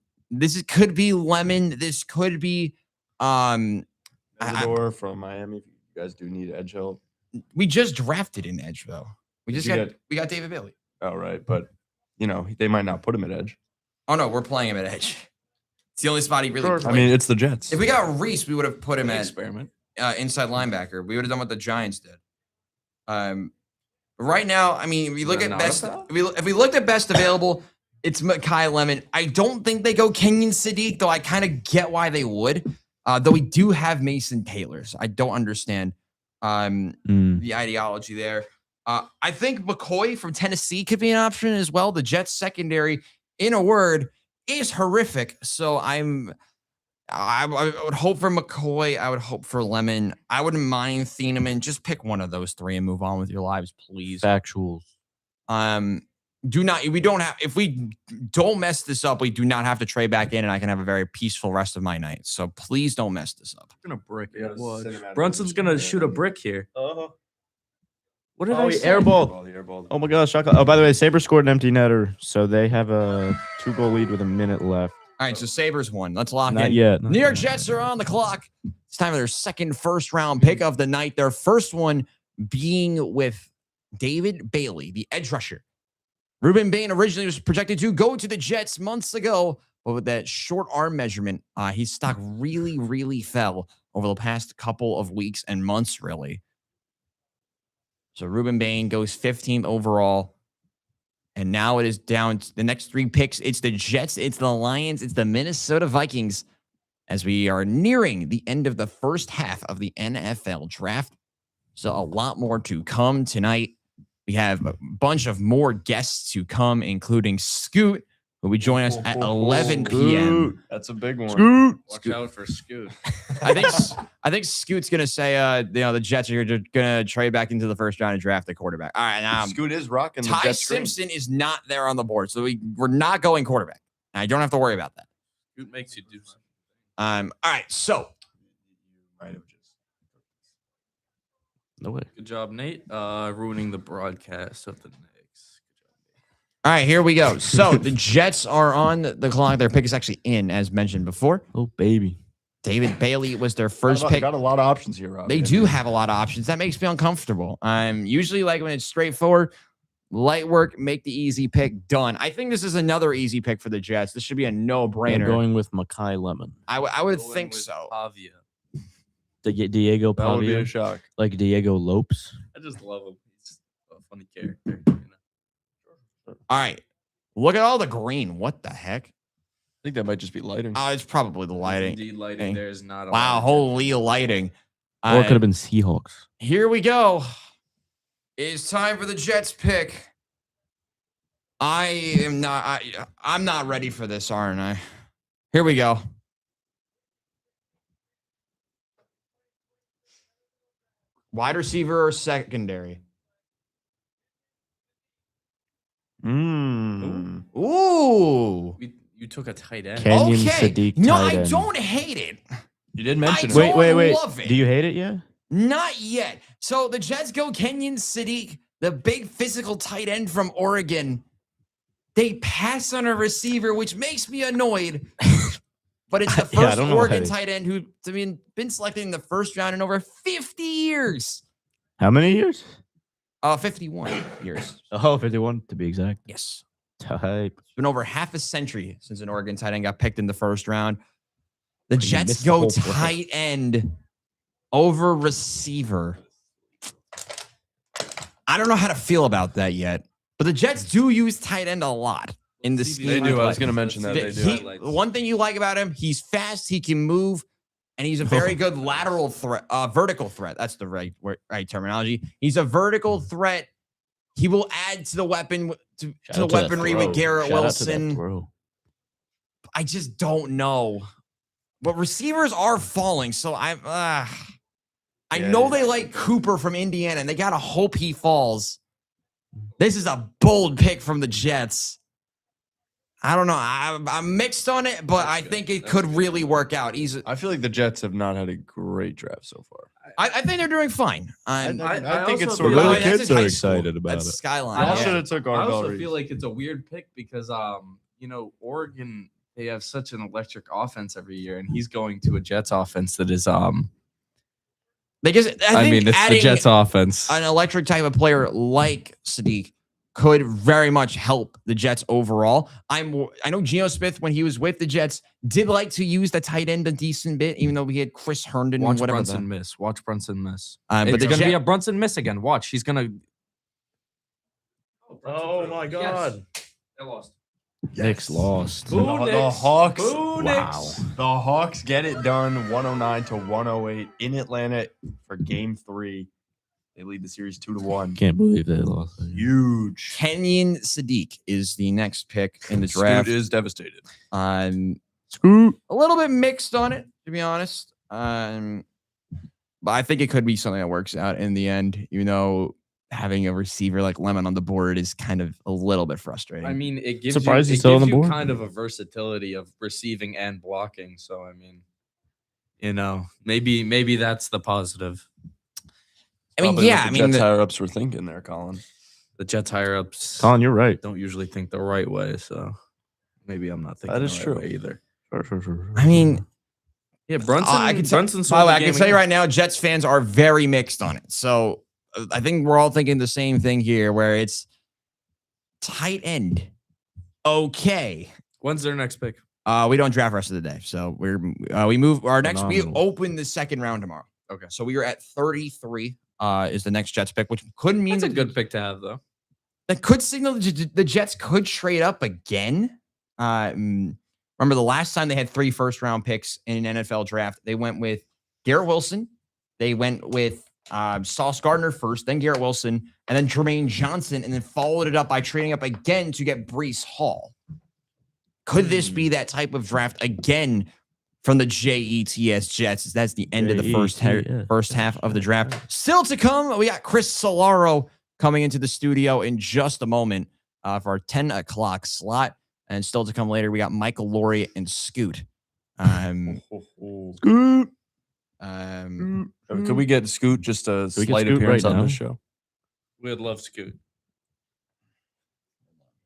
could be Lemon. This could be. Isidore from Miami. If you guys do need edge help. We just drafted an edge though. We Did you got David Bailey. Oh, right. But, they might not put him at edge. Oh no, we're playing him at edge. It's the only spot he really. I played. mean, it's the Jets. If we got Reese, we would have put him at experiment. Inside linebacker. We would have done what the Giants did. Right now, I mean, if we look at best, if we looked at best available, it's Mekhi Lemon. I don't think they go Kenyon Sadiq, though. I kind of get why they would. Though we do have Mason Taylor, so I don't understand the ideology there. I think McCoy from Tennessee could be an option as well. The Jets secondary, in a word, is horrific. So I would hope for McCoy. I would hope for Lemon. I wouldn't mind Thieneman. Just pick one of those 3 and move on with your lives, please. Factuals. If we don't mess this up, we do not have to trade back in, and I can have a very peaceful rest of my night. So please don't mess this up. I'm gonna brick. Yeah, Watch. cinematic Brunson's gonna shoot a brick here. What did I he say? airballed. Oh my gosh. Oh, by the way, Sabres scored an empty netter, so they have a 2-goal lead with a minute left. All right, so Sabres won. Let's lock Not in. yet. New York Jets are on the clock. It's time for their second first-round pick of the night. Their first one being with David Bailey, the edge rusher. Ruben Bain originally was projected to go to the Jets months ago, but with that short arm measurement, his stock really, really fell over the past couple of weeks and months, really. So Ruben Bain goes 15th overall. And now it is down to the next 3 picks. It's the Jets, it's the Lions, it's the Minnesota Vikings as we are nearing the end of the first half of the NFL draft. So a lot more to come tonight. We have a bunch of more guests to come, including Scoot, who will join us at 11 p.m. That's a big one. Scoot. Watch out for Scoot. I think Scoot's gonna say, the Jets are gonna trade back into the first round and draft the quarterback. All right, now Scoot is rocking the Ty Jets screen. Simpson is not there on the board, so we're not going quarterback. I don't have to worry about that. Scoot makes you do something. All right, so No way. Good job, Nate. Ruining the broadcast of the Knicks. all right, here we go. So the Jets are on the clock. Their pick is actually in, as mentioned before. Oh, baby. David Bailey was their first pick. Got a lot of options here, Rob. They do have a lot of options. That makes me uncomfortable. Usually like when it's straightforward, light work, make the easy pick, done. I think this is another easy pick for the Jets. This should be a I'm no-brainer. going with Mekhi Lemon. I would Going think with so. Pavia. Diego That would be a Pavia, shock. like Diego Lopes. I just love him. He's a funny character. All right. Look at all the green. What the heck? I think that might just be lighting. It's probably the lighting. Indeed, lighting. There's not a Wow, lot of holy lighting. Or it could have been Seahawks. Here we go. It's time for the Jets pick. I'm not ready for this, aren't I? Here we go. Wide receiver or secondary? Ooh. You took a tight end. Kenyon Okay. Sadiq. No, tight I end. don't hate it. You did mention I it. don't Wait. love it. Do you hate it yet? Not yet. So the Jets go Kenyon Sadiq, the big physical tight end from Oregon. They pass on a receiver, which makes me annoyed. But it's the Yeah, I first don't know Oregon how to- tight end who's been selected in the first round in over 50 years. How many years? 51 years. Oh, 51 to be exact. Yes. Type. It's been over half a century since an Oregon tight end got picked in the first round. The You Jets missed the go whole play. tight end over receiver. I don't know how to feel about that yet, but the Jets do use tight end a lot in the scheme. They do. I was play. going to mention that. They do. One thing you like about him, he's fast, he can move. and he's a very good lateral threat, vertical threat. That's the right terminology. He's a vertical threat. He will add to the weapon to the weaponry with Garrett Wilson. I just don't know. But receivers are falling, so I know they like Cooper from Indiana, and they gotta hope he falls. This is a bold pick from the Jets. I don't know. I'm mixed on it, but I think it could really work out. I feel like the Jets have not had a great draft so far. I think they're doing fine. I think it's sort The of little kids are excited about That's it. Skyline. I should have took I Arvell also Reese. feel like it's a weird pick because Oregon, they have such an electric offense every year, and he's going to a Jets offense that is They just, I think it's the adding Jets offense. an electric type of player like Sadiq could very much help the Jets overall. I know Geno Smith, when he was with the Jets, did like to use the tight end a decent bit, even though we had Chris Herndon Watch and whatever. Brunson miss. Watch Brunson miss. But It's the going to be Jet- a Brunson miss again. Watch. He's going to. Oh my God. They lost. Knicks lost. The Hawks. Boo, Knicks. The Hawks get it done 109-108 in Atlanta for game 3. They lead the series 2-1. Can't believe they lost. Huge. Kenyon Sadiq is the next pick in the draft. Scoot is devastated. Scoot. A little bit mixed on it, to be honest. But I think it could be something that works out in the end, even though having a receiver like Lemon on the board is kind of a little bit frustrating. I mean, it gives Surprised you, he's still on the you board. kind of a versatility of receiving and blocking. So, I mean, maybe that's the positive. Probably what the Jets higher-ups were thinking there, Colin. The Jets higher-ups, Colin, you're right. don't usually think the right way, so maybe I'm not thinking That is the true. right way either. Sure. I mean, Yeah, Brunson. I can tell, Brunson's by the way, I can tell you right now, Jets fans are very mixed on it. So I think we're all thinking the same thing here, where it's tight end. Okay. When's their next pick? We don't draft rest of the day. So we move our next, we Phenomenal. open the second round tomorrow. Okay. So we are at 33 is the next Jets pick, which could mean That's a that good pick to have, though. that could signal the Jets could trade up again. Remember the last time they had 3 first-round picks in an NFL draft, they went with Garrett Wilson, they went with Sauce Gardner first, then Garrett Wilson, and then Jermaine Johnson, and then followed it up by trading up again to get Breece Hall. Could this be that type of draft again from the Jets Jets? That's the end of the first half of the draft. Still to come, we got Chris Solaro coming into the studio in just a moment for our 10 o'clock slot. And still to come later, we got Michael Laurie and Scoot. Scoot. Could we get Scoot just a we get slight Scoot appearance right on now? this show? We'd love Scoot.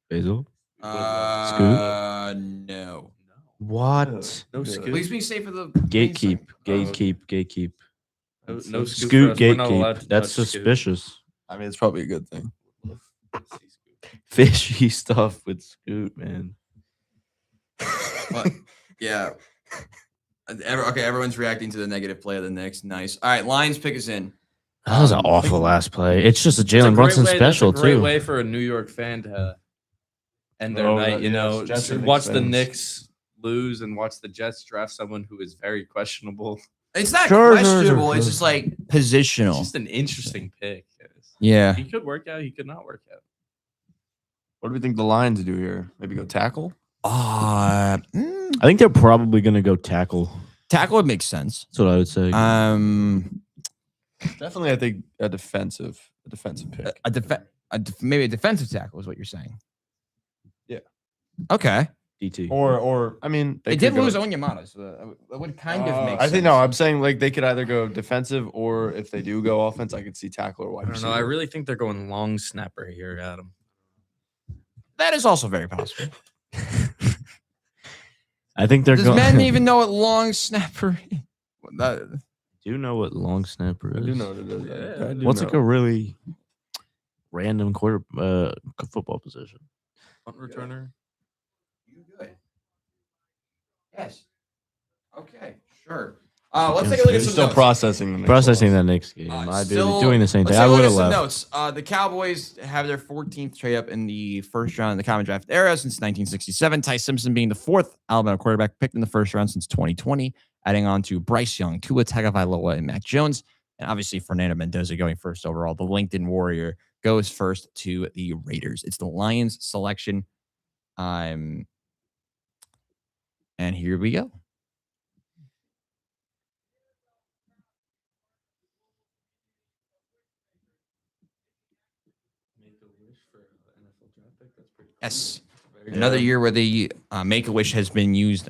Basil. No. What? No Scoot. Please be safe for the Gatekeep. No Scoot. Scoot for us. We're not allowed gatekeep. to That's touch Scoot. suspicious. I mean, it's probably a good thing. Fishy stuff with Scoot, man. Yeah. Okay, everyone's reacting to the negative play of the Knicks. Nice. All right, Lions pick us in. That was an awful last play. It's just a It's a Jalen great Brunson way- special that's a great too. way for a New York fan to end their Oh, night. You yes, know, Jets to and watch Knicks the fans. Knicks lose and watch the Jets draft someone who is very questionable. It's not Sure, sure, questionable. sure. It's just like It's positional. just an interesting pick. Yeah. He could work out. He could not work out. What do we think the Lions do here? Maybe go tackle? I think they're probably going to go tackle. Tackle would make sense. That's what I would say. Definitely, I think a defensive pick. Maybe a defensive tackle is what you're saying. Yeah. Okay. DT. Or I mean, They did lose Onyemata, so that would kind of make I sense. think no. I'm saying like they could either go defensive or if they do go offense, I could see tackle or wide I don't receiver. know. I really think they're going long snapper here, Adam. That is also very possible. I think they're Does going. men even know what long snapper is? Do you know what long snapper is? I do know what it is. Yeah, I do What's know. like a really random football position? Punt returner. You good? Yes. Okay. Sure. Let's take a look at They're some still notes. processing the Knicks Processing loss. that Knicks game. I'd be Still- doing the same thing. let's I take a would look have at left. some notes. The Cowboys have their 14th trade up in the first round in the common draft era since 1967. Ty Simpson being the 4th Alabama quarterback picked in the first round since 2020. adding on to Bryce Young, Tua Tagovailoa, and Mac Jones. And obviously, Fernando Mendoza going first overall. The LinkedIn Warrior goes first to the Raiders. It's the Lions selection. And here we go. Yes. Another year where the Make-A-Wish has been used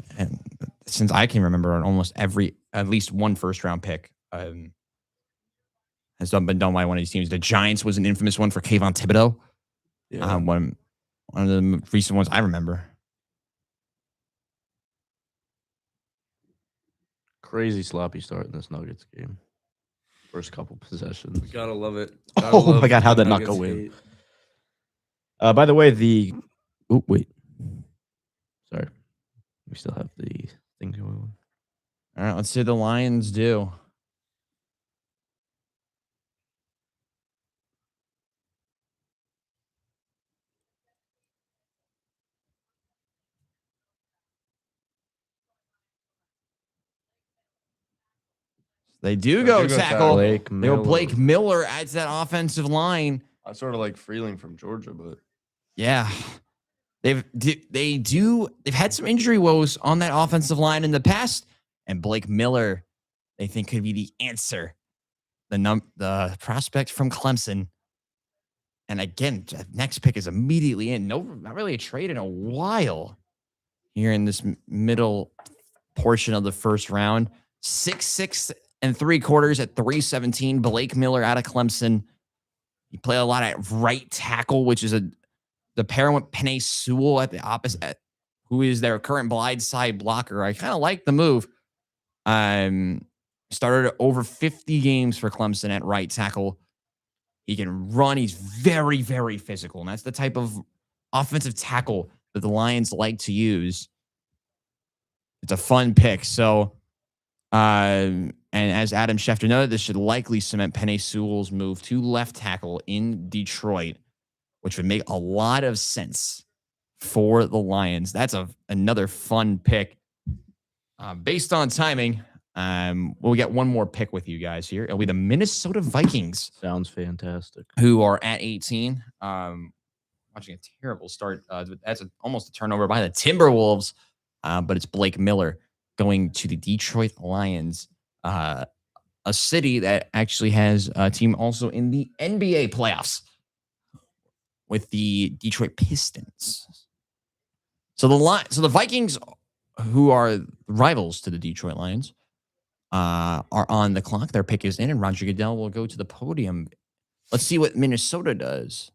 since I can remember on almost at least one first-round pick has been done by one of these teams. The Giants was an infamous one for Kayvon Thibodeau. Yeah. One of the recent ones I remember. Crazy sloppy start in this Nuggets game. First couple possessions. Gotta love it. Oh my God, how'd that not go in? By the way, oh, wait. Sorry. We still have the thing going on. All right, let's see what the Lions do. They do go tackle. Blake Miller adds that offensive line. I sort of like Freeling from Georgia, but yeah, they've had some injury woes on that offensive line in the past, and Blake Miller, they think could be the answer. The prospect from Clemson, and again, the next pick is immediately in. No, not really a trade in a while. Here in this middle portion of the first round, 6'6" and 3/4 at 317. Blake Miller out of Clemson. He played a lot at right tackle, which is the pairing with Penei Sewell at the opposite, who is their current blindside blocker. I kind of like the move. Started over 50 games for Clemson at right tackle. He can run. He's very, very physical, and that's the type of offensive tackle that the Lions like to use. It's a fun pick. So, and as Adam Schefter noted, this should likely cement Penei Sewell's move to left tackle in Detroit, which would make a lot of sense for the Lions. That's another fun pick. Based on timing, we'll get one more pick with you guys here. It'll be the Minnesota Vikings. Sounds fantastic. Who are at 18. Watching a terrible start. That's almost a turnover by the Timberwolves, but it's Blake Miller going to the Detroit Lions, a city that actually has a team also in the NBA playoffs with the Detroit Pistons. So the Vikings, who are rivals to the Detroit Lions, are on the clock. Their pick is in, and Roger Goodell will go to the podium. Let's see what Minnesota does.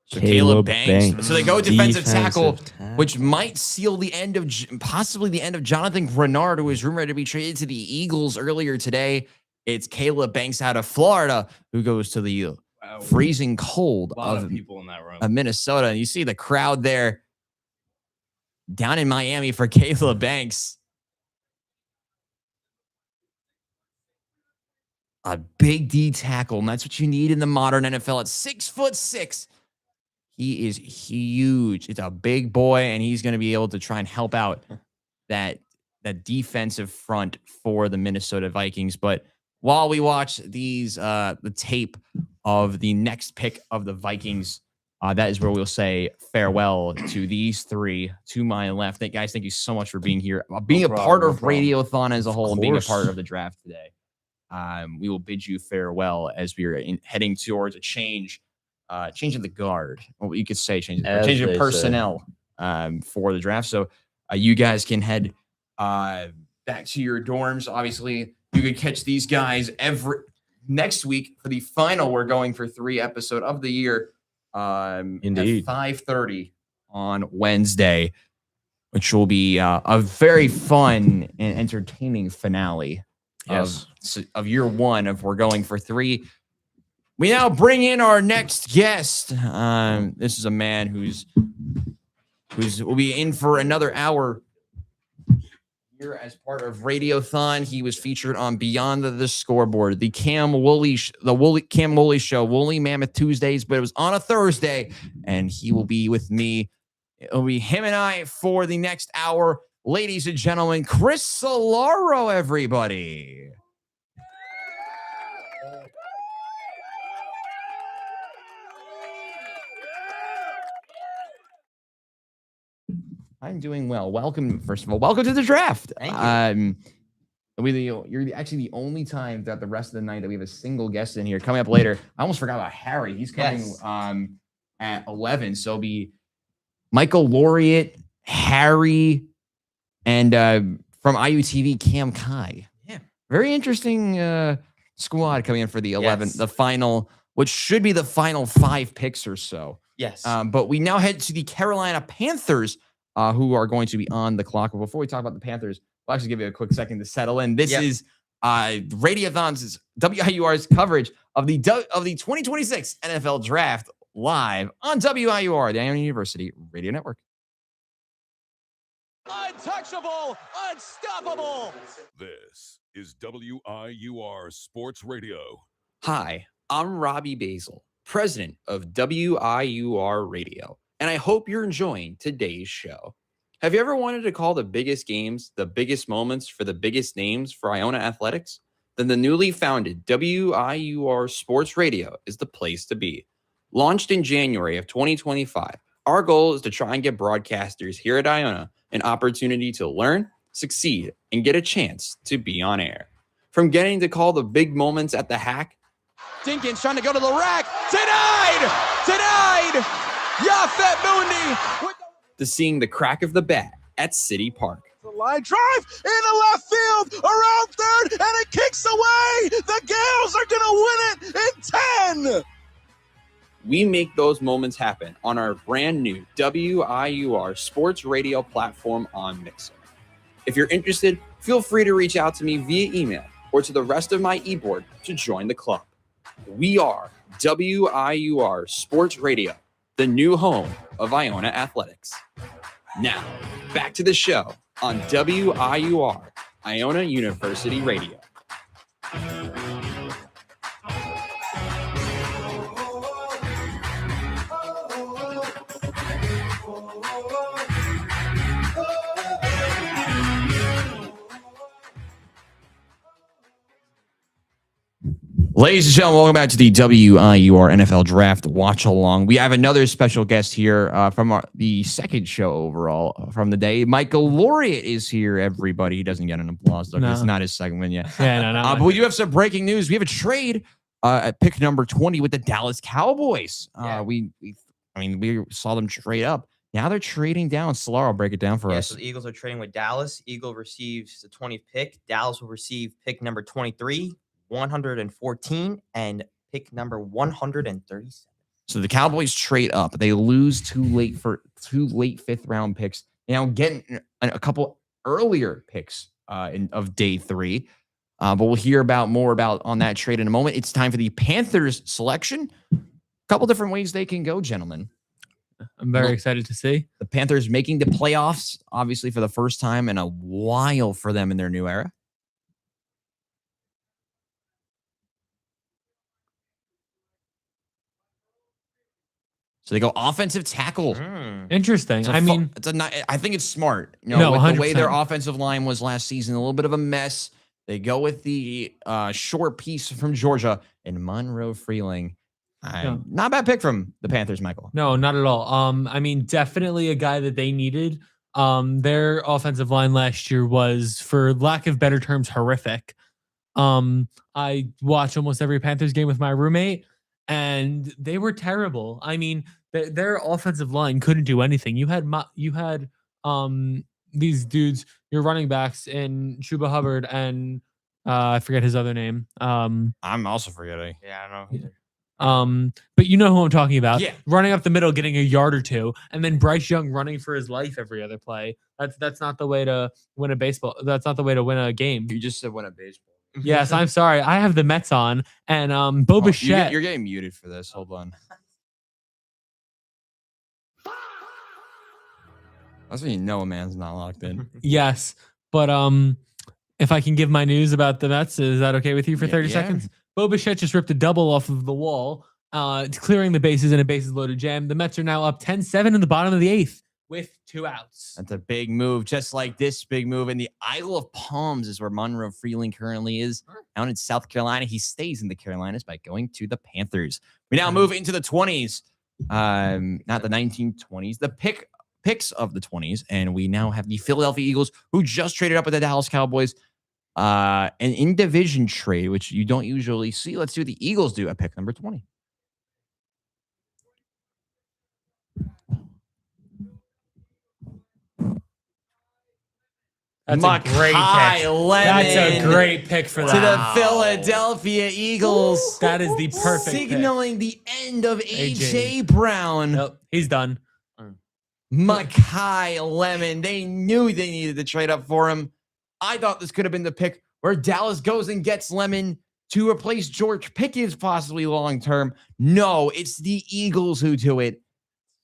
So Caleb Banks. So they go defensive tackle, which might seal the end of possibly the end of Jonathan Grenard, who was rumored to be traded to the Eagles earlier today. It's Caleb Banks out of Florida who goes to the freezing cold of people in that room. Minnesota. And you see the crowd there down in Miami for Caleb Banks. A big D tackle, and that's what you need in the modern NFL. At 6'6". He is huge. It's a big boy, and he's going to be able to try and help out that defensive front for the Minnesota Vikings. But while we watch these, the tape of the next pick of the Vikings, that is where we'll say farewell to these three to my left. Guys, thank you so much for being here, being a part of Radiothon as a whole, and being a part of the draft today. We will bid you farewell as we are heading towards a change of the guard. Well, you could say change of personnel for the draft. So you guys can head back to your dorms. Obviously, you could catch these guys next week for the final. We're going for 3 episode of the year. Indeed. At 5:30 on Wednesday, which will be a very fun and entertaining finale. Yes. Of year 1 of we're going for 3. We now bring in our next guest. This is a man who's will be in for another hour here as part of Radiothon. He was featured on Beyond the Scoreboard, the Cam Woolley Show, Woolly Mammoth Tuesdays, but it was on a Thursday, and he will be with me. It'll be him and I for the next hour. Ladies and gentlemen, Chris Solaro, everybody. I'm doing well. Welcome, first of all. Welcome to the draft. Thank you. You're actually the only time throughout the rest of the night that we have a single guest in here. Coming up later, I almost forgot about Harry. He's coming at 11. So it'll be Michael Laureate, Harry, and from IUTV, Cam Kai. Yeah. Very interesting squad coming in for the 11, Yes. the final, which should be the final 5 picks or so. Yes. But we now head to the Carolina Panthers, who are going to be on the clock. But before we talk about the Panthers, we'll actually give you a quick second to settle in. This is Radiothon's WIUR's coverage of the 2026 NFL Draft live on WIUR, the Iona University Radio Network. Untouchable, unstoppable. This is WIUR Sports Radio. Hi, I'm Robbie Basel, president of WIUR Radio, and I hope you're enjoying today's show. Have you ever wanted to call the biggest games, the biggest moments for the biggest names for Iona Athletics? Then the newly founded WIUR Sports Radio is the place to be. Launched in January of 2025, our goal is to try and get broadcasters here at Iona an opportunity to learn, succeed, and get a chance to be on air. From getting to call the big moments at the hack, Dinkins trying to go to the rack. Denied. Yafet Mundi. to seeing the crack of the bat at City Park. The line drive into left field, around third, and it kicks away. The Gales are going to win it in 10. We make those moments happen on our brand new WIUR Sports Radio platform on Mixer. If you're interested, feel free to reach out to me via email or to the rest of my e-board to join the club. We are WIUR Sports Radio, the new home of Iona Athletics. Now, back to the show on WIUR, Iona University Radio. Ladies and gentlemen, welcome back to the WIUR NFL Draft Watch Along. We have another special guest here from the second show overall from the day. Michael Laureate is here, everybody. He doesn't get an applause, though. No. It's not his segment yet. Yeah, no. But we do have some breaking news. We have a trade at pick number 20 with the Dallas Cowboys. We saw them trade up. Now they're trading down. Solaro, I'll break it down for us. So the Eagles are trading with Dallas. Eagle receives the 20th pick. Dallas will receive pick number 23. 114 and pick number 137. So the Cowboys trade up. They lose two late 5th round picks. Now getting a couple earlier picks of day 3. But we'll hear more about on that trade in a moment. It's time for the Panthers selection. A couple different ways they can go, gentlemen. I'm very excited to see the Panthers making the playoffs, obviously for the first time in a while for them in their new era. So they go offensive tackle. Interesting. I think it's smart. You No, know, with the way 100%. their offensive line was last season, a little bit of a mess. They go with the short piece from Georgia and Monroe Freeling. Not a bad pick from the Panthers, Michael. No, not at all. Definitely a guy that they needed. Their offensive line last year was, for lack of better terms, horrific. I watch almost every Panthers game with my roommate, and they were terrible. I mean, their offensive line couldn't do anything. You had these dudes, your running backs, in Chuba Hubbard and I forget his other name. I'm also forgetting. Yeah, I don't know either. But you know who I'm talking about. Yeah. Running up the middle, getting a yard or two, and then Bryce Young running for his life every other play. That's not the way to win a baseball. That's not the way to win a game. You just said win a baseball. Yes, I'm sorry. I have the Mets on, and Bo Bichette. You're getting muted for this. Hold on. That's when you know a man's not locked in. Yes, But if I can give my news about the Mets, is that okay with you for 30 seconds? Bo Bichette just ripped a double off of the wall, clearing the bases in a bases loaded jam. The Mets are now up 10-7 in the bottom of the 8th with 2 outs. That's a big move, just like this big move. In the Isle of Palms is where Monroe Freeling currently is, down in South Carolina. He stays in the Carolinas by going to the Panthers. We now move into the 20s, not the 1920s, the picks of the 20s, and we now have the Philadelphia Eagles, who just traded up with the Dallas Cowboys. An in-division trade, which you don't usually see. Let's see what the Eagles do at pick number 20. That's a great pick. That's a great pick for that. To the Philadelphia Eagles. That is the perfect signaling pick. the end of AJ Brown. Nope, he's done. Makai Lemon. They knew they needed to trade up for him. I thought this could have been the pick where Dallas goes and gets Lemon to replace George Pickens possibly long term. No, it's the Eagles who do it.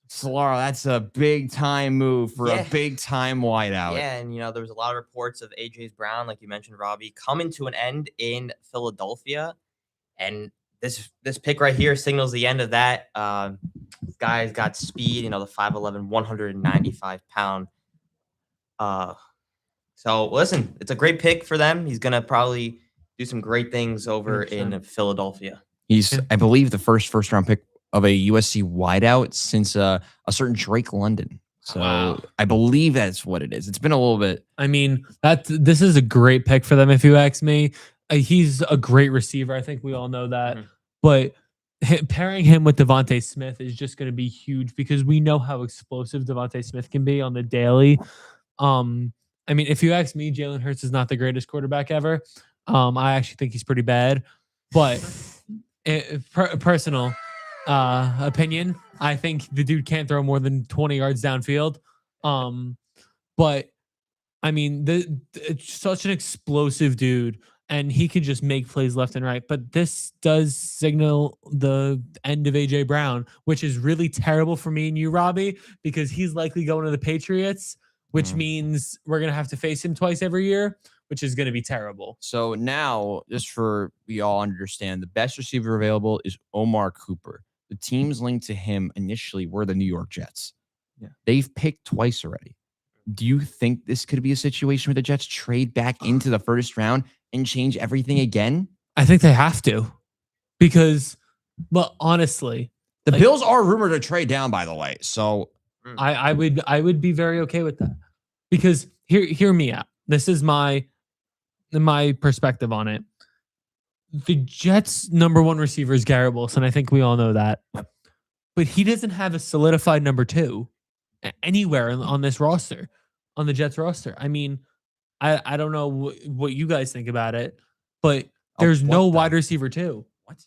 Solara, that's a big time move for a big time wideout. Yeah, and there was a lot of reports of AJ Brown, like you mentioned, Robbie, coming to an end in Philadelphia, and this pick right here signals the end of that. This guy's got speed, the 5'11", 195-pound. So listen, it's a great pick for them. He's gonna probably do some great things over 100%. In Philadelphia. He's, I believe, the first round pick of a USC wideout since a certain Drake London. So I believe that's what it is. It's been a little bit. I mean, this is a great pick for them, if you ask me. He's a great receiver. I think we all know that. But pairing him with Devontae Smith is just going to be huge because we know how explosive Devontae Smith can be on the daily. I mean, if you ask me, Jalen Hurts is not the greatest quarterback ever. I actually think he's pretty bad. But personal opinion, I think the dude can't throw more than 20 yards downfield. But I mean, it's such an explosive dude, and he can just make plays left and right. But this does signal the end of AJ Brown, which is really terrible for me and you, Robbie, because he's likely going to the Patriots, which means we're going to have to face him twice every year, which is going to be terrible. So now, just for we all understand, the best receiver available is Omar Cooper. The teams linked to him initially were the New York Jets. Yeah. They've picked twice already. Do you think this could be a situation where the Jets trade back into the first round and change everything again? I think they have to, because, well, honestly, the Bills are rumored to trade down, by the way. So I would be very okay with that, because hear me out. This is my perspective on it. The Jets' number one receiver is Garrett Wilson. I think we all know that, but he doesn't have a solidified number two anywhere on this roster, on the Jets roster. I mean, I don't know what you guys think about it, but there's no wide receiver two. What?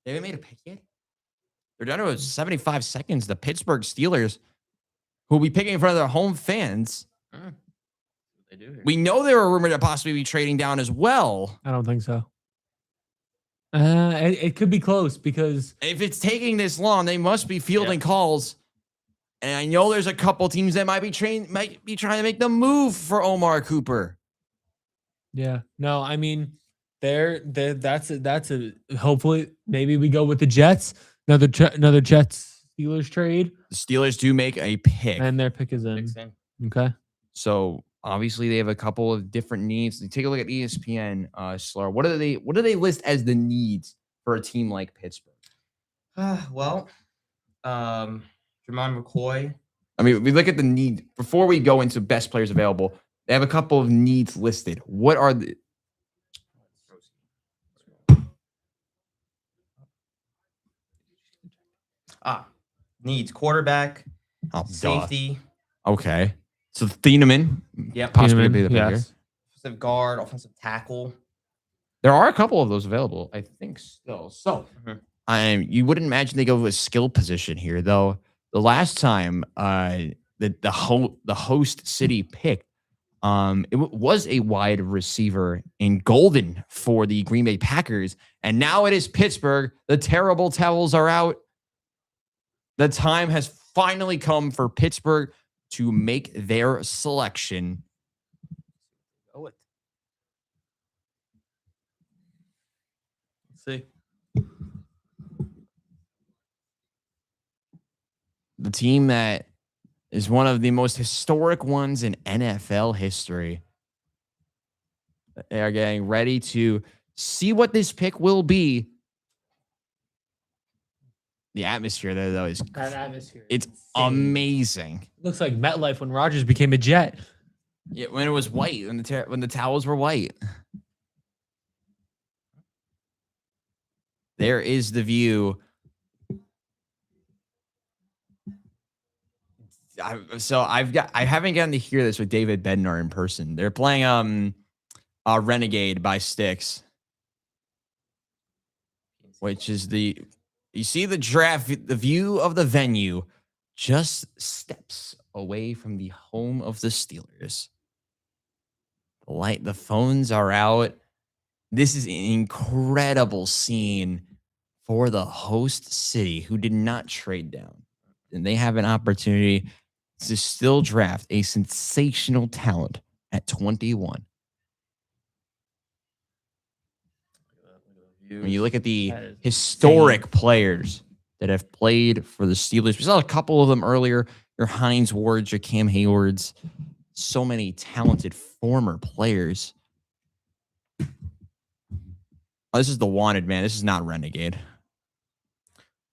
They haven't made a pick yet? They're down to 75 seconds. The Pittsburgh Steelers, who will be picking in front of their home fans. They do here. We know they were rumored to possibly be trading down as well. I don't think so. It could be close, because if it's taking this long, they must be fielding calls. And I know there's a couple teams that might be trying to make the move for Omar Cooper. Yeah. No, I mean, that's a hopefully maybe we go with the Jets. Another Jets Steelers trade. The Steelers do make a pick, and their pick is in. Okay. So obviously they have a couple of different needs. Take a look at ESPN. Slar, what do they list as the needs for a team like Pittsburgh? Well, Jermon McCoy. I mean, we look at the need before we go into best players available. They have a couple of needs listed. What are the? Needs quarterback, safety. Okay. So Thieneman. Yep. Possibly be the pick here. Offensive guard, offensive tackle. There are a couple of those available, I think, still. So you wouldn't imagine they go with a skill position here, though. The last time the host city picked, it was a wide receiver in Golden for the Green Bay Packers, and now it is Pittsburgh. The terrible towels are out. The time has finally come for Pittsburgh to make their selection. Go with. Let's see. The team that is one of the most historic ones in NFL history. They are getting ready to see what this pick will be. The atmosphere there, though, is That atmosphere. it's insane. amazing. Looks like MetLife when Rodgers became a Jet. Yeah, when it was white, when the towels were white. There is the view. I haven't gotten to hear this with David Bednar in person. They're playing Renegade by Styx, which is you see the draft, the view of the venue, just steps away from the home of the Steelers. The phones are out. This is an incredible scene for the host city who did not trade down. And they have an opportunity to still draft a sensational talent at 21. When you look at the historic players that have played for the Steelers, we saw a couple of them earlier. Your Hines Wards, your Cam Haywards, so many talented former players. Oh, this is the Wanted, man. This is not Renegade.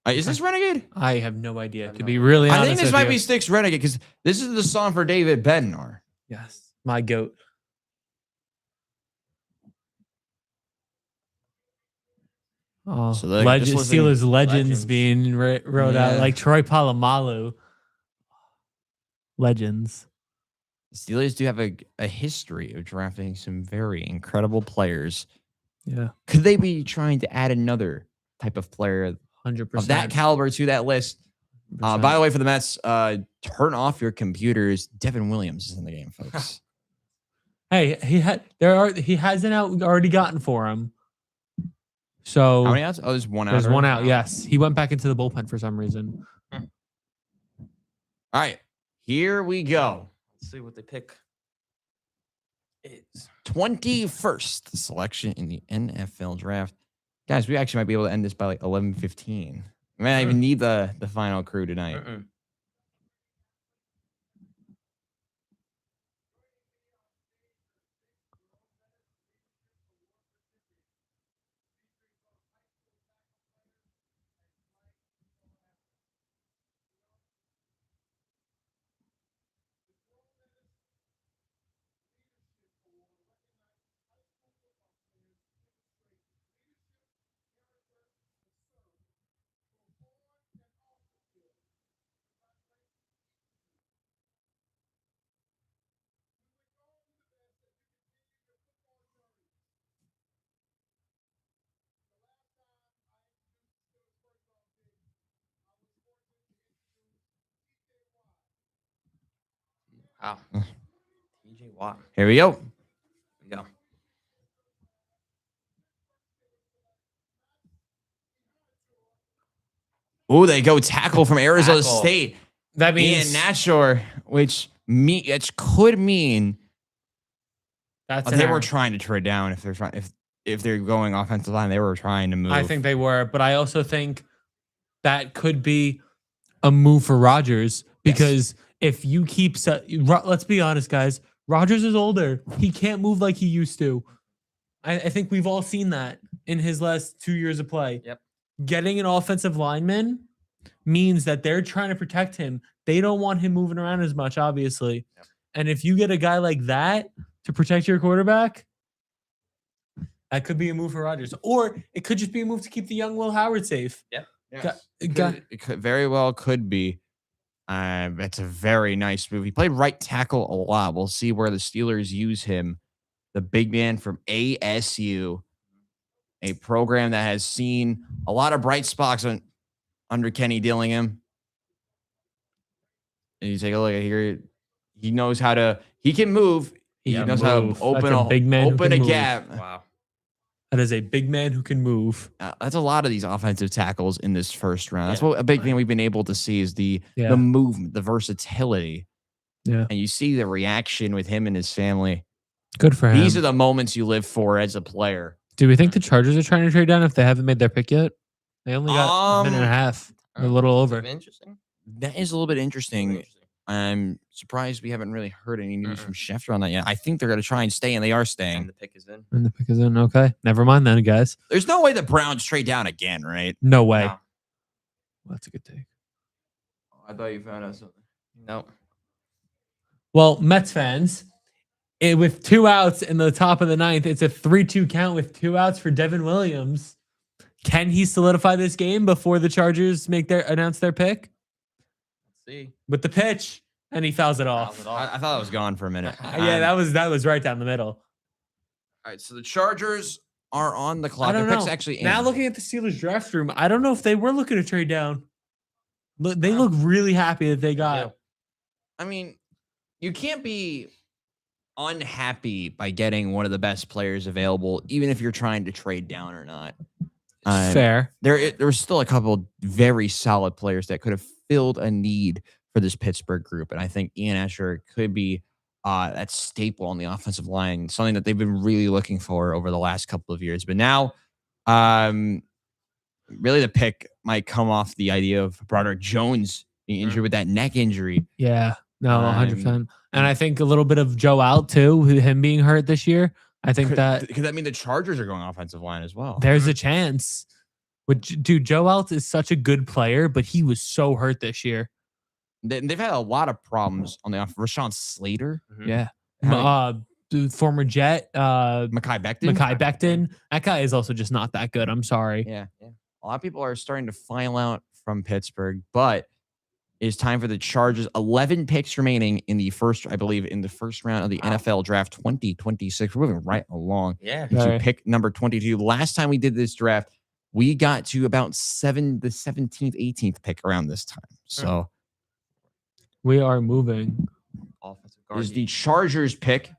Is this Renegade? I have no idea. To be really honest, I think this with might you. be Styx Renegade because this is the song for David Bednar. Yes, my goat. Oh, So Steelers legends being wrote out like Troy Polamalu. Legends. The Steelers do have a history of drafting some very incredible players. Yeah. Could they be trying to add another type of player 100% of that caliber to that list? By the way, for the Mets, turn off your computers. Devin Williams is in the game, folks. Hey, he hasn't already gotten for him. So how many outs? Oh, there's one out. There's one out. Yes, he went back into the bullpen for some reason. All right, here we go. Let's see what they pick. It's 21st selection in the NFL draft. Guys, we actually might be able to end this by like 11:15. I might not even need the final crew tonight. Wow. TJ Watt. Here we go. Here we go. Oh, they go tackle from Arizona Tackle. State. That means Ian Nashor, which could mean that's they were trying to trade down if they're going offensive line. They were trying to move. I think they were, but I also think that could be a move for Rodgers because if you keep, let's be honest, guys, Rodgers is older. He can't move like he used to. I think we've all seen that in his last 2 years of play. Yep. Getting an offensive lineman means that they're trying to protect him. They don't want him moving around as much, obviously. Yep. And if you get a guy like that to protect your quarterback, that could be a move for Rodgers. Or it could just be a move to keep the young Will Howard safe. Yep. It could very well could be. It's a very nice move. He played right tackle a lot. We'll see where the Steelers use him. The big man from ASU, a program that has seen a lot of bright spots under Kenny Dillingham. And you take a look at here. He knows how to. He can move. He knows how to open a big man open a gap. Wow. That is a big man who can move. That's a lot of these offensive tackles in this first round. That's what a big thing we've been able to see is the movement, the versatility. Yeah. And you see the reaction with him and his family. Good for him. These are the moments you live for as a player. Do we think the Chargers are trying to trade down if they haven't made their pick yet? They only got a minute and a half, a little over. Interesting. That is a little bit interesting. I'm surprised we haven't really heard any news from Schefter on that yet. I think they're going to try and stay, and they are staying. And the pick is in. And the pick is in. Okay. Never mind then, guys. There's no way the Browns trade down again, right? No way. No. Well, that's a good take. I thought you found out something. No. Well, Mets fans, with 2 outs in the top of the ninth, it's a 3-2 count with 2 outs for Devin Williams. Can he solidify this game before the Chargers announce their pick? Let's see. With the pitch, and he fouls it off. I thought it was gone for a minute. Yeah, that was right down the middle. All right, so the Chargers are on the clock. I don't Their pick's know. actually in. Now looking at the Steelers draft room, I don't know if they were looking to trade down. They look really happy that they got. I mean, you can't be unhappy by getting one of the best players available, even if you're trying to trade down or not. Fair. There was still a couple very solid players that could have filled a need for this Pittsburgh group, and I think Ian Escher could be that staple on the offensive line, something that they've been really looking for over the last couple of years. But now, really, the pick might come off the idea of Broderick Jones being injured with that neck injury. Yeah, no, 100%. And I think a little bit of Joe out too, him being hurt this year. I think Could that mean the Chargers are going offensive line as well? there's a chance. Dude, Joe Alt is such a good player, but he was so hurt this year. They've had a lot of problems on the off. Rashawn Slater, Yeah. Having- The former Jet, Makai Becton. That guy is also just not that good. I'm sorry. Yeah. A lot of people are starting to file out from Pittsburgh, but it's time for the Chargers. 11 picks remaining in the first round of the NFL draft 2026. We're moving right along. Yeah. To pick number 22. Last time we did this draft, we got to about the 17th, 18th pick around this time. So We are moving. Offensive is guard. the Chargers pick.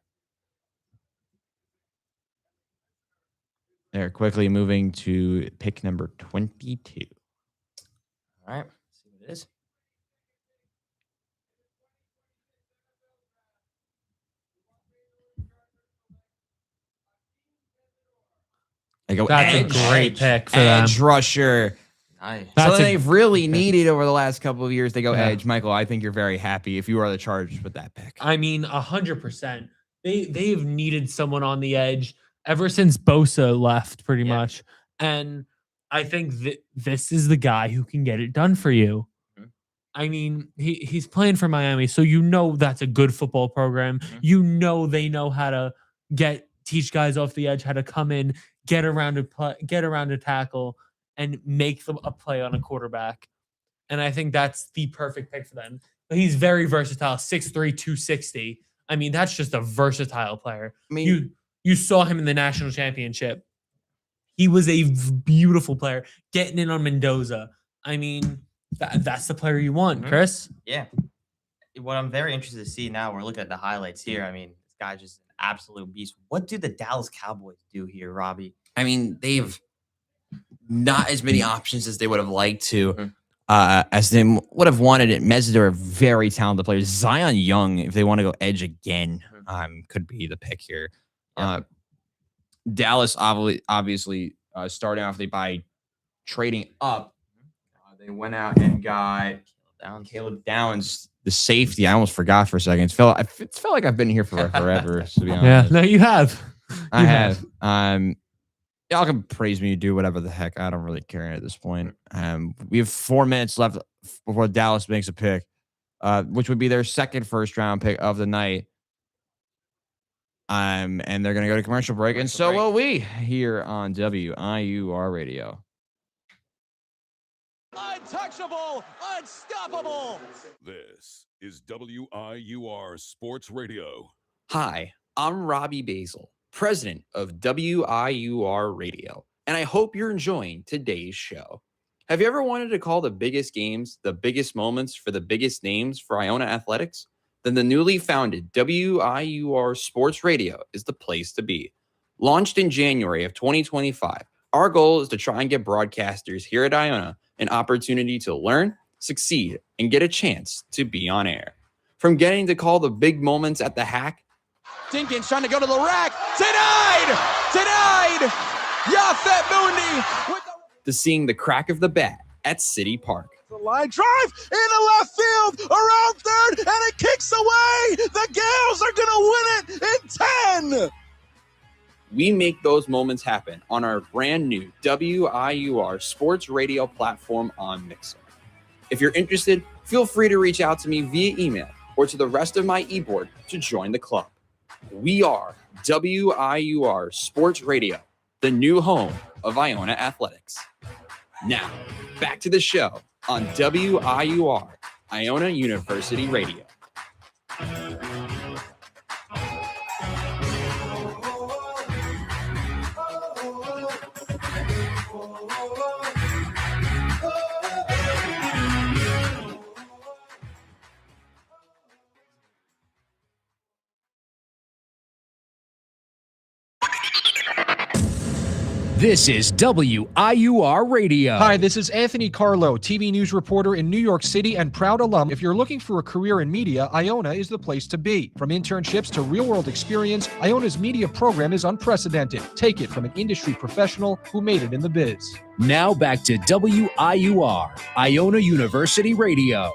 They're quickly moving to pick number 22. All right. Let's see what it is. They go That's edge. a great pick for them. Edge rusher. Nice. Something they've really needed over the last couple of years. They go Yeah. edge. Michael, I think you're very happy if you are the Chargers with that pick. I mean, 100%. They've needed someone on the edge ever since Bosa left, pretty much. And I think that this is the guy who can get it done for you. I mean, he's playing for Miami, so you know that's a good football program. You know they know how to teach guys off the edge how to come in, get around a tackle, and make them a play on a quarterback. And I think that's the perfect pick for them. But he's very versatile, 6'3", 260. I mean, that's just a versatile player. I mean, you saw him in the national championship. He was a beautiful player, getting in on Mendoza. I mean, that's the player you want, Chris. Yeah. What I'm very interested to see now, we're looking at the highlights here. I mean, this guy's just an absolute beast. What do the Dallas Cowboys do here, Robbie? I mean, they've not as many options as they would have liked to, as they would have wanted it. Mesder are very talented players. Zion Young, if they want to go edge again, could be the pick here. Dallas obviously starting off by trading up. They went out and got Caleb Downs, the safety. I almost forgot for a second. It felt like I've been here for forever, to be honest. Yeah, no, you have. I have. Y'all can praise me, do whatever the heck. I don't really care at this point. We have 4 minutes left before Dallas makes a pick, which would be their second first-round pick of the night. And they're going to go to commercial break, and so will we here on WIUR Radio. Untouchable, unstoppable. This is WIUR Sports Radio. Hi, I'm Robbie Basel, president of WIUR Radio, and I hope you're enjoying today's show. Have you ever wanted to call the biggest games, the biggest moments for the biggest names for Iona Athletics? Then the newly founded WIUR Sports Radio is the place to be. Launched in January of 2025, our goal is to try and get broadcasters here at Iona an opportunity to learn, succeed, and get a chance to be on air. From getting to call the big moments at the Hack Dinkins trying to go to the rack. Denied! Denied! Yafet Mundi with To seeing the crack of the bat at City Park. The line drive into left field, around third, and it kicks away. The Gales are going to win it in 10. We make those moments happen on our brand new WIUR sports radio platform on Mixer. If you're interested, feel free to reach out to me via email or to the rest of my e-board to join the club. We are WIUR Sports Radio, the new home of Iona Athletics. Now, back to the show on WIUR, Iona University Radio. This is WIUR Radio. Hi, this is Anthony Carlo, TV news reporter in New York City and proud alum. If you're looking for a career in media, Iona is the place to be. From internships to real-world experience, Iona's media program is unprecedented. Take it from an industry professional who made it in the biz. Now back to WIUR, Iona University Radio.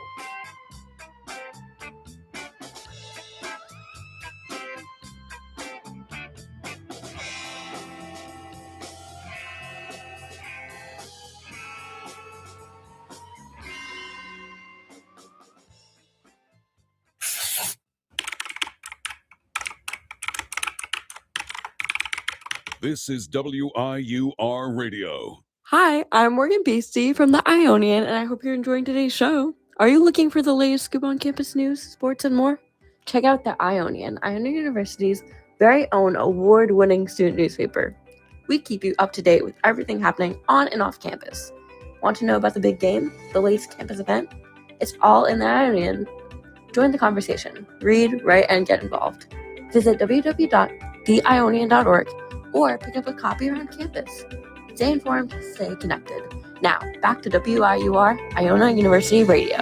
This is WIUR Radio. Hi, I'm Morgan Beastie from the Ionian, and I hope you're enjoying today's show. Are you looking for the latest scoop on campus news, sports, and more? Check out the Ionian, Iona University's very own award-winning student newspaper. We keep you up to date with everything happening on and off campus. Want to know about the big game, the latest campus event? It's all in the Ionian. Join the conversation. Read, write, and get involved. Visit www.theionian.org or pick up a copy around campus. Stay informed, stay connected. Now, back to WIUR, Iona University Radio.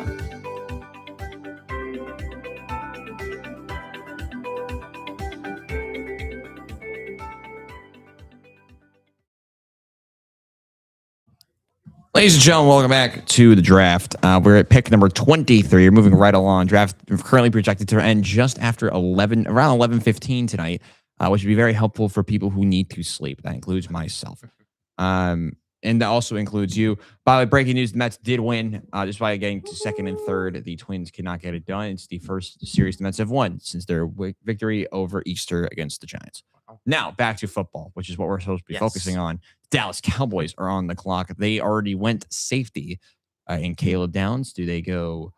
Ladies and gentlemen, welcome back to the draft. We're at pick number 23. We're moving right along. Draft currently projected to end just after around 11:15 tonight, which would be very helpful for people who need to sleep. That includes myself. And that also includes you. By the way, breaking news, the Mets did win just by getting to second and third. The Twins could not get it done. It's the first series the Mets have won since their victory over Easter against the Giants. Now, back to football, which is what we're supposed to be focusing on. Dallas Cowboys are on the clock. They already went safety in Caleb Downs. Do they go?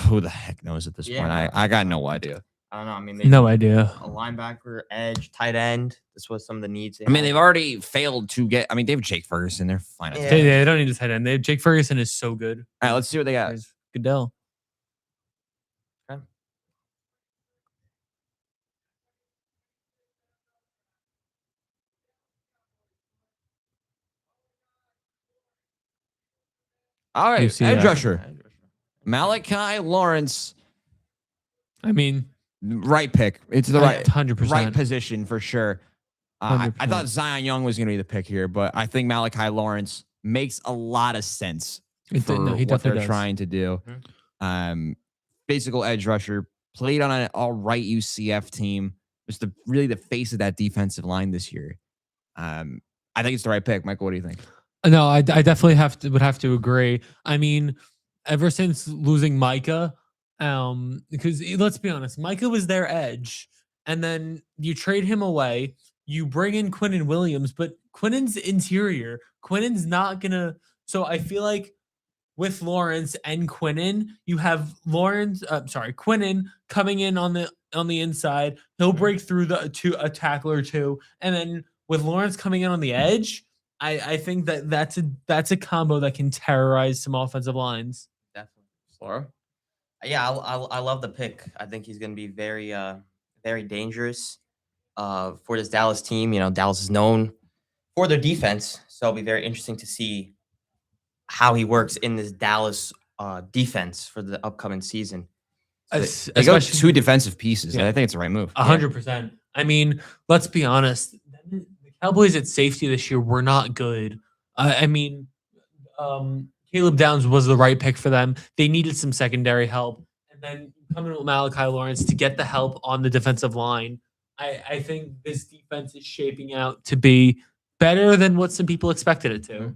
Who the heck knows at this point? I got no idea. I don't know. I mean, No idea. A linebacker, edge, tight end. This was some of the needs. I mean, they've already failed to get. I mean, they have Jake Ferguson. They're fine. They don't need a tight end. Jake Ferguson is so good. All right, let's see what they got. Goodell. All right, see edge that. rusher. Malachi Lawrence. I mean, right pick. It's the right 100%. right position for sure. I 100%. thought Zion Young was going to be the pick here, but I think Malachi Lawrence makes a lot of sense for he what definitely they're does. trying to do. Physical edge rusher, played on an all right UCF team. Just really the face of that defensive line this year. I think it's the right pick. Michael, what do you think? No, I definitely would have to agree. I mean, ever since losing Micah, because let's be honest, Micah was their edge, and then you trade him away. You bring in Quinnen Williams, but Quinnen's interior. Quinnen's not gonna. So I feel like with Lawrence and Quinnen, you have Quinnen coming in on the inside. He'll break through to a tackle or two, and then with Lawrence coming in on the edge. I think that's a combo that can terrorize some offensive lines. Definitely. Laura? Yeah, I love the pick. I think he's going to be very very dangerous for this Dallas team. You know, Dallas is known for their defense, so it'll be very interesting to see how he works in this Dallas defense for the upcoming season. They go two defensive pieces. Yeah. I think it's the right move. 100%. I mean, let's be honest. The Cowboys at safety this year were not good. I mean, Caleb Downs was the right pick for them. They needed some secondary help. And then coming with Malachi Lawrence to get the help on the defensive line. I think this defense is shaping out to be better than what some people expected it to.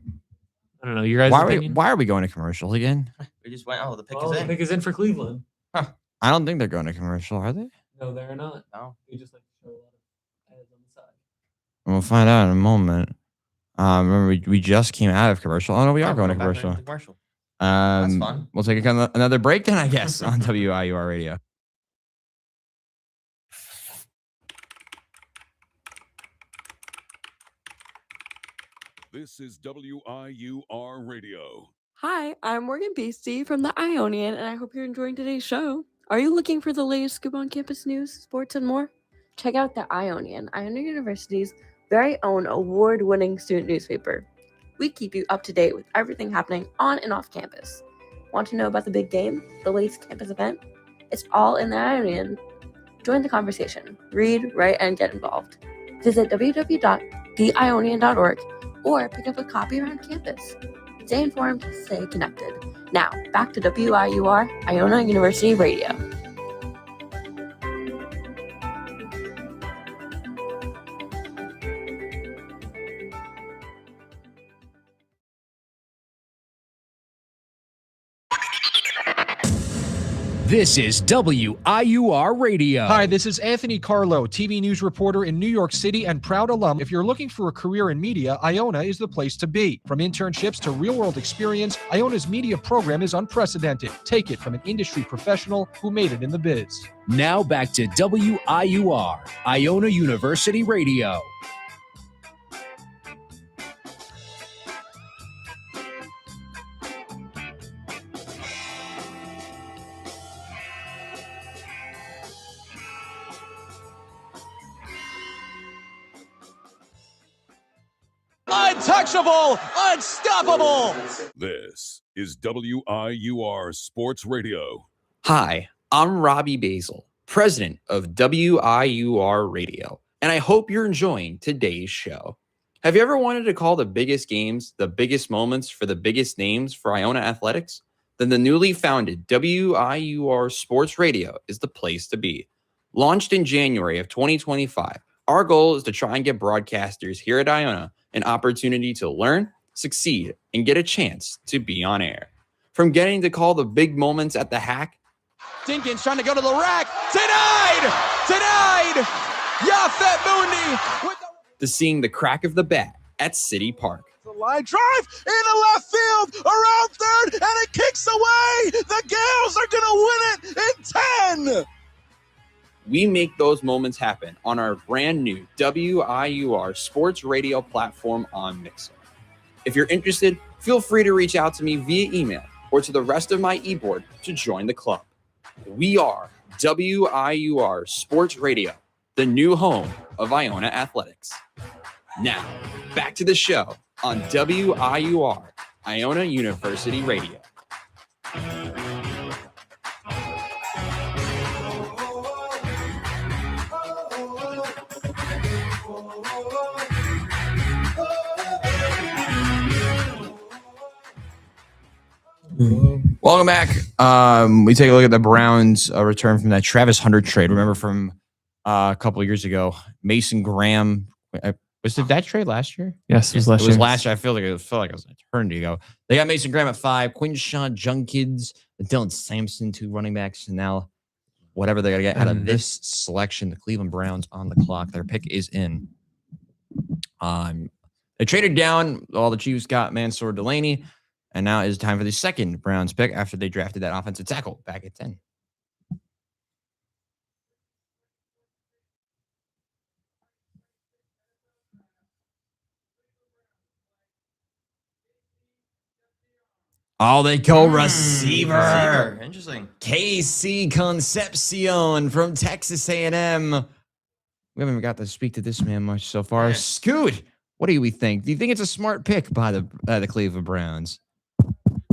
I don't know. Your guys' opinion? Why are we going to commercial again? We just went. Oh, the pick Oh, is the in. pick is in for Cleveland. I don't think they're going to commercial, are they? No, they're not. No. They just like to show a lot of ads on the side. We'll find out in a moment. Remember, we just came out of commercial. Oh, no, we are going to Back commercial. into commercial. That's fun. We'll take another break then, I guess, on WIUR Radio. This is WIUR Radio. Hi, I'm Morgan Beastie from the Ionian, and I hope you're enjoying today's show. Are you looking for the latest scoop on campus news, sports, and more? Check out the Ionian, Iona University's very own award-winning student newspaper. We keep you up to date with everything happening on and off campus. Want to know about the big game, the latest campus event? It's all in the Ionian. Join the conversation. Read, write, and get involved. Visit www.theionian.org or pick up a copy around campus. Stay informed, stay connected. Now, back to WIUR, Iona University Radio. This is WIUR Radio. Hi, this is Anthony Carlo, TV news reporter in New York City and proud alum. If you're looking for a career in media, Iona is the place to be. From internships to real-world experience, Iona's media program is unprecedented. Take it from an industry professional who made it in the biz. Now back to WIUR, Iona University Radio. Untouchable, unstoppable. This is WIUR Sports Radio. Hi, I'm Robbie Basel, president of WIUR Radio, and I hope you're enjoying today's show. Have you ever wanted to call the biggest games, the biggest moments for the biggest names for Iona athletics? Then the newly founded WIUR Sports Radio is the place to be. Launched in January of 2025, our goal is to try and get broadcasters here at Iona an opportunity to learn, succeed, and get a chance to be on air. From getting to call the big moments at the hack, Dinkins trying to go to the rack. Denied! Denied! Yafet Mundi with to seeing the crack of the bat at City Park. The line drive into left field, around third, and it kicks away. The Gales are going to win it in 10. We make those moments happen on our brand new WIUR Sports Radio platform on Mixer. If you're interested, feel free to reach out to me via email or to the rest of my e-board to join the club. We are WIUR Sports Radio, the new home of Iona Athletics. Now, back to the show on WIUR, Iona University Radio. Welcome back. We take a look at the Browns' return from that Travis Hunter trade. Remember from a couple of years ago, Mason Graham. Was it that trade last year? Yes, it was last It was year. last year. I felt like it was an eternity ago. They got Mason Graham at 5, Quinshawn Junkins, Dylan Sampson, 2 running backs, and now whatever they got to get out of this selection, the Cleveland Browns on the clock. Their pick is in. They traded down. All the Chiefs got Mansour Delaney. And now it is time for the second Browns pick after they drafted that offensive tackle back at 10. Oh, they go receiver. Interesting. KC Concepcion from Texas A&M. We haven't even got to speak to this man much so far. Scoot, what do we think? Do you think it's a smart pick by the Cleveland Browns?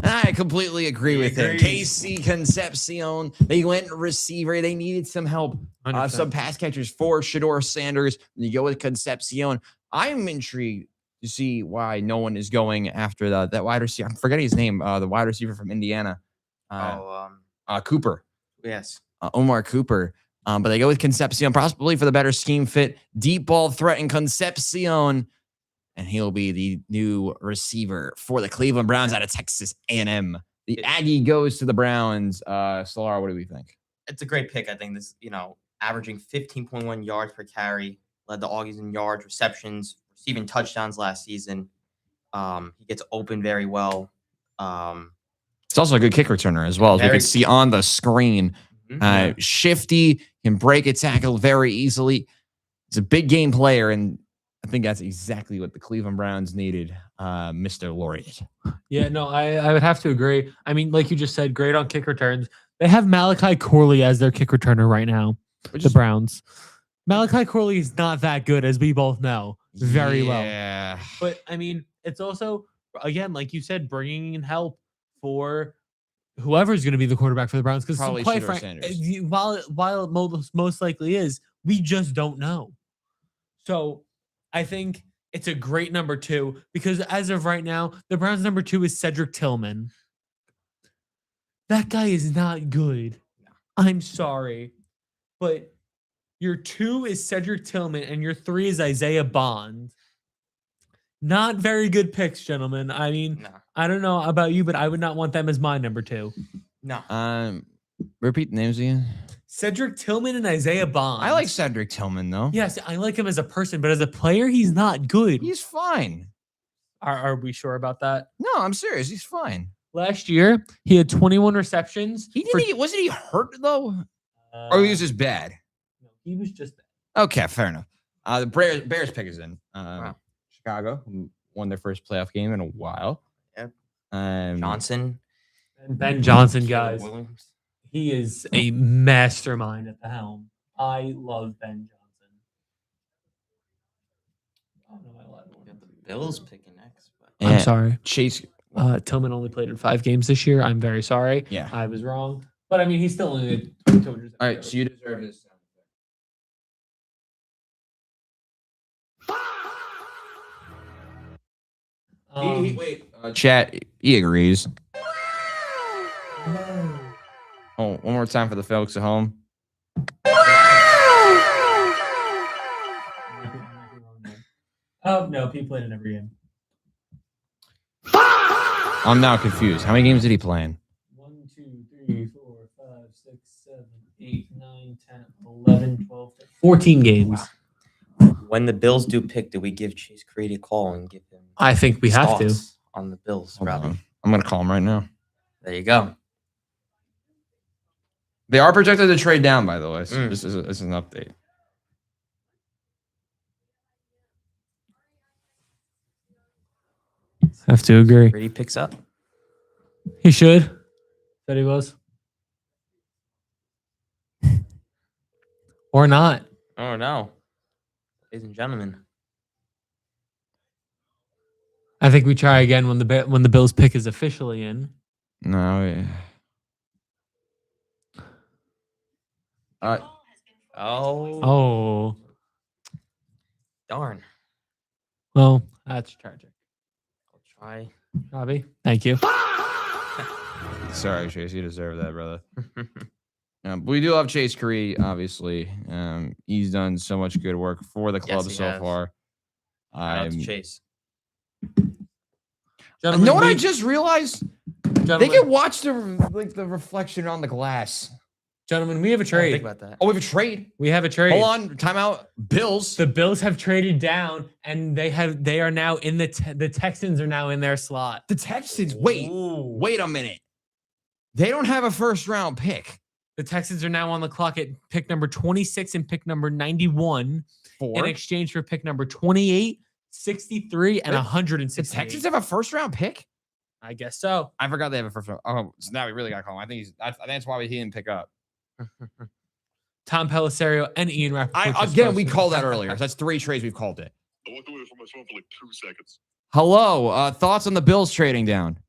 I completely agree with him. agrees. Casey Concepcion, they went receiver. They needed some help, 100%. some pass catchers for Shador Sanders. You go with Concepcion. I'm intrigued to see why no one is going after that wide receiver. I'm forgetting his name, the wide receiver from Indiana. Cooper. Yes. Omar Cooper. But they go with Concepcion, possibly for the better scheme fit. Deep ball threat in Concepcion. And he'll be the new receiver for the Cleveland Browns out of Texas A&M. The Aggie goes to the Browns. Solar, what do we think? It's a great pick. I think this, averaging 15.1 yards per carry, led the Augies in yards, receptions, receiving touchdowns last season. He gets open very well. It's also a good kick returner as well, as we can see on the screen. Shifty, can break a tackle very easily. He's a big game player, and I think that's exactly what the Cleveland Browns needed, Mr. Laureate. Yeah, no, I would have to agree. I mean, like you just said, great on kick returns. They have Malachi Corley as their kick returner right now, the Browns. Malachi Corley is not that good, as we both know very well. But, I mean, it's also, again, like you said, bringing in help for whoever's going to be the quarterback for the Browns. Because quite frankly, while it most likely is, we just don't know. So I think it's a great number 2 because as of right now, the Browns' number 2 is Cedric Tillman. That guy is not good. I'm sorry. But your 2 is Cedric Tillman and your 3 is Isaiah Bond. Not very good picks, gentlemen. I mean, I don't know about you, but I would not want them as my number 2. No. Repeat the names again. Cedric Tillman and Isaiah Bond. I like Cedric Tillman, though. Yes, I like him as a person, but as a player, he's not good. He's fine. Are we sure about that? No, I'm serious. He's fine. Last year, he had 21 receptions. Wasn't he hurt, though? Or he was just bad? No, he was just bad. Okay, fair enough. The Bears pick is in. Chicago, who won their first playoff game in a while. Yep. Johnson. Ben Johnson, guys. He is a mastermind at the helm. I love Ben Johnson. The Bills picking next. I'm sorry. Chase. Tillman only played in 5 games this year. I'm very sorry. Yeah. I was wrong. But I mean, he's still only 200. All right, so you deserve this. Chat, he agrees. Oh, one more time for the folks at home. Oh, no, he played in every game. I'm now confused. How many games did he play in? 1, 2, 3, 4, 5, 6, 7, 8, 9, 10, 11, 12, 14 games. When the Bills do pick, do we give Chase Creed a call and give him? I think we have to. On the Bills, Robbie. I'm going to call him right now. There you go. They are projected to trade down, by the way. So this is an update. Have to agree. Brady picks up. He should. Said he was. Or not. Oh, no. Ladies and gentlemen. I think we try again when the Bills pick is officially in. No. Oh. Darn. Well, that's tragic. I'll try. Robbie, thank you. Sorry, Chase. You deserve that, brother. But we do love Chase Creed, obviously. He's done so much good work for the club so far. Chase. You know what I just realized? They can watch the reflection on the glass. Gentlemen, we have a trade. Think about that. Oh, we have a trade. We have a trade. Hold on, timeout. Bills. The Bills have traded down, and they are now in the Texans are now in their slot. The Texans. Wait a minute. They don't have a first round pick. The Texans are now on the clock at pick number 26 and pick number 91 in exchange for pick number 28, 63, and 160. The Texans have a first round pick? I guess so. I forgot they have a first round. Oh, so now we really got to call him. I think that's why he didn't pick up. Tom Pellisario and Ian Rappaport. Again, we called that earlier. That's 3 trades we've called it. I walked away from my phone for like 2 seconds. Hello. Thoughts on the Bills trading down?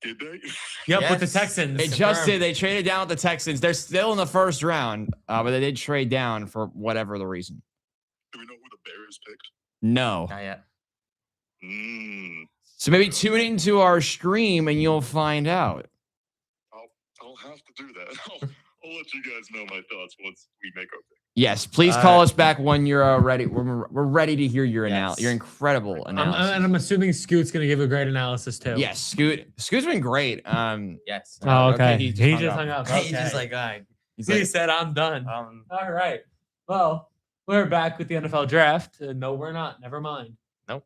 Did they? Yep, with the Texans. They just did. They traded down with the Texans. They're still in the first round, but they did trade down for whatever the reason. Do we know who the Bears picked? No. Not yet. So maybe tune into our stream and you'll find out. I'll have to do that. I'll let you guys know my thoughts once we make our pick. Yes, please call us back when you're ready. We're ready to hear your your incredible analysis. And I'm assuming Scoot's going to give a great analysis too. Yes, Scoot's been great. Yes. Oh, okay. He He just hung up. He's Okay. just like, all right. He said, I'm done. All right. Well, we're back with the NFL draft. No, we're not. Never mind. Nope.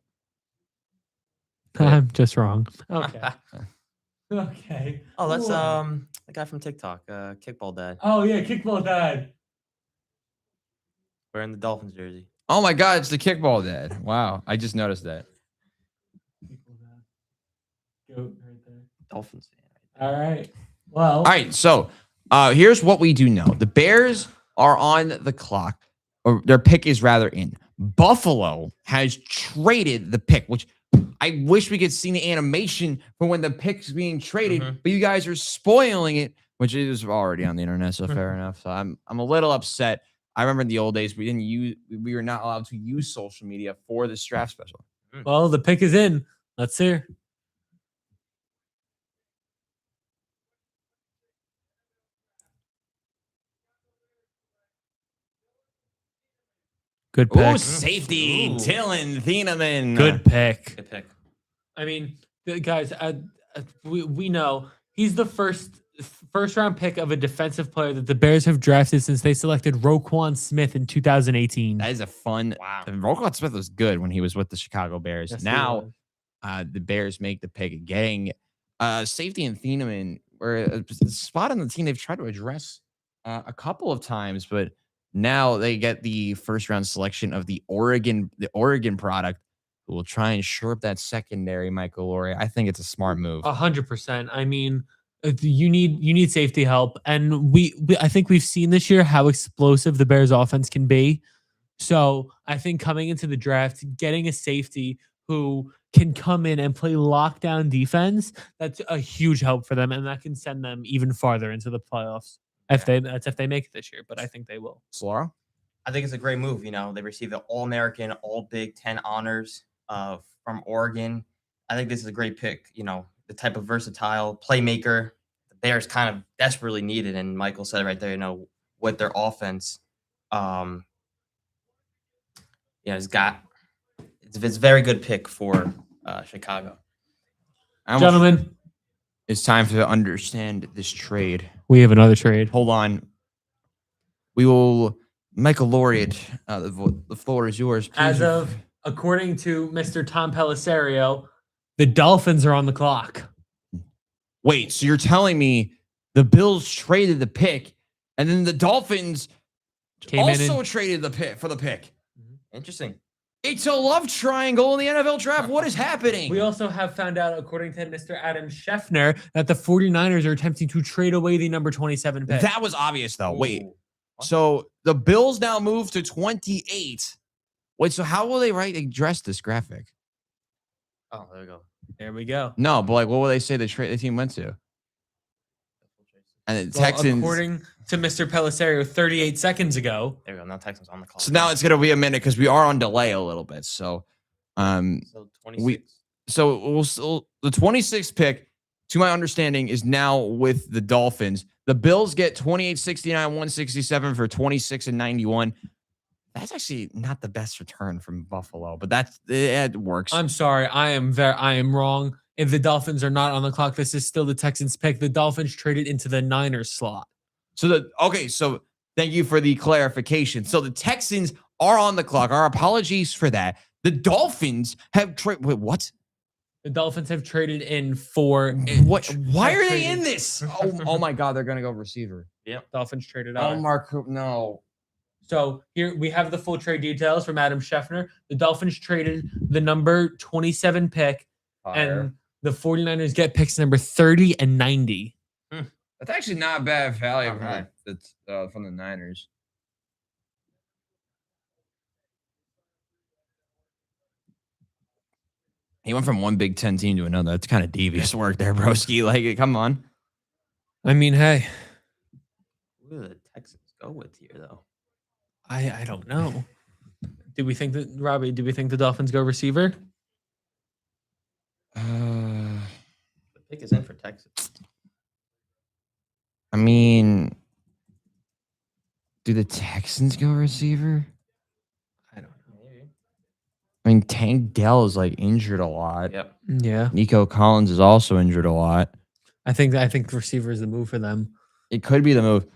I'm just wrong. Okay. Okay. Oh, that's Ooh. the guy from TikTok, Kickball Dad. Oh, yeah. Kickball Dad. Wearing the Dolphins jersey. Oh my God, it's the kickball dad. Wow, I just noticed that. Goat right there. Dolphins fan. All right. Well. All right, so here's what we do know. The Bears are on the clock, or their pick is rather in. Buffalo has traded the pick, which I wish we could see the animation for when the pick's being traded, but you guys are spoiling it, which is already on the internet, so fair enough. So I'm a little upset. I remember in the old days we were not allowed to use social media for this draft special. Well, the pick is in. Let's hear. Good pick. Ooh, safety, Dylan Thieneman. Good pick. Good pick. I mean, guys, we know he's the first round pick of a defensive player that the Bears have drafted since they selected Roquan Smith in 2018. That is a fun. Wow. Roquan Smith was good when he was with the Chicago Bears. Yes, he now, the Bears make the pick, getting safety and Thieneman, or a spot on the team they've tried to address a couple of times, but now they get the first round selection of the Oregon product, who will try and shore up that secondary. Michael Laurie, I think it's a smart move. 100%. I mean, you need safety help, and I think we've seen this year how explosive the Bears offense can be. So I think coming into the draft, getting a safety who can come in and play lockdown defense, that's a huge help for them, and that can send them even farther into the playoffs if they make it this year. But I think they will. Slora? I think it's a great move. You know, they received the All-American, All Big Ten honors from Oregon. I think this is a great pick. You know, the type of versatile playmaker the Bears kind of desperately needed. And Michael said it right there, you know, with their offense, it's a very good pick for Chicago. Gentlemen, it's time to understand this trade. We have another trade. Hold on. We will Michael Laureate. The floor is yours. As of according to Mr. Tom Pellisario, the Dolphins are on the clock. Wait, so you're telling me the Bills traded the pick, and then the Dolphins also traded the pick for the pick? Interesting. It's a love triangle in the NFL draft. What is happening? We also have found out, according to Mr. Adam Scheffner, that the 49ers are attempting to trade away the number 27 pick. That was obvious, though. Wait. So the Bills now move to 28. Wait, so how will they address this graphic? Oh, there we go. There we go. No, but what will they say the team went to? And the Texans. According to Mr. Pellisario 38 seconds ago. There we go. Now Texans on the clock. So now it's gonna be a minute because we are on delay a little bit. So, so 26. The 26th pick, to my understanding, is now with the Dolphins. The Bills get 28, 69, 167 for 26 and 91. That's actually not the best return from Buffalo, but it works. I'm sorry. I am wrong. If the Dolphins are not on the clock, this is still the Texans pick. The Dolphins traded into the Niners slot. So thank you for the clarification. So the Texans are on the clock. Our apologies for that. The Dolphins have traded. Wait, what? The Dolphins have traded in for what? Why are they in this? Oh my God, they're gonna go receiver. Yep. Dolphins traded out. Oh, Mark, no. So here we have the full trade details from Adam Scheffner. The Dolphins traded the number 27 pick, and the 49ers get picks number 30 and 90. That's actually not bad value from the Niners. He went from one Big Ten team to another. That's kind of devious work there, broski. Like, come on. I mean, hey, Who do the Texans go with here, though? I don't know. Do we think that Robbie? Do we think the Dolphins go receiver? The pick is in for Texas. I mean, do the Texans go receiver? I don't know. Maybe. I mean, Tank Dell is like injured a lot. Yep. Yeah, Nico Collins is also injured a lot. I think receiver is the move for them. It could be the move.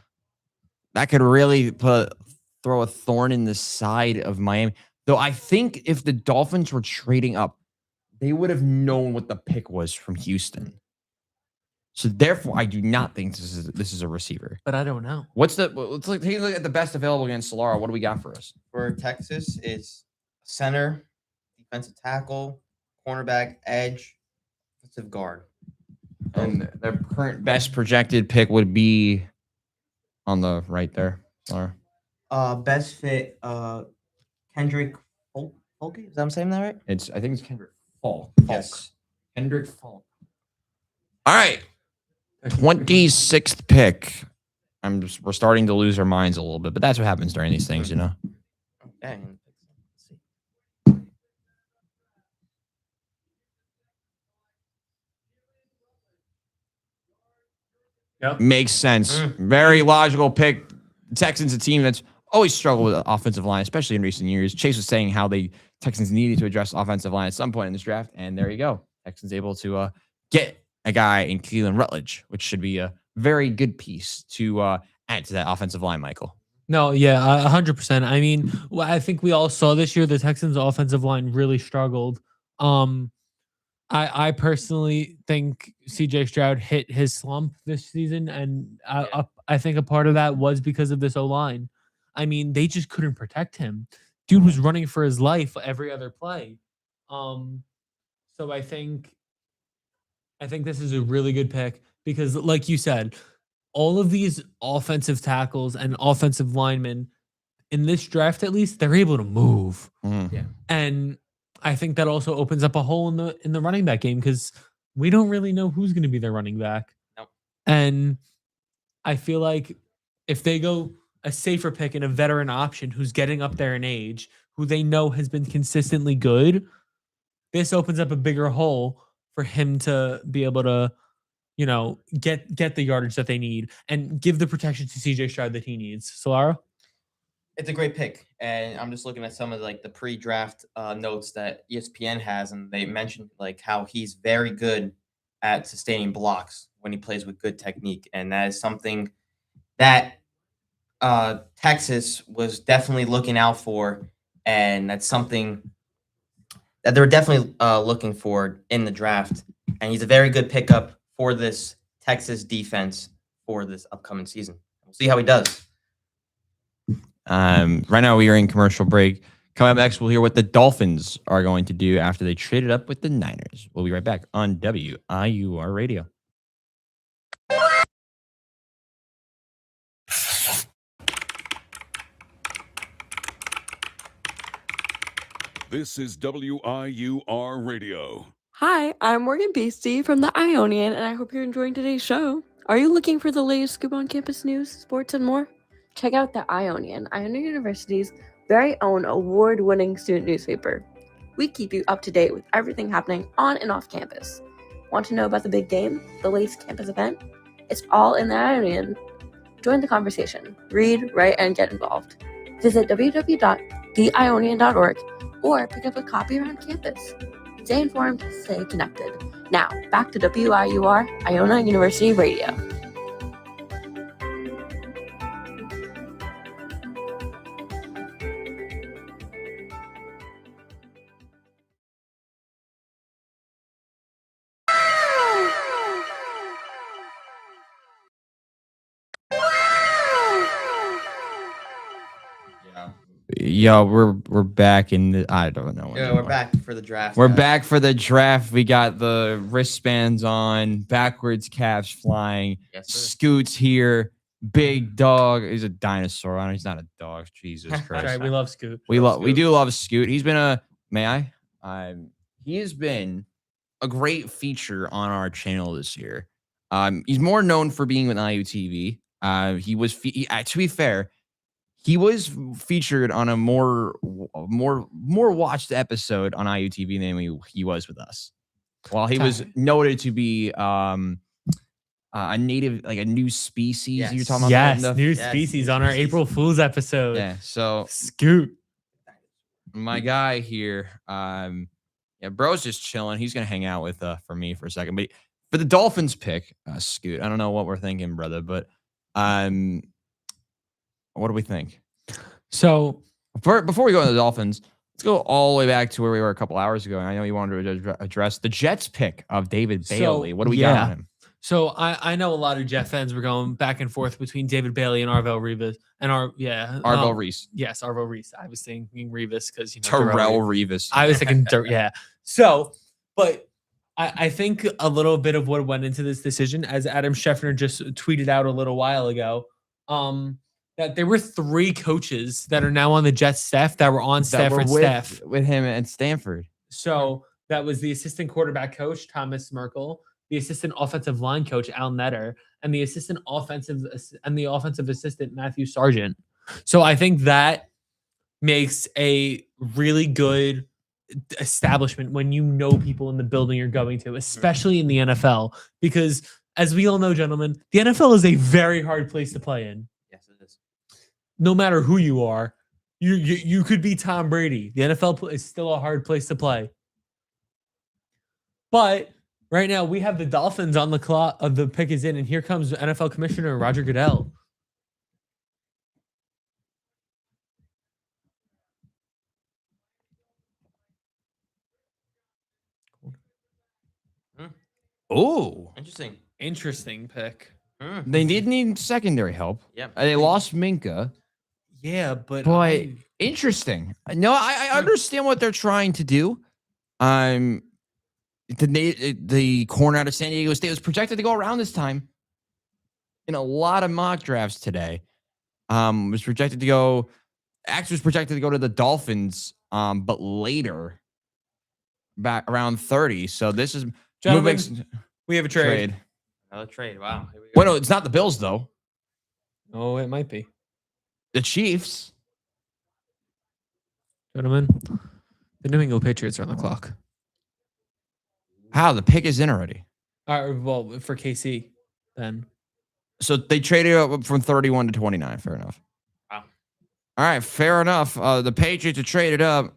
That could really throw a thorn in the side of Miami. Though I think if the Dolphins were trading up, they would have known what the pick was from Houston. So therefore, I do not think this is a receiver. But I don't know. Let's take a look at the best available against Solara. What do we got for us? For Texas, it's center, defensive tackle, cornerback, edge, defensive guard. And their current best projected pick would be on the right there. Solara. Best fit, Kendrick Folk. Is that I'm saying that right? I think it's Kendrick Falk. Yes. Kendrick Falk. All right. 26th pick. We're starting to lose our minds a little bit, but that's what happens during these things, you know. Okay. Yep. Makes sense. Very logical pick. Texans, a team that's always struggled with the offensive line, especially in recent years. Chase was saying how the Texans needed to address offensive line at some point in this draft, and there you go. Texans able to get a guy in Keelan Rutledge, which should be a very good piece to add to that offensive line, Michael. No, yeah, 100%. I mean, I think we all saw this year the Texans' offensive line really struggled. I personally think CJ Stroud hit his slump this season, and I think a part of that was because of this O-line. I mean, they just couldn't protect him. Dude was running for his life every other play. So I think this is a really good pick because, like you said, all of these offensive tackles and offensive linemen in this draft, at least, they're able to move. Yeah. And I think that also opens up a hole in the running back game because we don't really know who's going to be their running back. Nope. And I feel like if they go a safer pick and a veteran option who's getting up there in age, who they know has been consistently good, this opens up a bigger hole for him to be able to, you know, get the yardage that they need and give the protection to CJ Stroud that he needs. Solara? It's a great pick, and I'm just looking at some of like the pre-draft notes that ESPN has, and they mentioned like how he's very good at sustaining blocks when he plays with good technique, and that is something that Texas was definitely looking out for, and that's something that they're definitely looking for in the draft. And he's a very good pickup for this Texas defense for this upcoming season. We'll see how he does. Right now we are in commercial break. Coming up next, we'll hear what the Dolphins are going to do after they traded up with the Niners. We'll be right back on WIUR Radio. This is WIUR Radio. Hi, I'm Morgan Beastie from the Ionian, and I hope you're enjoying today's show. Are you looking for the latest scoop on campus news, sports, and more? Check out the Ionian, Iona University's very own award-winning student newspaper. We keep you up to date with everything happening on and off campus. Want to know about the big game, the latest campus event? It's all in the Ionian. Join the conversation. Read, write, and get involved. Visit www.theionian.org or pick up a copy around campus. Stay informed, stay connected. Now, back to WIUR, Iona University Radio. Yeah, we're back in the, I don't know. Yeah, we're back for the draft. We're back for the draft. We got the wristbands on, backwards caps flying. Yes, sir. Scoot's here. Big dog. He's a dinosaur. I know he's not a dog. Jesus All Christ. right, we love Scoot. We do love Scoot. He's been a, may I? he has been a great feature on our channel this year. He's more known for being with IUTV. He was, to be fair, he was featured on a more watched episode on IUTV than he was with us. While he was noted to be a native, like a new species. You're talking about yes, that? new species on our April Fool's episode. Yeah. So Scoot, my guy here, bro's just chilling. He's gonna hang out with for me for a second. But for the Dolphins pick, Scoot, I don't know what we're thinking, brother, but what do we think? So before we go into the Dolphins, let's go all the way back to where we were a couple hours ago. And I know you wanted to address the Jets pick of David Bailey. What do we got on him? So I know a lot of Jet fans were going back and forth between David Bailey and Arvell Revis and Arvell Reese. Yes, Arvell Reese. I was thinking Revis because Terrell Revis. I was thinking yeah. So, but I think a little bit of what went into this decision, as Adam Scheffner just tweeted out a little while ago, that there were 3 coaches that are now on the Jets staff that were on Stafford's staff with him at Stanford. So that was the assistant quarterback coach Thomas Merkel, the assistant offensive line coach Al Netter, and the offensive assistant Matthew Sargent. So I think that makes a really good establishment when you know people in the building you're going to, especially in the NFL, because as we all know, gentlemen, the NFL is a very hard place to play in. Yes, it is. No matter who you are, you could be Tom Brady. The NFL is still a hard place to play. But right now, we have the Dolphins on the clock. The pick is in, and here comes NFL Commissioner Roger Goodell. Oh, Interesting pick. They did need secondary help. Yep. They lost Minka. Yeah, but interesting. No, I understand what they're trying to do. The corner out of San Diego State was projected to go around this time in a lot of mock drafts today. Was projected to go to the Dolphins, but later, back around 30. So this is gentlemen, we have a trade. Another trade. Wow. Here we go. Well, no, it's not the Bills though. Oh, it might be the Chiefs. Gentlemen, the New England Patriots are on the clock. How? The pick is in already. Well, for KC, then. So they traded up from 31 to 29. Fair enough. Wow. All right, fair enough. The Patriots are traded up.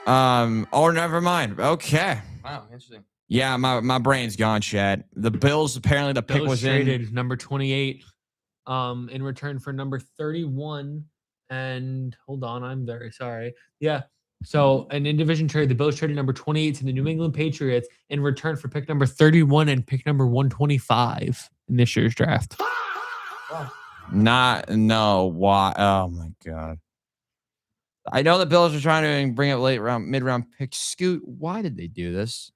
Oh, never mind. Okay. Wow, interesting. Yeah, my brain's gone, Chad. The Bills, apparently the pick was traded in. number 28 in return for number 31. And hold on, I'm very sorry. Yeah. So an in-division trade, the Bills traded number 28 to the New England Patriots in return for pick number 31 and pick number 125 in this year's draft. Why? Oh my God. I know the Bills are trying to bring up mid-round pick. Scoot, why did they do this?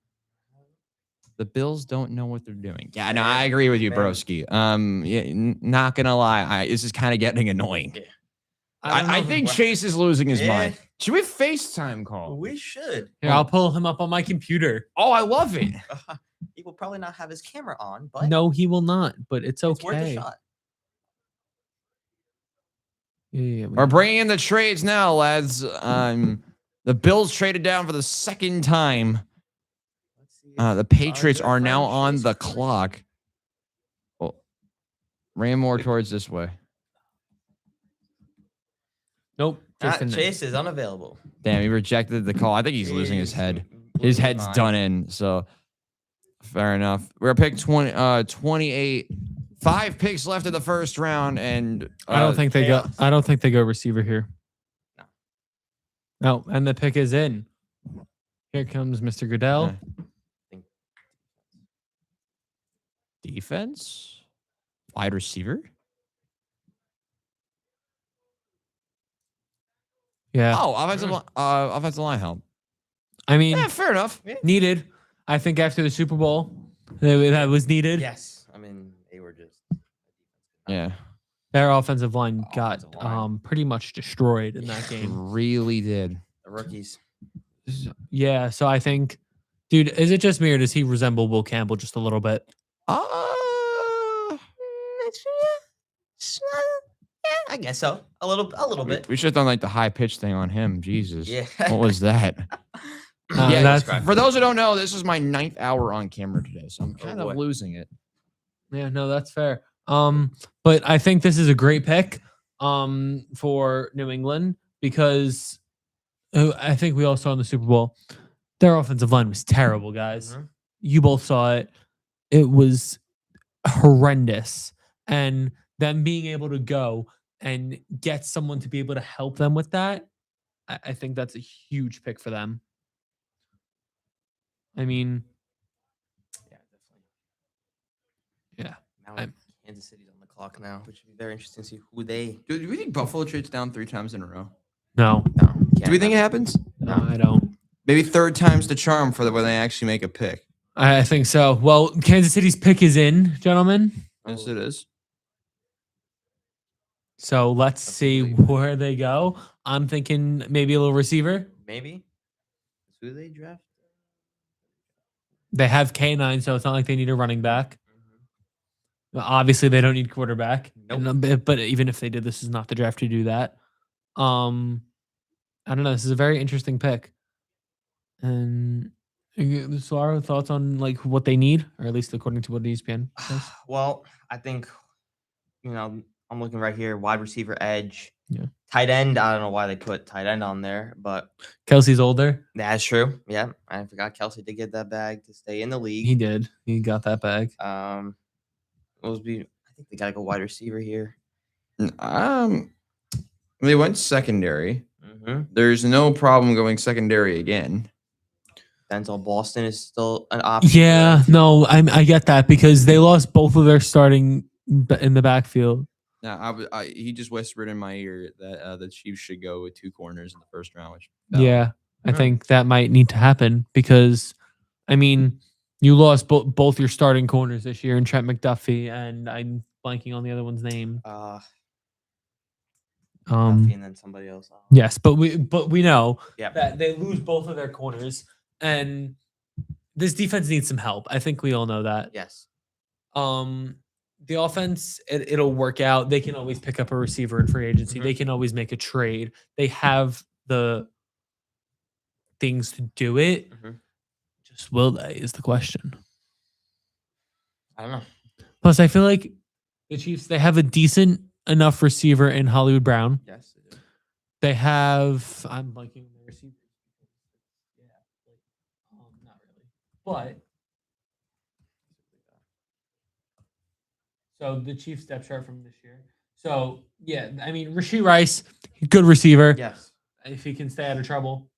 The Bills don't know what they're doing. Yeah, no, I agree with you, broski. Not gonna lie, this is kind of getting annoying. Yeah. I think Chase is losing his mind. Should we FaceTime call? We should. Here, I'll pull him up on my computer. Oh, I love it. He will probably not have his camera on, but no, he will not. But it's okay. It's worth a shot. Yeah, we're bringing in the trades now, lads. The Bills traded down for the second time. The Patriots are now on the clock. Oh, ran more towards this way. Nope. Chase is unavailable. Damn, he rejected the call. I think he's losing his head. His head's done in. So fair enough. We're pick 28. 5 picks left in the first round, and I don't think they go receiver here. No, and the pick is in. Here comes Mr. Goodell. Defense? Wide receiver? Yeah. Oh, offensive line help. I mean, yeah, fair enough. Needed. I think after the Super Bowl, that was needed. Yes. I mean, they were just. Yeah. Their offensive line got pretty much destroyed in that game. Really did. The rookies. Yeah, so I think, dude, is it just me or does he resemble Will Campbell just a little bit? I guess so. A little bit. We should have done like the high pitch thing on him. Jesus. Yeah. What was that? Yeah, that's for those who don't know, this is my 9th hour on camera today, so I'm kind of boy. losing it. Yeah, no, that's fair. But I think this is a great pick for New England because I think we all saw in the Super Bowl their offensive line was terrible, guys. You both saw it. It was horrendous. And them being able to go and get someone to be able to help them with that, I think that's a huge pick for them. I mean, yeah. Now Kansas City's on the clock now, which would be very interesting to see who they. Do we think Buffalo trades down 3 times in a row? No. Do we think it happens? No, I don't. Maybe 3rd time's the charm for when they actually make a pick. I think so. Well, Kansas City's pick is in, gentlemen. Yes, it is. So let's see where they go. I'm thinking maybe a little receiver. Maybe. Who they draft? They have K9, so it's not like they need a running back. Obviously, they don't need quarterback. Nope. But even if they did, this is not the draft to do that. I don't know. This is a very interesting pick. And so our thoughts on like what they need, or at least according to what ESPN says. Well, I think, I'm looking right here. Wide receiver, edge. Yeah. Tight end. I don't know why they put tight end on there, but Kelsey's older. that's true. Yeah. I forgot Kelsey did get that bag to stay in the league. He did. He got that bag. I think they got to go wide receiver here. They went secondary. There's no problem going secondary again. Denzel Boston is still an option. Yeah, no, I get that because they lost both of their starting in the backfield. Now, he just whispered in my ear that the Chiefs should go with 2 corners in the first round. Which Yeah, I think that might need to happen because, I mean, you lost both your starting corners this year in Trent McDuffie, and I'm blanking on the other one's name. McDuffie and then somebody else. Yes, but we know Yep. that they lose both of their corners, and this defense needs some help. I think we all know that. Yes. The offense, it'll work out. They can always pick up a receiver in free agency. They can always make a trade. They have the things to do it. Just will they is the question. I don't know. Plus, I feel like the Chiefs, they have a decent enough receiver in Hollywood Brown. Yes, they do. They have, I'm liking the receivers. Yeah, not really. But so the Chiefs depth chart from this year. So yeah, I mean Rashee Rice, good receiver. Yes. If he can stay out of trouble.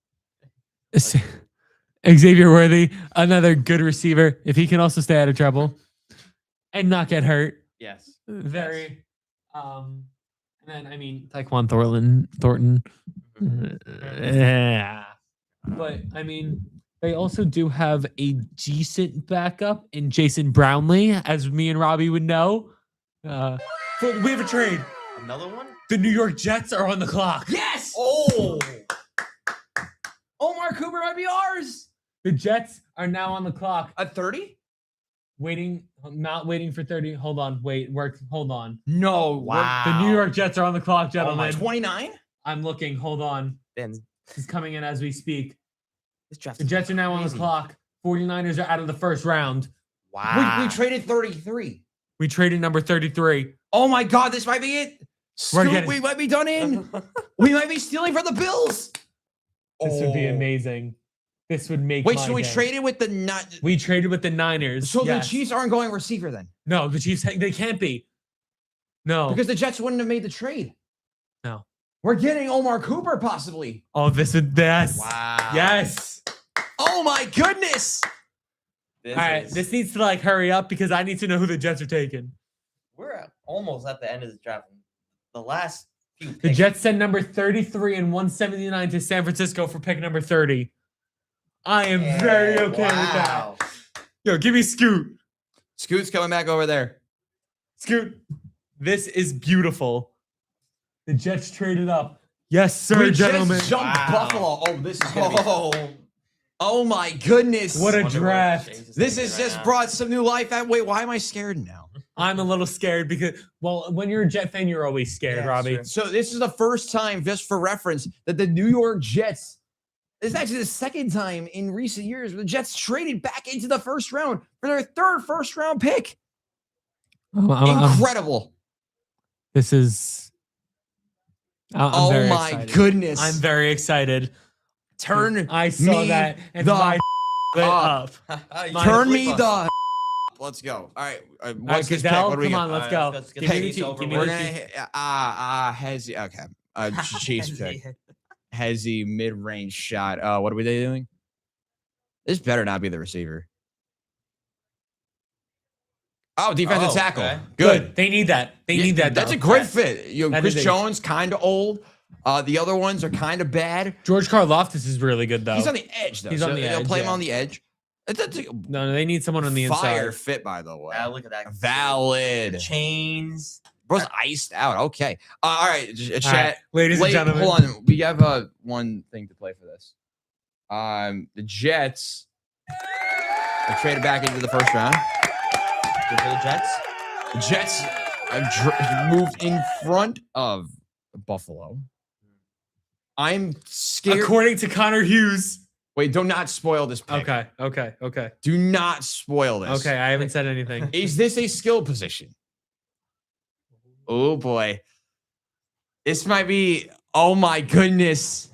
Xavier Worthy, another good receiver. If he can also stay out of trouble and not get hurt. Yes. Very. And then I mean Tyquan Thornton. Yeah. But I mean, they also do have a decent backup in Jason Brownlee, as me and Robbie would know. We have a trade. Another one? The New York Jets are on the clock. Yes! Oh! Omar Cooper might be ours. The Jets are now on the clock. At 30? Not waiting for 30. Hold on. Hold on. No. Wow. The New York Jets are on the clock, gentlemen. 29? I'm looking. Hold on. Then This is coming in as we speak. this draft The is Jets are now on the crazy. clock. 49ers are out of the first round. Wow. We traded 33. We traded number 33. Oh my God, this might be it. We're Scoop, getting- we might be done in. We might be stealing for the Bills. This would be Oh. amazing. This would make Wait, my so we day. traded with the We traded with the Niners. So yes. the Chiefs aren't going receiver then? No, the Chiefs, they can't be. No. Because the Jets wouldn't have made the trade. No. We're getting Omar Cooper possibly. Oh, this would, yes. Wow. Yes. Oh my goodness. This All right, is- this needs to like hurry up because I need to know who the Jets are taking. We're almost at the end of the draft. The last few picks. The Jets send number 33 and 179 to San Francisco for pick number 30. I am very okay with that. Yo, give me Scoot. Scoot's coming back over there. Scoot. This is beautiful. The Jets traded up. Yes, sir, We gentlemen. just jumped Buffalo. Oh, this is gonna be. Oh my goodness. What a Wonder what draft. James is This thinking has right just now. brought some new life out. Wait, why am I scared now? I'm a little scared because, well, when you're a Jet fan, you're always scared, Yeah, Robbie. sure. So this is the first time, just for reference, that the New York Jets, this is actually the second time in recent years where the Jets traded back into the first round for their third first-round pick. Incredible. This is. I'm very my excited. goodness. I'm very excited. Turn I saw me that and the my lit up. Turn me the. Let's go. All right. What's this pick? Goodell, What do we come got? on, let's go. let's get Give me these the over give me We're the gonna Chiefs. Hezzy. Okay. Chiefs pick. Hezzy mid-range shot. What are we doing? This better not be the receiver. Oh, defensive Oh, tackle. okay. Good. They need that. They need that. That's though. a great fit. That Chris is a- Jones, kind of old. The other ones are kind of bad. George Karlaftis is really good though. He's on the edge, though. He's so on the they'll edge, play him yeah. on the edge. That's a No, they need someone on the fire inside. fit, by the way. Look at that. Valid. Chains. Bro's iced out. Okay. All right. Chat. All right, ladies and gentlemen. Hold on. We have one thing to play for this. The Jets have traded back into the first round. Good for the Jets. The Jets have moved in front of Buffalo. I'm scared. According to Connor Hughes. Wait, do not spoil this pick. Okay. Do not spoil this. Okay, I haven't said anything. Is this a skill position? Oh boy. This might be, oh my goodness.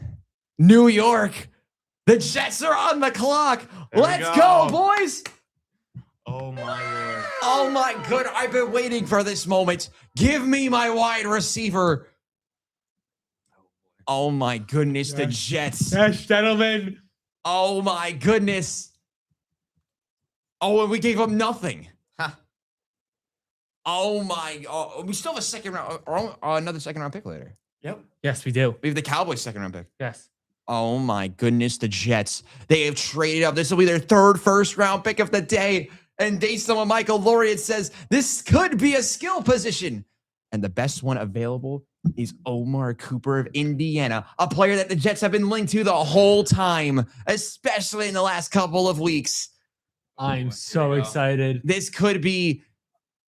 New York. The Jets are on the clock. There we Let's go, go. boys. Oh my lord. Oh my good. I've been waiting for this moment. Give me my wide receiver. Oh my goodness, the Jets. Yes, gentlemen. Oh my goodness. Oh, and we gave up nothing. Oh my. Oh, we still have a second round, another second round pick later. Yep. Yes, we do. We have the Cowboys second round pick. Yes. Oh my goodness, the Jets. They have traded up. This will be their third first round pick of the day. And based on what Michael Laureate says, this could be a skill position. And the best one available is Omar Cooper of Indiana, a player that the Jets have been linked to the whole time, especially in the last couple of weeks. I'm so excited. This could be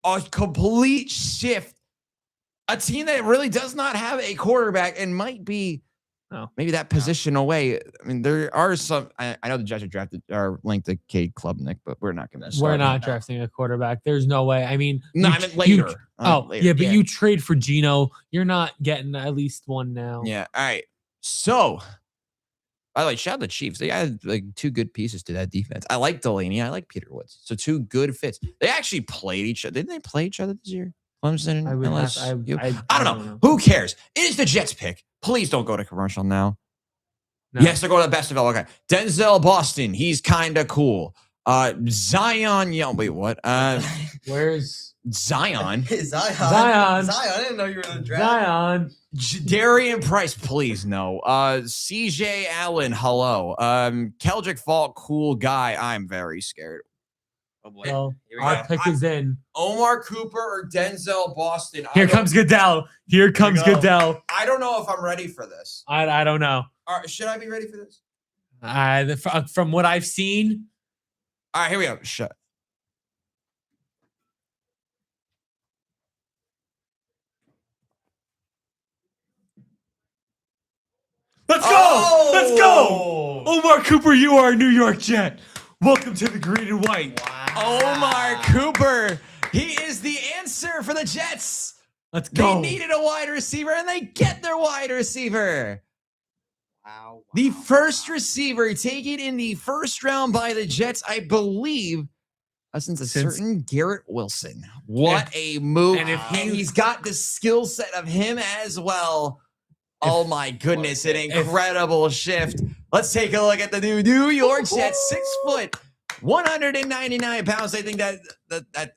a complete shift. A team that really does not have a quarterback and might be maybe that position away. I mean, there are some. I know the Jets are linked to Cade Klubnik, but we're not going to. We're not drafting a quarterback. There's no way. I mean, No, I meant later. Later, yeah, but yeah. you trade for Geno. You're not getting at least one now. Yeah. All right. So, by the way, shout out the Chiefs. They had like two good pieces to that defense. I like Delaney. I like Peter Woods. So two good fits. They actually played each other. Didn't they play each other this year? Clemson and I would have- LSU? I I don't know. Who cares? It is the Jets pick. Please don't go to commercial now. No. Yes, they're going to the best of all. Okay. Denzel Boston. He's kind of cool. Zion Young. Wait, what? Where's Zion? Zion. Zion. I didn't know you were in the draft. Zion? Darian Price, please no. CJ Allen, hello. Keldrick Faulk, cool guy. I'm very scared. Oh boy. Well, Here we our go. pick is in. Omar Cooper or Denzel Boston? Here comes Goodell. Here comes Goodell. I don't know if I'm ready for this. I don't know. Should I be ready for this? From what I've seen. All right, here we go. Shut. Let's go! Let's go! Omar Cooper, you are a New York Jet. Welcome to the green and white. Omar Cooper. He is the answer for the Jets. Let's They go. needed a wide receiver, and they get their wide receiver. Wow. The first receiver taken in the first round by the Jets, I believe, since a certain Garrett Wilson. What a move. and if And he's got the skill set of him as well. Oh my goodness, an incredible shift. Let's take a look at the New York Jets. 6 foot, 199 pounds. I think that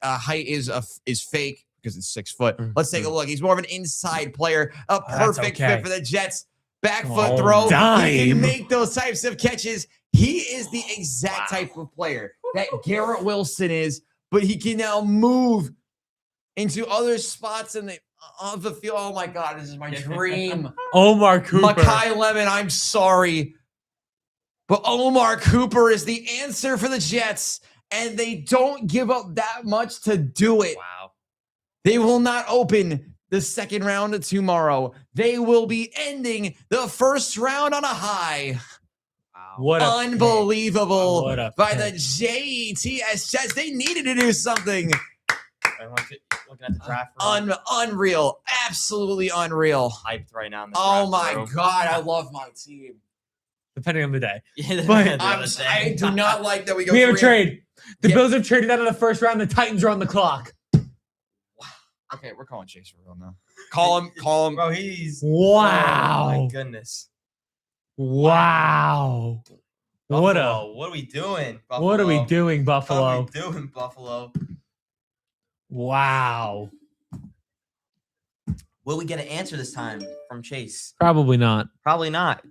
height is fake because it's 6 foot. Let's take a look. He's more of an inside player. A That's perfect okay. fit for the Jets. Back foot Oh, throw. He dime. can make those types of catches. He is the exact type of player that Garrett Wilson is, but he can now move into other spots in the of the field. Oh my God, this is my dream. Omar Cooper. Makai Lemon, I'm sorry. But Omar Cooper is the answer for the Jets, and they don't give up that much to do it. Wow. They will not open the second round tomorrow. They will be ending the first round on a high. What a Unbelievable What a by the JETS Jets. They needed to do something. Looking at the draft room. Unreal. Absolutely unreal. Hyped right now. In the Oh draft my room. God. I love my team. Depending on the day. Yeah, But I do not like that we go. we have a 3 trade. The Bills have traded out of the first round. The Titans are on the clock. Okay, we're calling Chase for real now. Call him. Bro, he's. Wow. Oh my goodness. Wow. What What are we doing? Buffalo? What are we doing, Buffalo? What are we doing, Buffalo? Wow. Will we get an answer this time from Chase? Probably not. Probably not.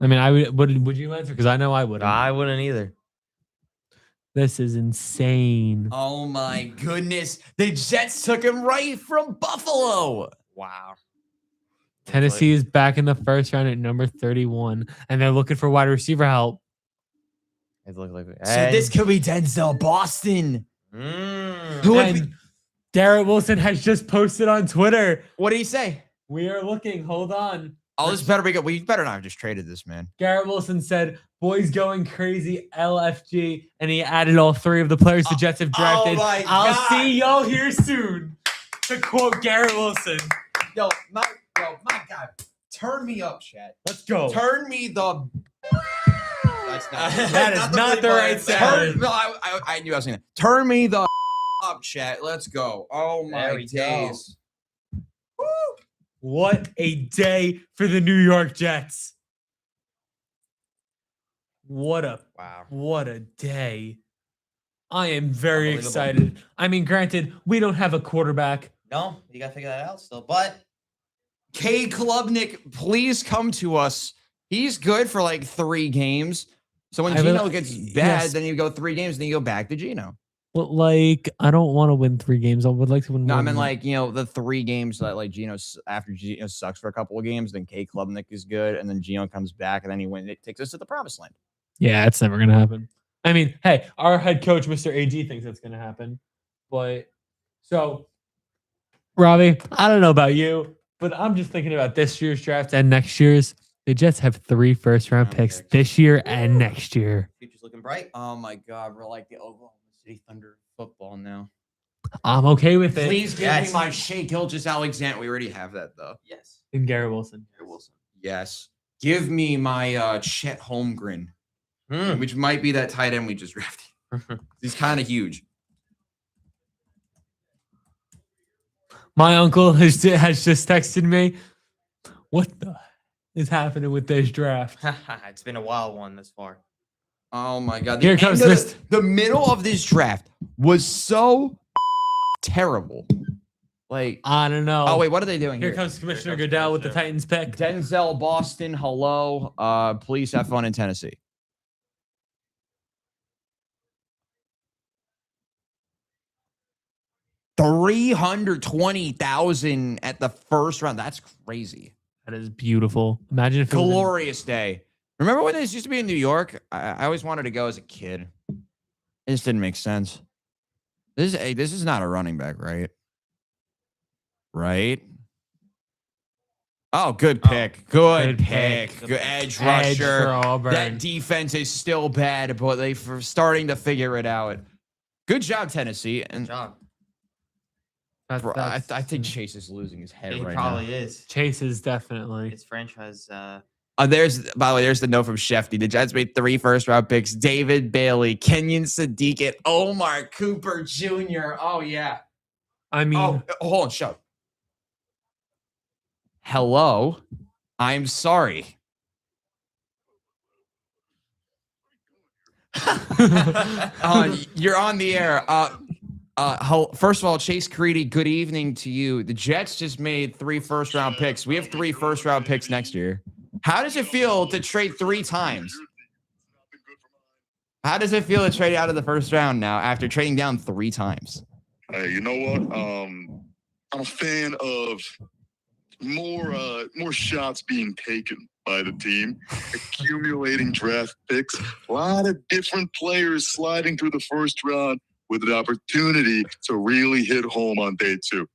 I mean, I would you answer? Because I know I wouldn't. I wouldn't either. This is insane. Oh my goodness. The Jets took him right from Buffalo. Wow. Tennessee is back in the first round at number 31, and they're looking for wide receiver help. It looked like So this could be Denzel Boston. Mm. Who would And Garrett Wilson has just posted on Twitter. What did he say? We are looking. Hold on. Oh, this better be good. We better not have just traded this, man. Garrett Wilson said, "Boys going crazy, LFG," and he added all 3 of the players the Jets have drafted. my I'll God. see y'all here soon. To quote Garrett Wilson. Yo, my God. Turn me up, chat. Let's go. Turn me the. That's not. That is not the right sound. No, I knew I was saying that. Turn me the up, chat. Let's go. Oh There my we days. What a day for the New York Jets. What a day. I am very Unbelievable. excited. I mean, granted, we don't have a quarterback. No, you gotta figure that out still. But K. Klubnik, please come to us. He's good for like 3 games. So when I will- Gino gets bad, yes. then you go 3 games, then you go back to Gino. Well, like, I don't want to win 3 games. I would like to win No, I one. mean like, the 3 games that like after Gino sucks for a couple of games, then K. Klubnik is good, and then Gino comes back, and then he wins. It takes us to the promised land. Yeah, it's never going to happen. I mean, hey, our head coach, Mr. AG, thinks that's going to happen. But, so, Robbie, I don't know about you, but I'm just thinking about this year's draft and next year's. The Jets have 3 first-round picks this year and next year. future's looking bright. Oh my God, we're like the Oklahoma City Thunder football now. I'm okay with it. Please give Yes. me my Shea Gilgeous-Alexander. We already have that though. Yes. And Garrett Wilson. Yes. Give me my Chet Holmgren, which might be that tight end we just drafted. He's kind of huge. My uncle has just texted me. What the is happening with this draft? It's been a wild one this far. Oh my God. Here comes the middle of this draft was so terrible. Like, I don't know. oh wait, what are they doing Here here? comes Commissioner Goodell with the Titans pick. Denzel Boston, hello. Please have fun in Tennessee. $320,000 at the first round. That's crazy. That is beautiful. Imagine if it was in- Glorious day. Remember when this used to be in New York? I always wanted to go as a kid. It just didn't make sense. This is not a running back, right? Right? Oh, good pick. Good pick. Good edge rusher. Auburn. That defense is still bad, but they're starting to figure it out. Good job, Tennessee. And Job. bro, I think Chase is losing his head He right probably now. is. Chase is definitely. His franchise. By the way, there's the note from Shefty. The Jets made 3 first-round picks: David Bailey, Kenyon Sadiq, and Omar Cooper Jr. Oh yeah. I mean, Oh, hold on, shut up. Hello, I'm sorry. You're on the air. First of all, Chase Creedy, good evening to you. The Jets just made 3 first-round picks. We have 3 first-round picks next year. How does it feel to trade 3 times? How does it feel to trade out of the first round now after trading down 3 times? Hey, you know what? I'm a fan of more shots being taken by the team, accumulating draft picks, a lot of different players sliding through the first round with an opportunity to really hit home on day 2.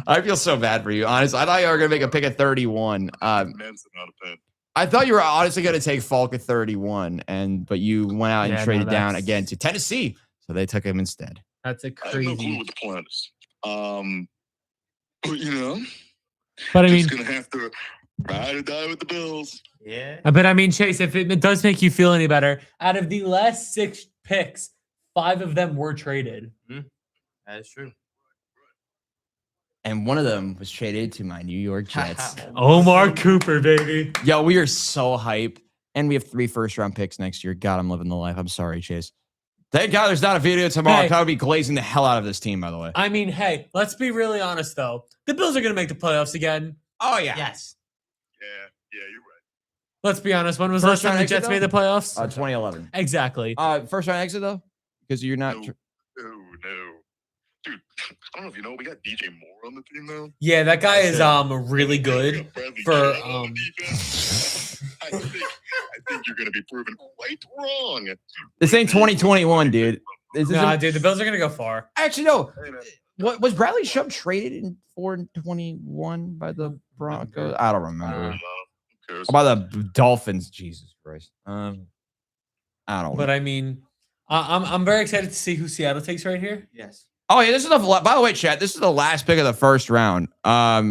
I feel so bad for you, honestly. I thought you were going to make a pick at 31. Immense amount of pain. I thought you were honestly going to take Falk at 31, but you went out and Yeah, traded no, down that's- again to Tennessee, so they took him instead. That's a I have no clue crazy. what the plan is. But you know, But I mean, just gonna have to ride or die with the Bills. Yeah. but I mean, Chase, if it does make you feel any better, out of the last 6 picks, 5 of them were traded. That is true. And one of them was traded to my New York Jets. Omar Cooper, baby. Yo, we are so hyped. And we have 3 first-round picks next year. God, I'm living the life. I'm sorry, Chase. Thank God there's not a video tomorrow. Hey. I would be glazing the hell out of this team, by the way. I mean, hey, let's be really honest, though. The Bills are going to make the playoffs again. Oh, yeah. Yes. Yeah, you're right. Let's be honest. When was the last First round time the exit, Jets though? made the playoffs? 2011. Exactly. First-round exit, though? Because you're not... No, dude. I don't know if you know, we got DJ Moore on the team now. Yeah, that guy is really good for I think you're gonna be proven quite wrong. This ain't 2021, dude. Nah, dude, the Bills are gonna go far. Actually, no. What was Bradley Chubb traded in 421 by the Broncos? I don't remember. By the Dolphins. Jesus Christ. I don't. But I mean, I'm very excited to see who Seattle takes right here. Yes. Oh yeah, this is by the way, chat. This is the last pick of the first round. By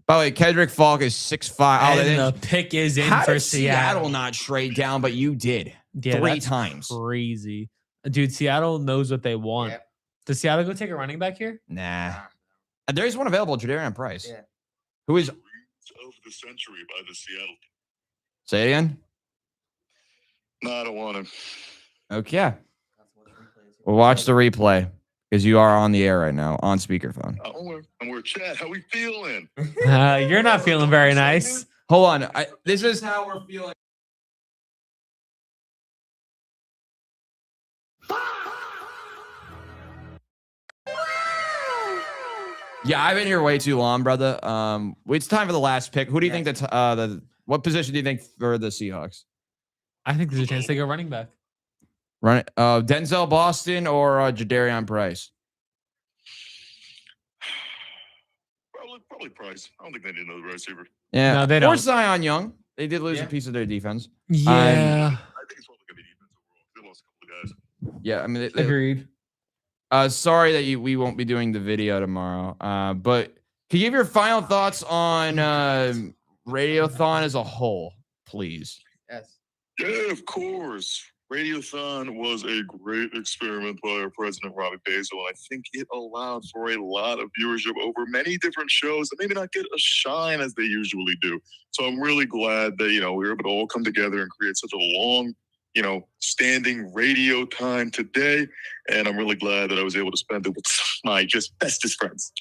the way, Kedrick Falk is 6'5". And the pick is in How for did Seattle. Seattle not trade down, but you did Yeah, 3 that's times. Crazy, dude. Seattle knows what they want. Yep. Does Seattle go take a running back here? Nah. There is one available, Jadarian Price. Yeah. Who is? Of the century by the Seattle. Say it again. No, I don't want to. Okay. We'll watch the replay because you are on the air right now on speakerphone. And we're chat. How we feeling? You're not feeling very nice. Hold on. This is how we're feeling. Yeah, I've been here way too long, brother. It's time for the last pick. Who do you think what position do you think for the Seahawks? I think there's a chance they go running back. Run Denzel Boston or Jadarian Price? Probably Price. I don't think they need another receiver. Yeah, No, they or don't. Zion Young. They did lose a piece of their defense. Yeah. I think it's probably gonna be defense overall. They lost a couple of guys. Yeah, I mean, Agreed. sorry that we won't be doing the video tomorrow. But can you give your final thoughts on Radiothon as a whole, please? Yes. Yeah, of course. Radiothon was a great experiment by our president, Robbie Basel, and I think it allowed for a lot of viewership over many different shows that maybe not get a shine as they usually do. So I'm really glad that, we were able to all come together and create such a long, standing radio time today. And I'm really glad that I was able to spend it with my just bestest friends.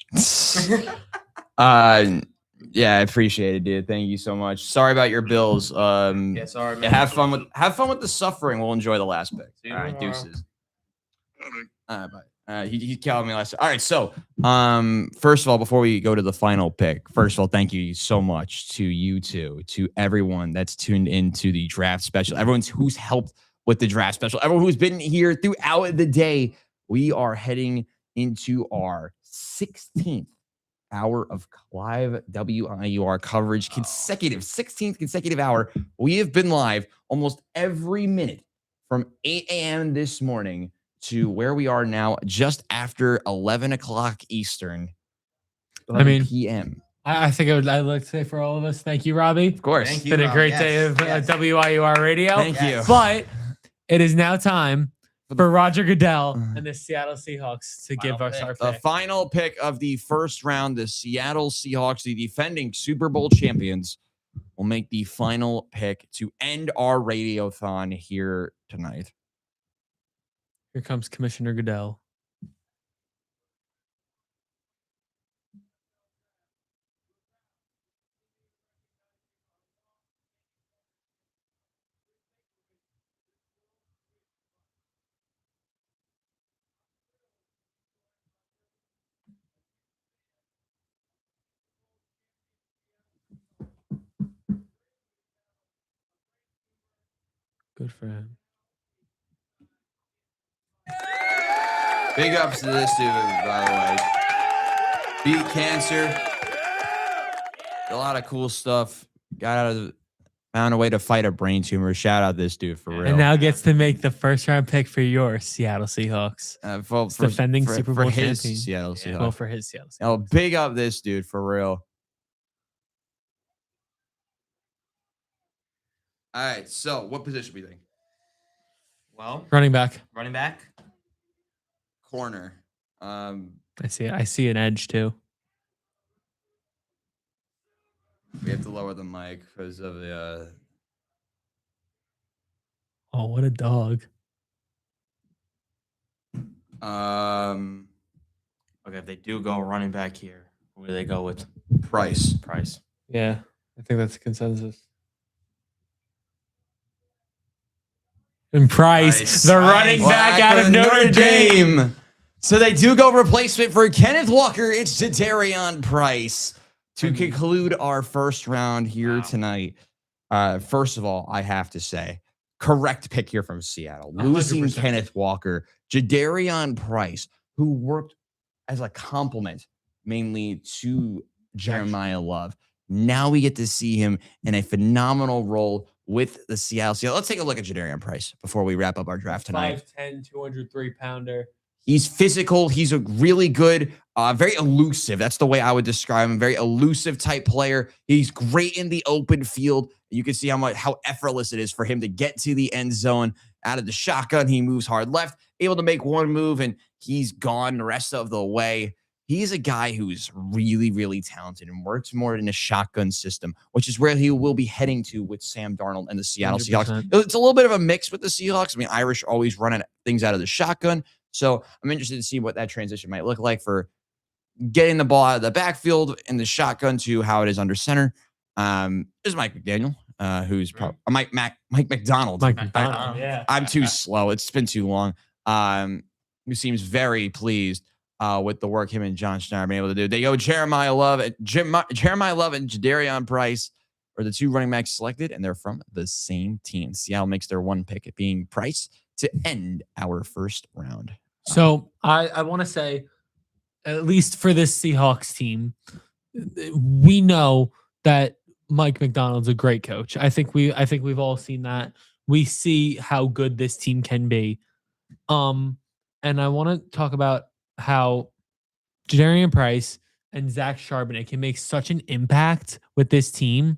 Yeah, I appreciate it, dude. Thank you so much. Sorry about your bills. Yeah, sorry, man. Have fun with the suffering. We'll enjoy the last pick. See you All right, tomorrow. deuces. Bye. He called me last. All right, so first of all, before we go to the final pick, first of all, thank you so much to you two, to everyone that's tuned into the draft special, everyone who's helped with the draft special, everyone who's been here throughout the day. We are heading into our 16th hour of live WIUR coverage, 16th consecutive hour. We have been live almost every minute from 8 a.m. this morning to where we are now, just after 11 o'clock Eastern. 11 p.m. I think I'd like to say for all of us, thank you, Robbie. Of course. It's been a great day of WIUR radio. Thank you. But it is now time for Roger Goodell and the Seattle Seahawks to give us our The pick. final pick of the first round, the Seattle Seahawks, the defending Super Bowl champions, will make the final pick to end our radiothon here tonight. Here comes Commissioner Goodell. Good for him. Big ups to this dude, by the way. Beat cancer. A lot of cool stuff. Found a way to fight a brain tumor. Shout out this dude for real. And now gets to make the first round pick for your Seattle Seahawks. For defending Super Bowl his champion. Seattle Seahawks. Well, for his Seattle Seahawks. Oh, big up this dude for real. All right, so what position we think? Well, Running back. running back. Corner. I see an edge too. We have to lower the mic because of the. Oh, what a dog. Okay, if they do go running back here, who do they go with? Price. Price. Yeah, I think that's the consensus. And Price, the running back out of Notre Dame. So they do go replacement for Kenneth Walker. It's Jadarian Price to conclude our first round here tonight. First of all, I have to say, correct pick here from Seattle. Losing 100%. Kenneth Walker, Jadarian Price, who worked as a compliment mainly to Jeremiah Love. Now we get to see him in a phenomenal role with the Seattle Seahawks. Let's take a look at Jadarian Price before we wrap up our draft tonight. 5'10", 203-pounder. He's physical. He's a really good, very elusive. That's the way I would describe him. Very elusive type player. He's great in the open field. You can see how effortless it is for him to get to the end zone out of the shotgun. He moves hard left, able to make one move, and he's gone the rest of the way. He's a guy who's really, really talented and works more in a shotgun system, which is where he will be heading to with Sam Darnold and the Seattle 100%. Seahawks. It's a little bit of a mix with the Seahawks. I mean, Irish always running things out of the shotgun. So I'm interested to see what that transition might look like for getting the ball out of the backfield in the shotgun to how it is under center. This is Mike McDaniel, who's probably Mike McDonald. Mike McDonald, yeah. I'm too slow. It's been too long. Who seems very pleased with the work him and John Schneider have been able to do. They go Jeremiah Love and Jadarian Price are the two running backs selected, and they're from the same team. Seattle makes their one pick at being Price to end our first round. So I want to say, at least for this Seahawks team, we know that Mike McDonald's a great coach. I think we've all seen that. We see how good this team can be. And I want to talk about how Jadarian Price and Zach Charbonnet can make such an impact with this team.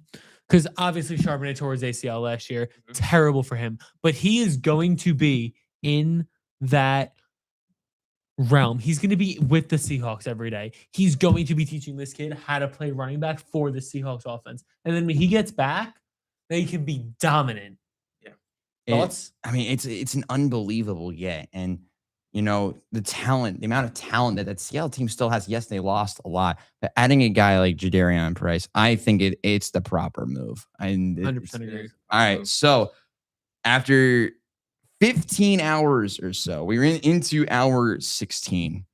Because obviously Charbonnet tore his ACL last year. Terrible for him. But he is going to be in that realm. He's going to be with the Seahawks every day. He's going to be teaching this kid how to play running back for the Seahawks offense. And then when he gets back, they can be dominant. Yeah. Thoughts? I mean, it's an unbelievable get. And, you know, the amount of talent that Seattle team still has. Yes, they lost a lot. But adding a guy like Jadarian Price, I think it's the proper move. 100% agree. All right. So after 15 hours or so, we're into hour 16.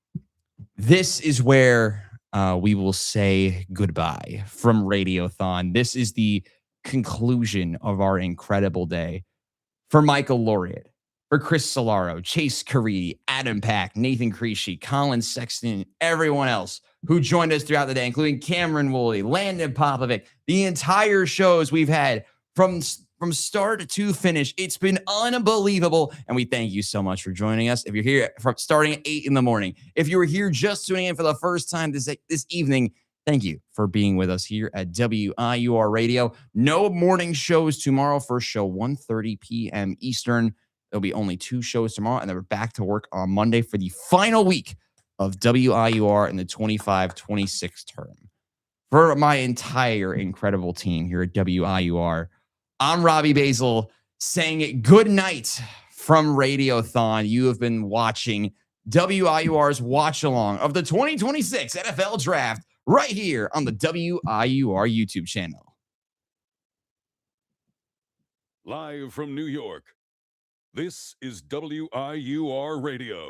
This is where we will say goodbye from Radiothon. This is the conclusion of our incredible day. For Michael Laureate, for Chris Solaro, Chase Caridi, Adam Pack, Nathan Creasy, Colin Sexton, everyone else who joined us throughout the day, including Cameron Woolley, Landon Popovic, the entire shows we've had from start to finish. It's been unbelievable. And we thank you so much for joining us. If you're here from starting at 8 in the morning, if you were here just tuning in for the first time this evening, thank you for being with us here at WIUR Radio. No morning shows tomorrow. First show 1:30 p.m. Eastern. There'll be only 2 shows tomorrow, and then we're back to work on Monday for the final week of WIUR in the 25-26 term. For my entire incredible team here at WIUR, I'm Robbie Basel saying good night from Radiothon. You have been watching WIUR's watch along of the 2026 NFL Draft right here on the WIUR YouTube channel. Live from New York, this is WIUR Radio.